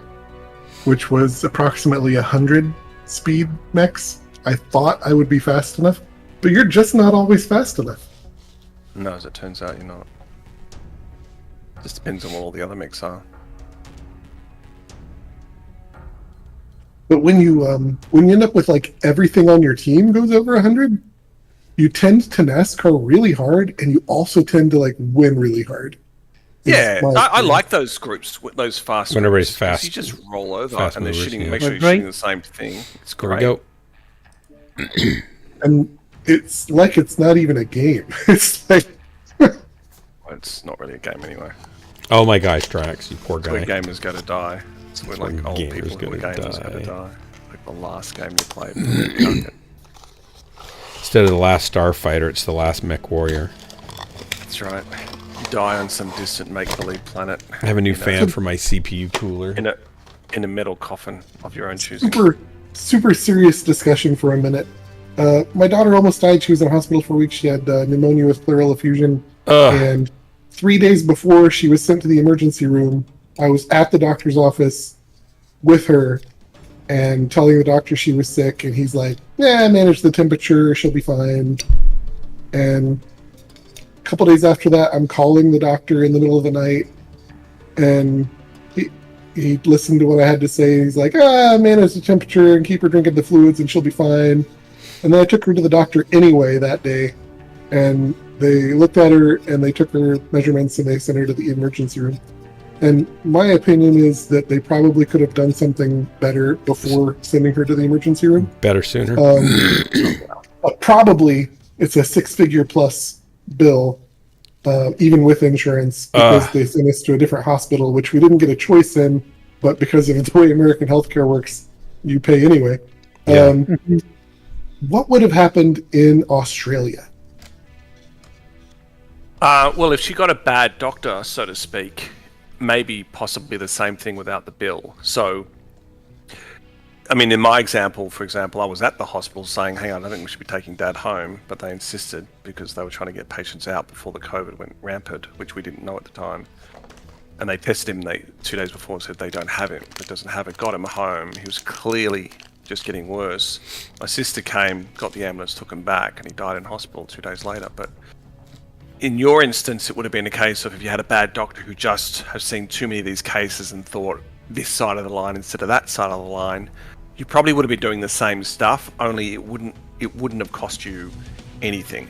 which was approximately 100 speed mechs. I thought I would be fast enough, but you're just not always fast enough. No, as it turns out, you're not. Just depends on what all the other mechs are. But when you end up with like everything on your team goes over 100, you tend to NASCAR really hard, and you also tend to like win really hard. Yeah, I like those groups, those fast. When everybody's groups, fast, you just roll over fast and they're movers, shooting. yeah. Make sure you're shooting the same thing. It's great. There we go. And it's like it's not even a game. It's like Well, it's not really a game anyway. Oh my gosh, Drax, you poor It's guy. where gamers go to die. It's where like old gamers people who are go to gamers go to die. die. Like the last game you played. You can't Instead of the last Starfighter, it's the last Mechwarrior. That's right. You die on some distant make-believe planet. I have a new fan for my CPU cooler. In a metal coffin of your own choosing. super serious discussion for a minute. My daughter almost died. She was in hospital for a week. She had pneumonia with pleural effusion. And 3 days before she was sent to the emergency room, I was at the doctor's office with her and telling the doctor she was sick. And he's like, yeah, manage the temperature. She'll be fine. And a couple days after that, I'm calling the doctor in the middle of the night. And he listened to what I had to say. He's like, manage the temperature and keep her drinking the fluids and she'll be fine. And then I took her to the doctor anyway that day. And they looked at her and they took her measurements and they sent her to the emergency room. And my opinion is that they probably could have done something better before sending her to the emergency room. Better sooner. But probably it's a six-figure plus bill, even with insurance, because they sent us to a different hospital, which we didn't get a choice in, but because of the way American healthcare works, you pay anyway. Yeah. What would have happened in Australia? Well, if she got a bad doctor, so to speak, maybe possibly the same thing without the bill. So, I mean, in my example, for example, I was at the hospital saying, hang on, I think we should be taking Dad home, but they insisted because they were trying to get patients out before the COVID went rampant, which we didn't know at the time. And they tested him 2 days before and said they don't have him. It doesn't have it. Got him home. He was clearly just getting worse. My sister came, got the ambulance, took him back, and he died in hospital 2 days later. But in your instance, it would have been a case of if you had a bad doctor who just has seen too many of these cases and thought this side of the line instead of that side of the line, you probably would have been doing the same stuff, only it wouldn't have cost you anything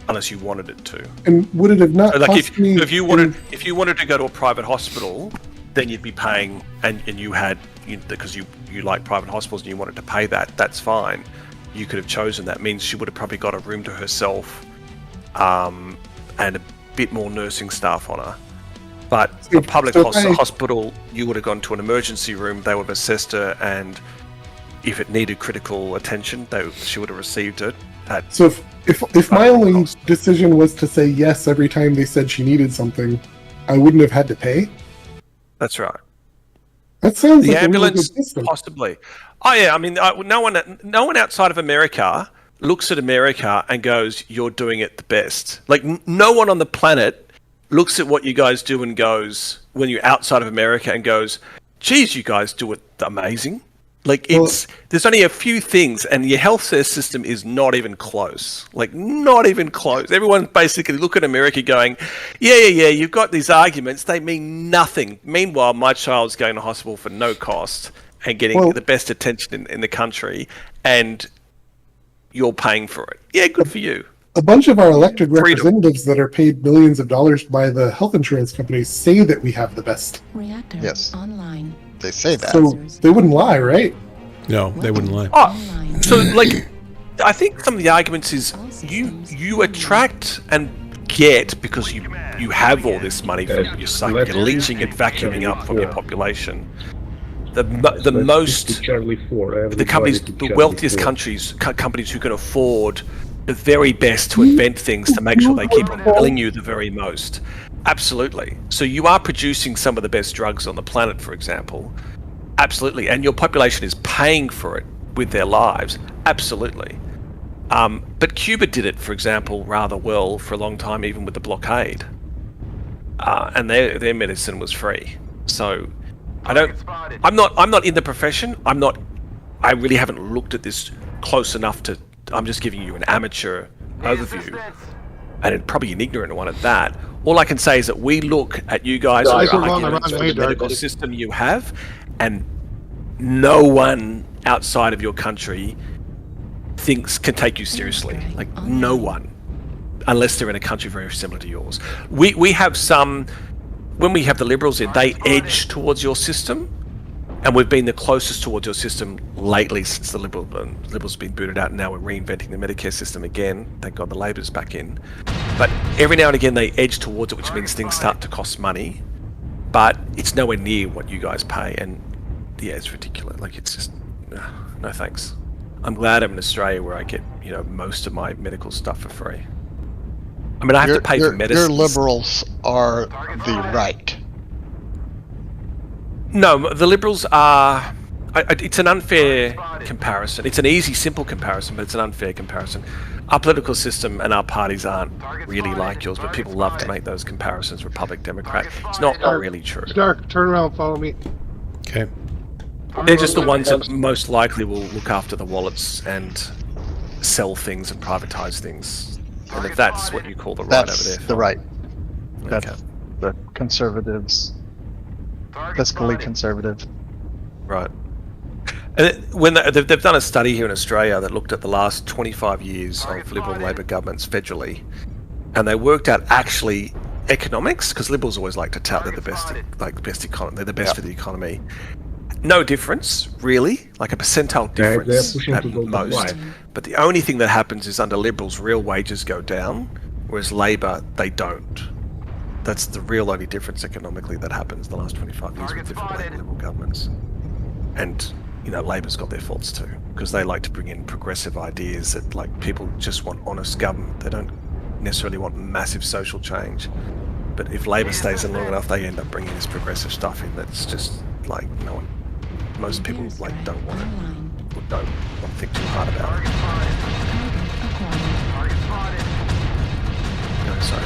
unless you wanted it to. And would it have not cost me? If you wanted to go to a private hospital, then you'd be paying, and you had, because you like private hospitals and you wanted to pay that, that's fine. You could have chosen that. Means she would have probably got a room to herself, and a bit more nursing staff on her. But a public hospital, you would have gone to an emergency room, they would have assessed her, and if it needed critical attention, she would have received it. So if my only decision was to say yes every time they said she needed something, I wouldn't have had to pay? That's right. That sounds the like ambulance, a really good system. possibly. Oh yeah, I mean, no one outside of America looks at America and goes, "You're doing it the best." Like no one on the planet looks at what you guys do and goes, when you're outside of America, and goes, "Geez, you guys do it amazing." Like there's only a few things, and your healthcare system is not even close. Like not even close. Everyone basically look at America going, yeah, you've got these arguments, they mean nothing. Meanwhile, my child's going to hospital for no cost and getting the best attention in the country, and you're paying for it. Yeah, good for you. A bunch of our elected representatives that are paid millions of dollars by the health insurance companies say that we have the best. Reactor online. They say that. So they wouldn't lie, right? No, they wouldn't lie. Oh, so like, I think some of the arguments is you attract and get because you have all this money from your site. You're leeching and vacuuming up from your population. The companies, the wealthiest companies who can afford the very best to invent things to make sure they keep on billing you the very most. Absolutely. So you are producing some of the best drugs on the planet, for example. Absolutely. And your population is paying for it with their lives. Absolutely. But Cuba did it, for example, rather well for a long time, even with the blockade. And their medicine was free. So I'm not in the profession. I really haven't looked at this close enough to. I'm just giving you an amateur overview, and probably an ignorant one at that. All I can say is that we look at you guys and the medical system you have, and no one outside of your country can take you seriously. Like no one, unless they're in a country very similar to yours. We have some. When we have the Liberals in, they edge towards your system, and we've been the closest towards your system lately since the Liberals have been booted out, and now we're reinventing the Medicare system again. Thank God the Labor's back in. But every now and again they edge towards it, which means things start to cost money, but it's nowhere near what you guys pay, and yeah, it's ridiculous. Like it's just, no thanks. I'm glad I'm in Australia where I get, most of my medical stuff for free. I mean, I have to pay for medicine. Your Liberals are the right. No, the Liberals are. It's an unfair comparison. It's an easy, simple comparison, but it's an unfair comparison. Our political system and our parties aren't really like yours, but people love to make those comparisons. Republic, Democrat. It's not really true. Stark, turn around, follow me. Okay. They're just the ones that most likely will look after the wallets and sell things and privatize things. And if that's what you call the right over there. That's the right. That's the conservatives. Fiscally conservative. Right. And when they've done a study here in Australia that looked at the last 25 years of Liberal and Labor governments federally, and they worked out actually economics, because Liberals always like to tout they're the best, best economy, they're the best for the economy. No difference, really, like a percentile difference at most. But the only thing that happens is under Liberals, real wages go down, whereas Labor, they don't. That's the real only difference economically that happens in the last 25 years with different Liberal governments. And, Labor's got their faults too, because they like to bring in progressive ideas that, people just want honest government. They don't necessarily want massive social change. But if Labor stays in long enough, they end up bringing this progressive stuff in that's just, most people, don't want it, or don't want to think too hard about it. No, sorry.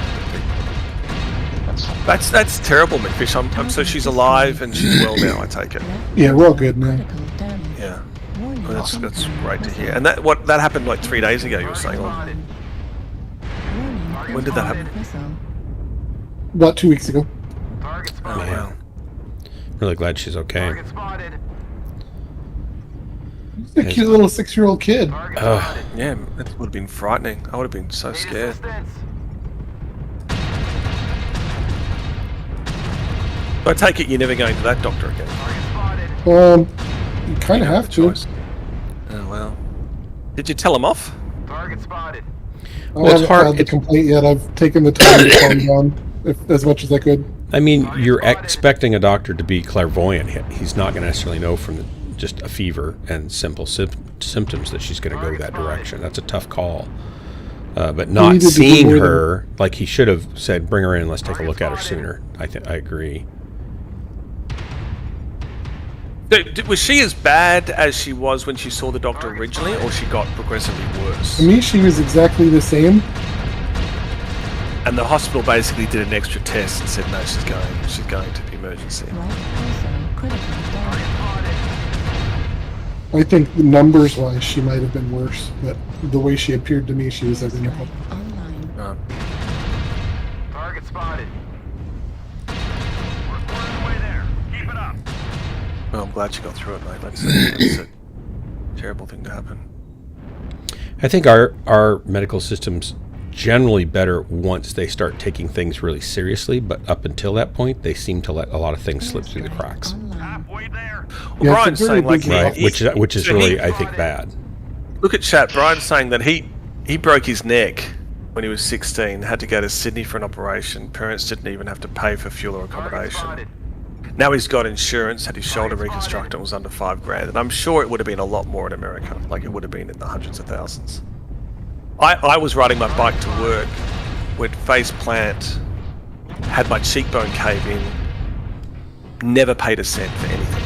That's terrible, McFish. So she's alive and she's well now, I take it. Yeah, we're all good now. Yeah. Well, that's great to hear. And that happened 3 days ago, you were saying? When did that happen? About 2 weeks ago. Oh, wow. Really glad she's okay. A cute little 6-year-old kid. Yeah, that would have been frightening. I would have been so scared. I take it you're never going to that doctor again. You kind of have to. Oh well. Did you tell him off? Well, I haven't filed the complaint yet. I've taken the time to calm down as much as I could. I mean, you're expecting a doctor to be clairvoyant. He's not going to necessarily know from just a fever and simple symptoms that she's going to go that direction. That's a tough call. But not seeing her, he should have said, bring her in and let's take a look at her sooner. I agree. Was she as bad as she was when she saw the doctor originally, or she got progressively worse? To me, she was exactly the same. And the hospital basically did an extra test and said, no, she's going to the emergency. I think numbers-wise, she might have been worse, but the way she appeared to me, she was identical. Target spotted. We're quartering away there. Keep it up. Well, I'm glad she got through it, mate. That's a terrible thing to happen. I think our medical system's generally better once they start taking things really seriously, but up until that point, they seem to let a lot of things slip through the cracks. Halfway there. Well, Brian's saying like right, which is really, I think, bad. Look at chat. Brian's saying that he broke his neck when he was 16, had to go to Sydney for an operation. Parents didn't even have to pay for fuel or accommodation. Now he's got insurance, had his shoulder reconstructed, and was under $5,000. And I'm sure it would have been a lot more in America. Like it would have been in the hundreds of thousands. I was riding my bike to work, went face plant, had my cheekbone cave in, never paid a cent for anything.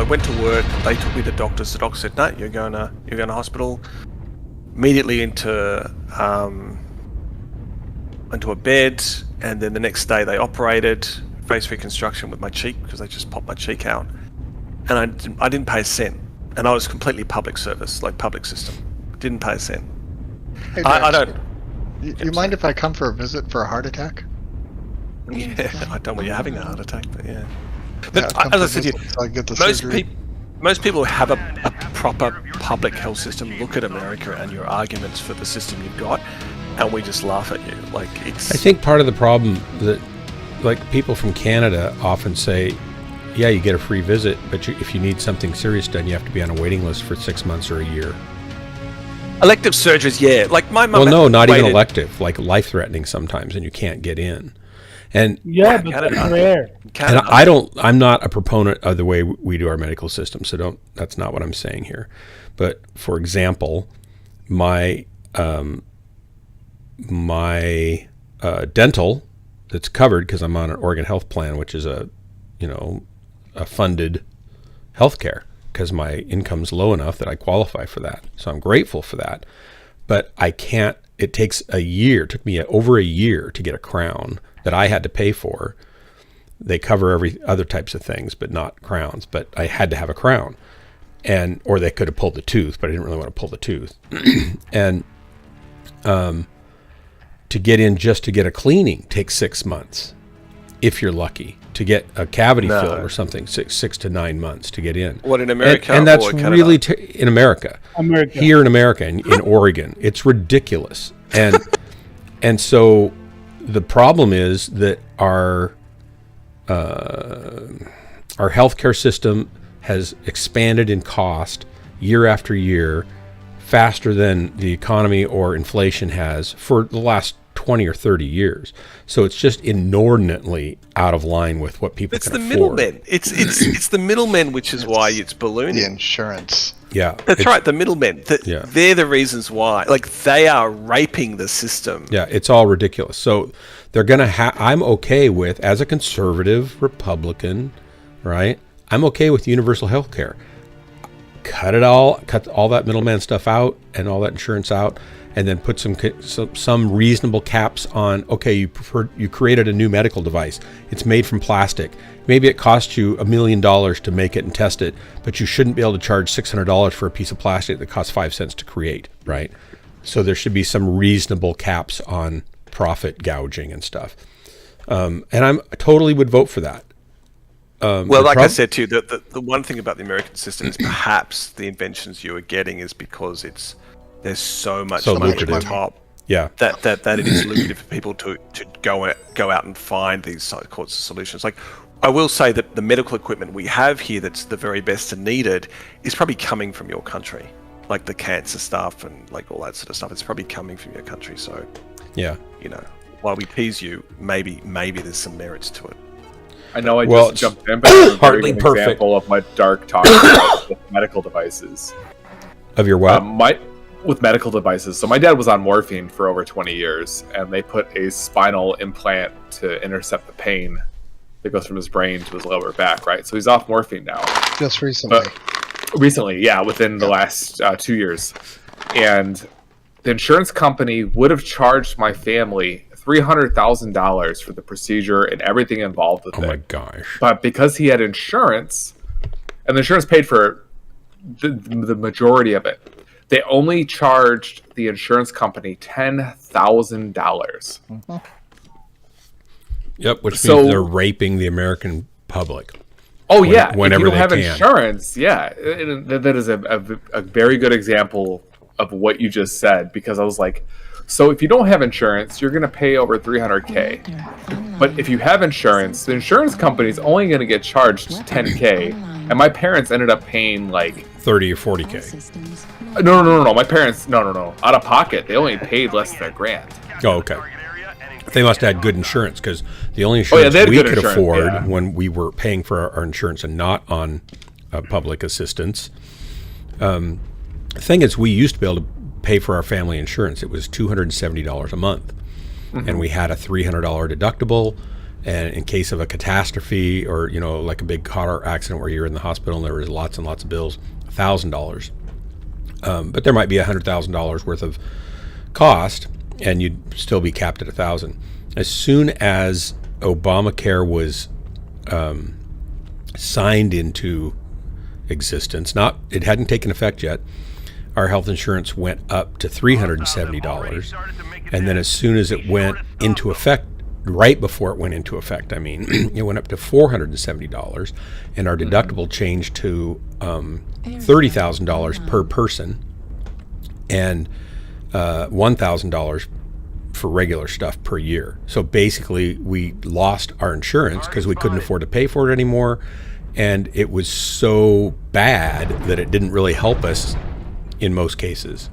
Went to work. They took me to the doctors. The doctor said, "No, you're going to hospital." Immediately into a bed, and then the next day they operated face reconstruction with my cheek because they just popped my cheek out, and I didn't pay a cent, and I was completely public service, like public system, didn't pay a cent. Hey, I don't. You mind if I come for a visit for a heart attack? Yeah, I don't want you having a heart attack, but yeah. Yeah, But as I said to you, so I get the most people who have a proper public health system look at America and your arguments for the system you've got, and we just laugh at you. Like it's. I think part of the problem that, like, people from Canada often say, yeah, you get a free visit, but if you need something serious done, you have to be on a waiting list for 6 months or a year. Elective surgeries, yeah. Like my mum. Well, no, not even elective. Like life-threatening sometimes, and you can't get in. And yeah, but that's rare. And I'm not a proponent of the way we do our medical system, so that's not what I'm saying here. But for example, my dental that's covered because I'm on an Oregon Health Plan, which is a funded healthcare because my income's low enough that I qualify for that. So I'm grateful for that. But I can't. It takes a year. It took me over a year to get a crown that I had to pay for. They cover every other types of things, but not crowns. But I had to have a crown, or they could have pulled the tooth, but I didn't really want to pull the tooth. And to get in just to get a cleaning takes 6 months, if you're lucky. To get a cavity filled or something, 6 to 9 months to get in. What, in America? And that's or Canada? really in America. Here in America, in Oregon, it's ridiculous. And so the problem is that our healthcare system has expanded in cost year after year faster than the economy or inflation has for the last 20 or 30 years. So it's just inordinately out of line with what people can afford. It's the middlemen. It's the middlemen, which is why it's ballooning. The insurance. Yeah. That's right, the middlemen. They're the reasons why. Like, they are raping the system. Yeah, it's all ridiculous. So they're going to I'm okay with, as a conservative Republican, right? I'm okay with universal health care. Cut all that middleman stuff out and all that insurance out, and then put some reasonable caps on. Okay, you created a new medical device. It's made from plastic. Maybe it costs you $1 million to make it and test it, but you shouldn't be able to charge $600 for a piece of plastic that costs 5 cents to create, right? So there should be some reasonable caps on profit gouging and stuff. And I totally would vote for that. Well, like I said too, the one thing about the American system is perhaps the inventions you are getting is because there's so much money at the top. Yeah. That it is lucrative for people to go out and find these sorts of solutions. Like, I will say that the medical equipment we have here that's the very best and needed is probably coming from your country. Like the cancer stuff and like all that sort of stuff, it's probably coming from your country. So yeah, while we tease you, maybe there's some merits to it. I know I just jumped in, but it's a very good example of what Dark talked about with medical devices. Of your what? With medical devices. So my dad was on morphine for over 20 years, and they put a spinal implant to intercept the pain that goes from his brain to his lower back, right? So he's off morphine now. Just recently. Recently, yeah, within the last 2 years. And the insurance company would have charged my family $300,000 for the procedure and everything involved with it. Oh my gosh. But because he had insurance, and the insurance paid for the majority of it, they only charged the insurance company $10,000. Yep, which means they're raping the American public. Oh yeah, whenever if you don't have can. insurance, yeah, that is a very good example of what you just said, because I was like, so if you don't have insurance, you're going to pay over $300K. But if you have insurance, the insurance company is only going to get charged $10K, and my parents ended up paying like 30 or 40K. No. My parents, no. Out of pocket, they only paid less than $1,000. Oh, okay. They must have had good insurance, because the only insurance we could afford when we were paying for our insurance and not on public assistance. The thing is, we used to be able to pay for our family insurance. It was $270 a month, and we had a $300 deductible. And in case of a catastrophe, or like a big car accident where you're in the hospital and there was lots and lots of bills, $1,000. But there might be $100,000 worth of cost, and you'd still be capped at $1,000. As soon as Obamacare was signed into existence, it hadn't taken effect yet, our health insurance went up to $370. And then as soon as it went into effect, right before it went into effect, it went up to $470, and our deductible changed to $30,000 per person, and $1,000 for regular stuff per year. So basically, we lost our insurance because we couldn't afford to pay for it anymore, and it was so bad that it didn't really help us in most cases.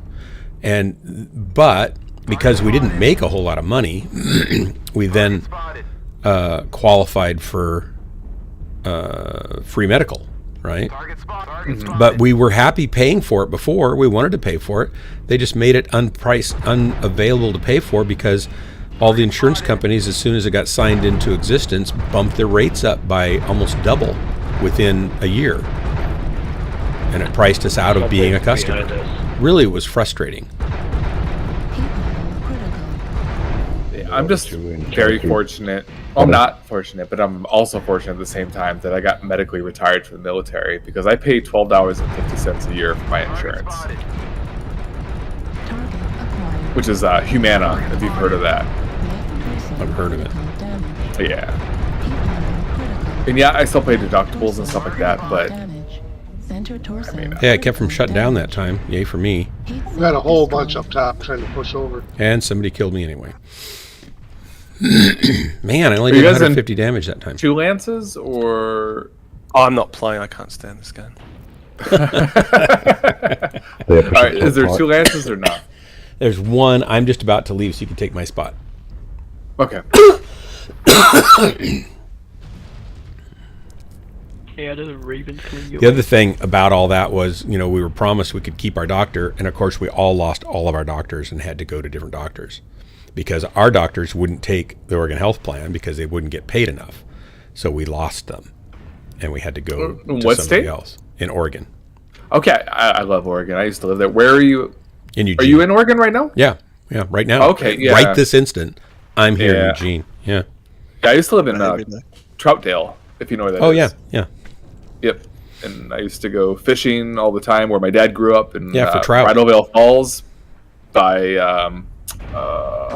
But because we didn't make a whole lot of money, we then qualified for free medical, right? But we were happy paying for it before. We wanted to pay for it. They just made it unavailable to pay for, because all the insurance companies, as soon as it got signed into existence, bumped their rates up by almost double within a year. And it priced us out of being a customer. Really, it was frustrating. I'm just very fortunate. Well, I'm not fortunate, but I'm also fortunate at the same time that I got medically retired from the military, because I pay $12.50 a year for my insurance, which is Humana, if you've heard of that. I've heard of it. Yeah. And yeah, I still pay deductibles and stuff like that, but yeah, it kept from shutting down that time. Yay for me. We had a whole bunch up top trying to push over. And somebody killed me anyway. Man, I only did 150 damage that time. 2 lances, or... Oh, I'm not playing. I can't stand this gun. Alright, is there 2 lances or not? There's 1. I'm just about to leave, so you can take my spot. Okay. The other thing about all that was, we were promised we could keep our doctor, and of course we all lost all of our doctors and had to go to different doctors, because our doctors wouldn't take the Oregon Health Plan because they wouldn't get paid enough. So we lost them, and we had to go to what somebody state? else. In Oregon. Okay, I love Oregon. I used to live there. Where are you? In Eugene. Are you in Oregon right now? Yeah, right now. Okay, yeah. Right this instant, I'm here in Eugene. Yeah. I used to live in Troutdale, if you know where that is. Oh, yeah. Yep. And I used to go fishing all the time where my dad grew up in for trout. Bridalveil Falls by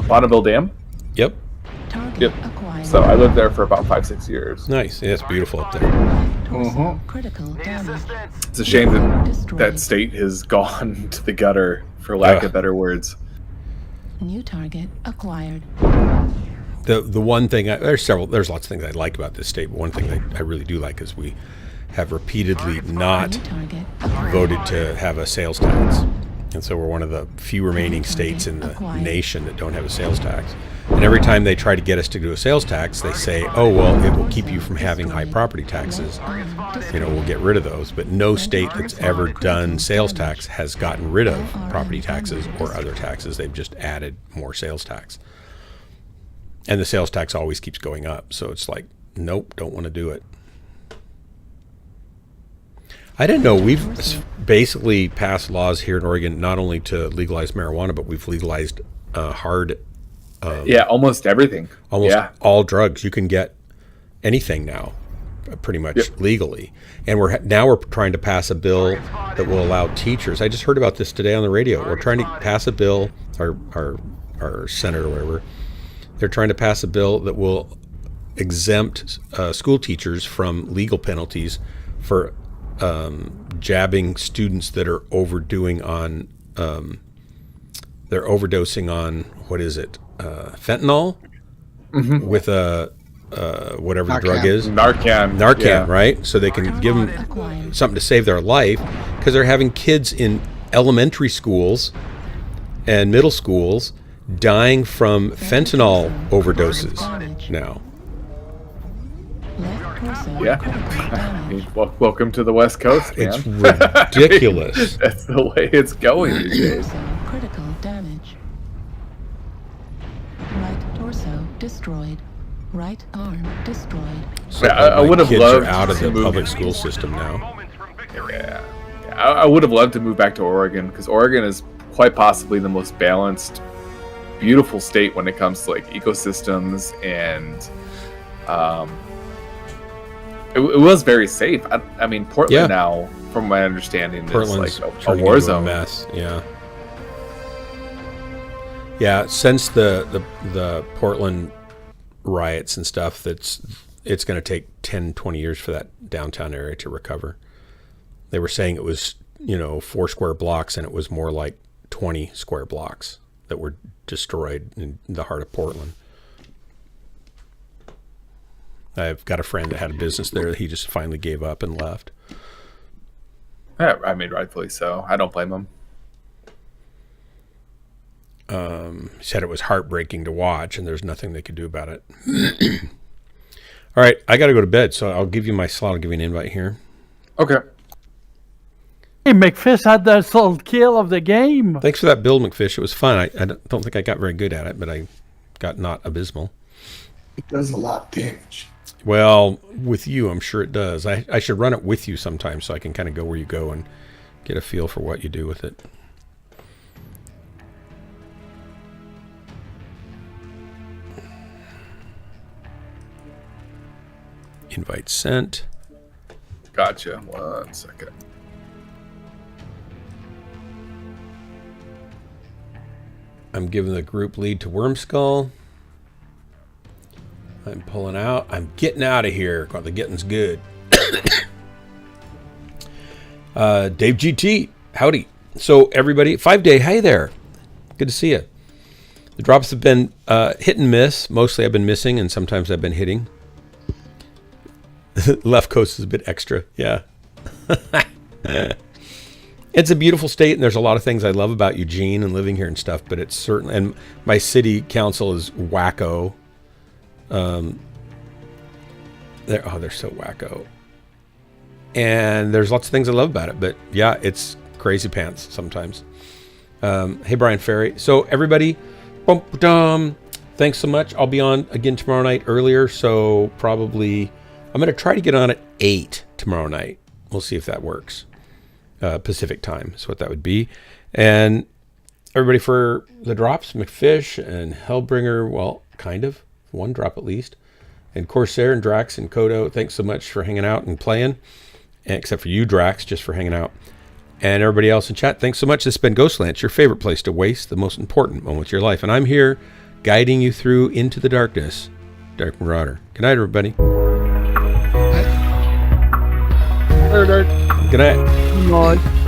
Bonneville Dam. Yep. So I lived there for about 5-6 years. Nice. Yeah, it's beautiful up there. It's a shame that state has gone to the gutter, for lack of better words. New target acquired. The one thing, there's lots of things I like about this state, but one thing that I really do like is we have repeatedly not voted to have a sales tax. And so we're one of the few remaining states in the nation that don't have a sales tax. And every time they try to get us to do a sales tax, they say, oh, well, it will keep you from having high property taxes. We'll get rid of those. But no state that's ever done sales tax has gotten rid of property taxes or other taxes. They've just added more sales tax. And the sales tax always keeps going up. So it's like nope, don't want to do it. I didn't know we've basically passed laws here in Oregon not only to legalize marijuana, but we've legalized hard. Almost everything. Almost all drugs. You can get anything now, pretty much legally. And we're trying to pass a bill that will allow teachers. I just heard about this today on the radio. We're trying to pass a bill. Our senator or whatever. They're trying to pass a bill that will exempt school teachers from legal penalties for jabbing students that are overdosing on what is it, fentanyl with whatever the drug is, Narcan, right? So they can give them something to save their life, because they're having kids in elementary schools and middle schools dying from fentanyl overdoses now. Welcome to the West Coast, man. It's ridiculous. That's the way it's going these days. Critical damage. Right torso destroyed. Right arm destroyed. So I would have loved out of to the move. public school system now. Yeah, I would have loved to move back to Oregon, because Oregon is quite possibly the most balanced, beautiful state when it comes to like ecosystems, and it was very safe. I mean, Portland now, from my understanding, Portland's is like a turning war into zone. a mess. Yeah. Since the Portland riots and stuff, it's going to take 10, 20 years for that downtown area to recover. They were saying it was 4 square blocks, and it was more like 20 square blocks that were destroyed in the heart of Portland. I've got a friend that had a business there. He just finally gave up and left. Yeah, I mean, rightfully so. I don't blame him. He said it was heartbreaking to watch, and there's nothing they could do about it. All right, I got to go to bed, so I'll give you my slot. I'll give you an invite here. Okay. Hey, McFish had the assault kill of the game. Thanks for that build, McFish. It was fun. I don't think I got very good at it, but I got not abysmal. It does a lot of damage. Well, with you, I'm sure it does. I should run it with you sometime so I can kind of go where you go and get a feel for what you do with it. Invite sent. Gotcha. 1 second. I'm giving the group lead to Wormskull. I'm pulling out. I'm getting out of here. The getting's good. Dave GT, howdy. So everybody, 5-day, hey there. Good to see you. The drops have been hit and miss. Mostly I've been missing, and sometimes I've been hitting. Left coast is a bit extra, yeah. It's a beautiful state, and there's a lot of things I love about Eugene and living here and stuff, but it's certainly, and my city council is wacko. They're so wacko. And there's lots of things I love about it, but yeah, it's crazy pants sometimes. Hey, Brian Ferry. So everybody, thanks so much. I'll be on again tomorrow night earlier, so probably I'm going to try to get on at 8 tomorrow night. We'll see if that works. Pacific time is what that would be. And everybody for the drops, McFish and Hellbringer, well, kind of. 1 drop at least. And Corsair and Drax and Kodo, thanks so much for hanging out and playing. And except for you, Drax, just for hanging out. And everybody else in chat, thanks so much. This has been Ghostlands, your favorite place to waste the most important moments of your life. And I'm here guiding you through into the darkness. Dark Marauder. Good night, everybody. Good night. Good night. Good night.